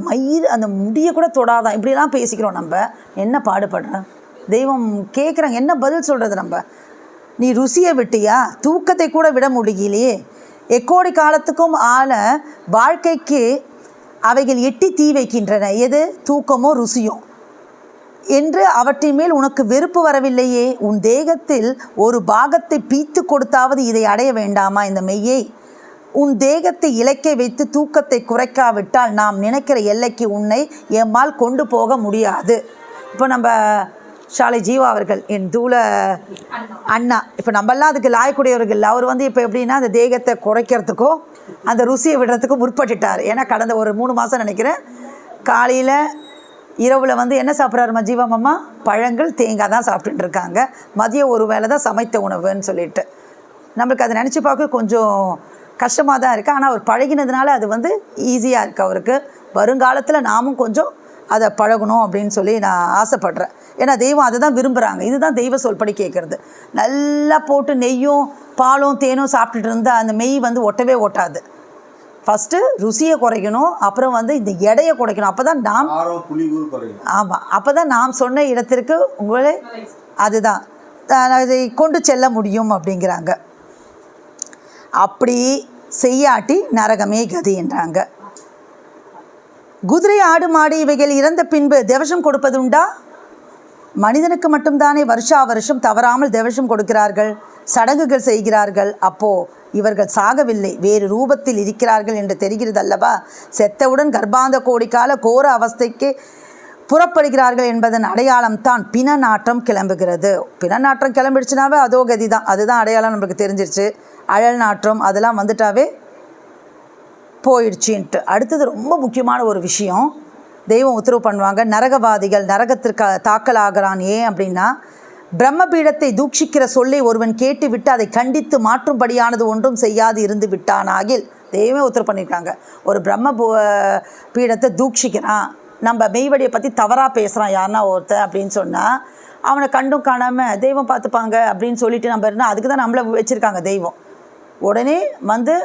அந்த முடியை கூட தொடாதான். இப்படிலாம் பேசிக்கிறோம். நம்ம என்ன பாடுபடுறோம்? தெய்வம் கேட்குறாங்க, என்ன பதில் சொல்கிறது? நம்ம நீ ருசியை விட்டியா? தூக்கத்தை கூட விட முடியலையே. எக்கோடி காலத்துக்கும் ஆள வாழ்க்கைக்கு அவைகள் எட்டி தீ வைக்கின்றன. எது? தூக்கமோ ருசியும் என்று அவற்றின் மேல் உனக்கு வெறுப்பு வரவில்லையே. உன் தேகத்தில் ஒரு பாகத்தை பீத்து கொடுத்தாவது இதை அடைய வேண்டாமா இந்த மெய்யை? உன் தேகத்தை இலக்கை வைத்து தூக்கத்தை குறைக்காவிட்டால் நாம் நினைக்கிற எல்லைக்கு உன்னை எம்மால் கொண்டு போக முடியாது. இப்போ நம்ம ஷாலை ஜீவா அவர்கள், என் தூள அண்ணா, இப்போ நம்மெல்லாம் அதுக்கு லாயக்கூடியவர்கள். அவர் வந்து இப்போ எப்படின்னா அந்த தேகத்தை குறைக்கிறதுக்கோ அந்த ருசியை விடுறதுக்கும் முற்பட்டுட்டார். ஏன்னா கடந்த ஒரு 3 மாதம் நினைக்கிறேன், காலையில் இரவில் வந்து என்ன சாப்பிட்றாருமா ஜீவாமம்மா? பழங்கள், தேங்காய் தான் சாப்பிட்டுட்டு இருக்காங்க. மதியம் ஒரு வேளை தான் சமைத்த உணவுன்னு சொல்லிட்டு நம்மளுக்கு அதை நினச்சி பார்க்க கொஞ்சம் கஷ்டமாக தான் இருக்குது. ஆனால் அவர் பழகினதுனால அது வந்து ஈஸியாக இருக்குது அவருக்கு. வருங்காலத்தில் நாமும் கொஞ்சம் அதை பழகணும் அப்படின்னு சொல்லி நான் ஆசைப்பட்றேன். ஏன்னா தெய்வம் அதை தான் விரும்புகிறாங்க. இதுதான் தெய்வ சொல்படி கேட்குறது. நல்லா போட்டு நெய்யும் பாலும் தேனும் சாப்பிட்டுட்டு இருந்தால் அந்த மெய் வந்து ஒட்டவே ஒட்டாது. ஃபஸ்ட்டு ருசியை குறைக்கணும், அப்புறம் வந்து இந்த எடையை குறைக்கணும். அப்போ தான் நாம் ஆமாம், அப்போ தான் நாம் சொன்ன இடத்திற்கு உங்களே அதுதான் அதை கொண்டு செல்ல முடியும் அப்படிங்கிறாங்க. அப்படி செய்யாட்டி நரகமே கதி என்றாங்க. குதிரை, ஆடு, மாடு இவைகள் இறந்த பின்பு தேவசம் கொடுப்பது உண்டா? மனிதனுக்கு மட்டும்தானே வருஷா வருஷம் தவறாமல் தேவசம் கொடுக்கிறார்கள், சடங்குகள் செய்கிறார்கள். அப்போது இவர்கள் சாகவில்லை, வேறு ரூபத்தில் இருக்கிறார்கள் என்று தெரிகிறது அல்லவா? செத்தவுடன் கர்ப்பாந்த கோடிக்கால கோர அவஸ்தைக்கு புறப்படுகிறார்கள் என்பதன் அடையாளம்தான் பிண நாற்றம் கிளம்புகிறது. பிண நாற்றம் கிளம்பிடுச்சுனாவே அதோ கதி தான், அதுதான் அடையாளம் நம்மளுக்கு தெரிஞ்சிருச்சு. அழல் நாற்றம் அதெல்லாம் வந்துட்டாவே போயிடுச்சுன்ட்டு. அடுத்தது ரொம்ப முக்கியமான ஒரு விஷயம், தெய்வம் உத்தரவு பண்ணுவாங்க, நரகவாதிகள் நரகத்திற்கு தாக்கலாகிறான். ஏன் அப்படின்னா, பிரம்மபீடத்தை தூஷிக்கிற சொல்லை ஒருவன் கேட்டுவிட்டு அதை கண்டித்து மாற்றும்படியானது ஒன்றும் செய்யாது இருந்து விட்டானாகில், தெய்வமே உத்தரவு பண்ணியிருக்காங்க, ஒரு பிரம்ம பீடத்தை தூஷிக்கிறான், நம்ம மெய்வடியை பற்றி தவறாக பேசுகிறான் யாருன்னா ஒருத்தர் அப்படின்னு சொன்னால் அவனை கண்டும் காணாமல் தெய்வம் பார்த்துப்பாங்க அப்படின்னு சொல்லிட்டு நம்ம இருந்தால் அதுக்கு தான் நம்மளை வச்சுருக்காங்க தெய்வம். உடனே வந்து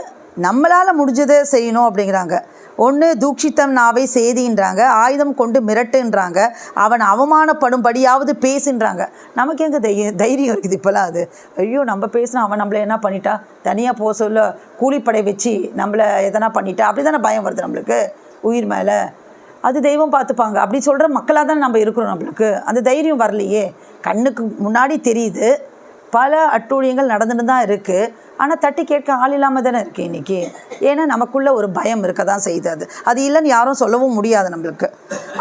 நம்மளால் முடிஞ்சதை செய்யணும் அப்படிங்கிறாங்க. ஒன்று தூஷித்தம் நாவை சேதின்றாங்க, ஆயுதம் கொண்டு மிரட்டுன்றாங்க, அவன் அவமானப்படும்படியாவது பேசுன்றாங்க. நமக்கு எங்கே தைரியம் இருக்குது இப்போலாம்? அது ஐயோ நம்ம பேசினா அவன் நம்மளை என்ன பண்ணிட்டா, தனியாக போக சொல்ல கூலிப்படை வச்சு நம்மளை எதனா பண்ணிட்டா, அப்படி தானே பயம் வருது நம்மளுக்கு உயிர் மேலே. அது தெய்வம் பார்த்துப்பாங்க அப்படி சொல்கிற மக்களாக தான் நம்ம இருக்கிறோம். நம்மளுக்கு அந்த தைரியம் வரலையே. கண்ணுக்கு முன்னாடி தெரியுது, பல அட்டூழியங்கள் நடந்துட்டு தான் இருக்குது, ஆனால் தட்டி கேட்க ஆள் இல்லாமல் தானே இருக்குது இன்றைக்கி. ஏன்னா நமக்குள்ளே ஒரு பயம் இருக்க தான் செய்யுது. அது இல்லைன்னு யாரும் சொல்லவும் முடியாது நம்மளுக்கு.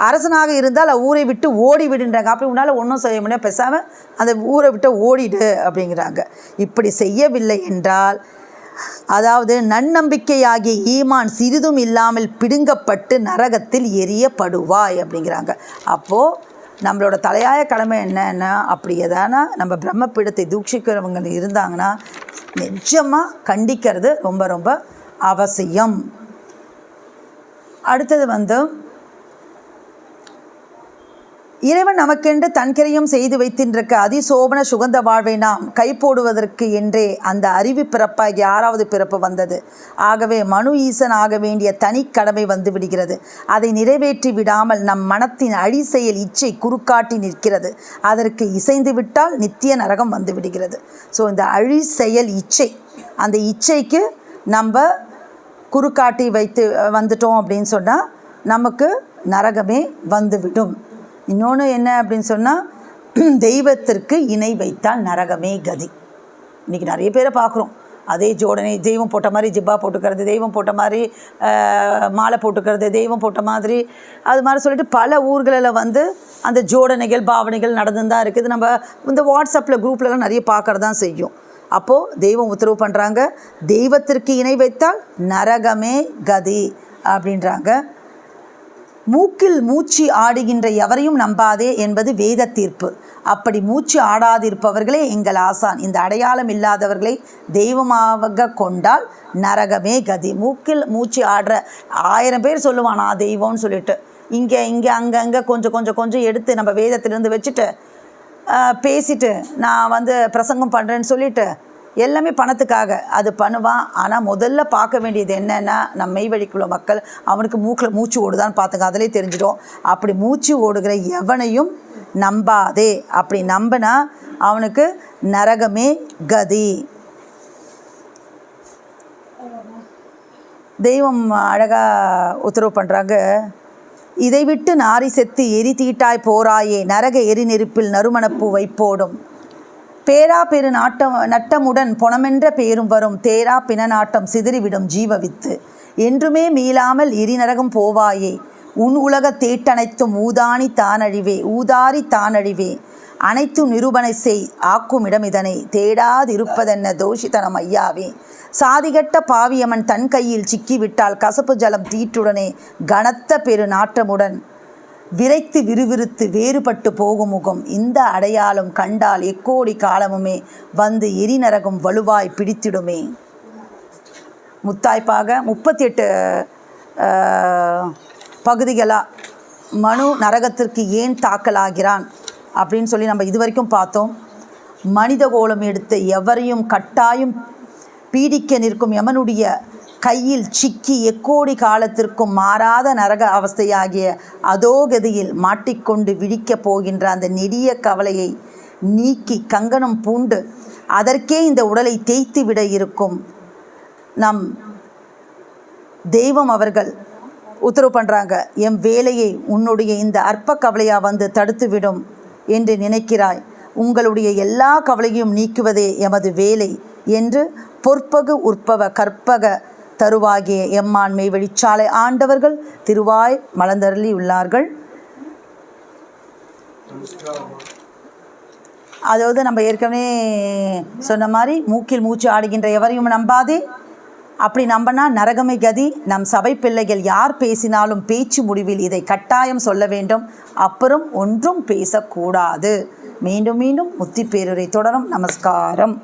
அரசனாக இருந்தால் ஊரை விட்டு ஓடி விடுன்றாங்க. அப்படி உன்னால் ஒன்றும் செய்ய முடியாது, பேசாமல் அந்த ஊரை விட்டு ஓடிடு அப்படிங்கிறாங்க. இப்படி செய்யவில்லை என்றால், அதாவது நன்னம்பிக்கையாகிய ஈமான் சிறிதும் இல்லாமல் பிடுங்கப்பட்டு நரகத்தில் எரியப்படுவாய் அப்படிங்கிறாங்க. அப்போது நம்மளோட தலையாய கடமை என்னன்னா, அப்படி எதானா நம்ம பிரம்மபீடத்தை தூஷிக்கிறவங்க இருந்தாங்கன்னா நிஜமாக கண்டிக்கிறது ரொம்ப ரொம்ப அவசியம். அடுத்தது வந்து, இறைவன் நமக்கென்று தன்கிரையும் செய்து வைத்திருக்க அதிசோபன சுகந்த வாழ்வை நாம் கைப்போடுவதற்கு என்றே அந்த அறிவு பிறப்பாகி 6வது பிறப்பு வந்தது. ஆகவே மனு ஈசன் ஆக வேண்டிய தனி கடமை வந்து விடுகிறது. அதை நிறைவேற்றி விடாமல் நம் மனத்தின் அழி செயல் இச்சை குறுக்காட்டி நிற்கிறது. அதற்கு இசைந்து விட்டால் நித்திய நரகம் வந்து விடுகிறது. ஸோ இந்த அழி செயல் இச்சை, அந்த இச்சைக்கு நம்ம குறுக்காட்டி வைத்து வந்துட்டோம் அப்படின்னு சொன்னால் நமக்கு நரகமே வந்துவிடும். இன்னொன்று என்ன அப்படின்னு சொன்னால், தெய்வத்திற்கு இணை வைத்தால் நரகமே கதி. இன்றைக்கி நிறைய பேரை பார்க்குறோம், அதே ஜோடனை தெய்வம் போட்ட மாதிரி ஜிப்பா போட்டுக்கிறது, தெய்வம் போட்ட மாதிரி மாலை போட்டுக்கிறது, தெய்வம் போட்ட மாதிரி அது மாதிரி சொல்லிட்டு பல ஊர்களில் வந்து அந்த ஜோடனைகள் பாவனைகள் நடந்து தான் இருக்குது. நம்ம இந்த வாட்ஸ்அப்பில் குரூப்லலாம் நிறைய பார்க்குறது தான் செய்யும். அப்போது தெய்வம் உத்தரவு பண்ணுறாங்க, தெய்வத்திற்கு இணை வைத்தால் நரகமே கதி அப்படின்றாங்க. மூக்கில் மூச்சு ஆடுகின்ற எவரையும் நம்பாதே என்பது வேத தீர்ப்பு. அப்படி மூச்சு ஆடாதிருப்பவர்களே எங்கள் ஆசான். இந்த அடையாளம் இல்லாதவர்களை தெய்வமாக கொண்டால் நரகமே கதி. மூக்கில் மூச்சு ஆடுற 1000 பேர் சொல்லுவான் நான் தெய்வம்னு சொல்லிட்டு, இங்கே அங்கே கொஞ்சம் எடுத்து நம்ம வேதத்திலிருந்து வச்சுட்டு பேசிட்டு நான் பிரசங்கம் பண்ணுறேன்னு சொல்லிட்டு எல்லாமே பணத்துக்காக அது பண்ணுவான். ஆனால் முதல்ல பார்க்க வேண்டியது என்னென்னா, நம்ம மெய்வழிக்குள்ள மக்கள் அவனுக்கு மூக்கில் மூச்சு ஓடுதான்னு பார்த்துங்க, அதிலே தெரிஞ்சிடும். அப்படி மூச்சு ஓடுகிற எவனையும் நம்பாதே. அப்படி நம்பினா அவனுக்கு நரகமே கதி. தெய்வம் அழகாக உத்தரவு பண்ணுறாங்க, இதை விட்டு நாரி செத்து எரி தீட்டாய் போராயே, நரக எரி நெருப்பில் நறுமணப்பூ வைப்போடும். பேரா பெரு நட்டமுடன் பொணமென்ற பேரும் வரும், தேரா பின நாட்டம் சிதறிவிடும் ஜீவவித்து. என்றுமே மீளாமல் எரிநரகம் போவாயே, உன் உலக தேட்டனைத்தும் ஊதாரி தானழிவே. அனைத்து நிரூபணை செய் ஆக்குமிடம் இதனை, தேடாதிருப்பதென்ன தோஷித்தனம் ஐயாவே. சாதிகட்ட பாவியமன் தன் கையில் சிக்கிவிட்டால் கசப்பு ஜலம் தீட்டுடனே கனத்த பெரு நாட்டமுடன் விரைத்து விறுவிறுத்து வேறுபட்டு போகும் முகம். இந்த அடையாளம் கண்டால் எக்கோடி காலமுமே எரிநரகம் வலுவாய் பிடித்திடுமே. முத்தாய்ப்பாக 38 பகுதிகளாக மனு நரகத்திற்கு ஏன் தாக்கலாகிறான் அப்படின்னு சொல்லி நம்ம இதுவரைக்கும் பார்த்தோம். மனித கோலம் எடுத்த எவரையும் கட்டாயம் பீடிக்க நிற்கும் யமனுடைய கையில் சிக்கி எக்கோடி காலத்திற்கும் மாறாத நரக அவஸ்தையாகிய அதோகதியில் மாட்டிக்கொண்டு விழிக்கப் போகின்ற அந்த நெடிய கவலையை நீக்கி கங்கணம் பூண்டு அதற்கே இந்த உடலை தேய்த்து விட இருக்கும் நம் தெய்வம் அவர்கள் உத்தரவு பண்ணுறாங்க, எம் வேலையை உன்னுடைய இந்த அற்ப கவலையாக தடுத்துவிடும் என்று நினைக்கிறாய். உங்களுடைய எல்லா கவலையும் நீக்குவதே எமது வேலை என்று பொற்பகு உற்பவ கற்பக தருவாகிய எம்மான் மெய்வழிச்சாலை ஆண்டவர்கள் திருவாய் மலர்ந்தருளி உள்ளார்கள். அதாவது நம்ம ஏற்கனவே சொன்ன மாதிரி மூக்கில் மூச்சு ஆடுகின்ற எவரையும் நம்பாதே. அப்படி நம்பினா நரகமே கதி. நம் சபை பிள்ளைகள் யார் பேசினாலும் பேச்சு முடிவில் இதை கட்டாயம் சொல்ல வேண்டும். அப்புறம் ஒன்றும் பேசக்கூடாது. மீண்டும் முத்தி பேருரை தொடரும். நமஸ்காரம்.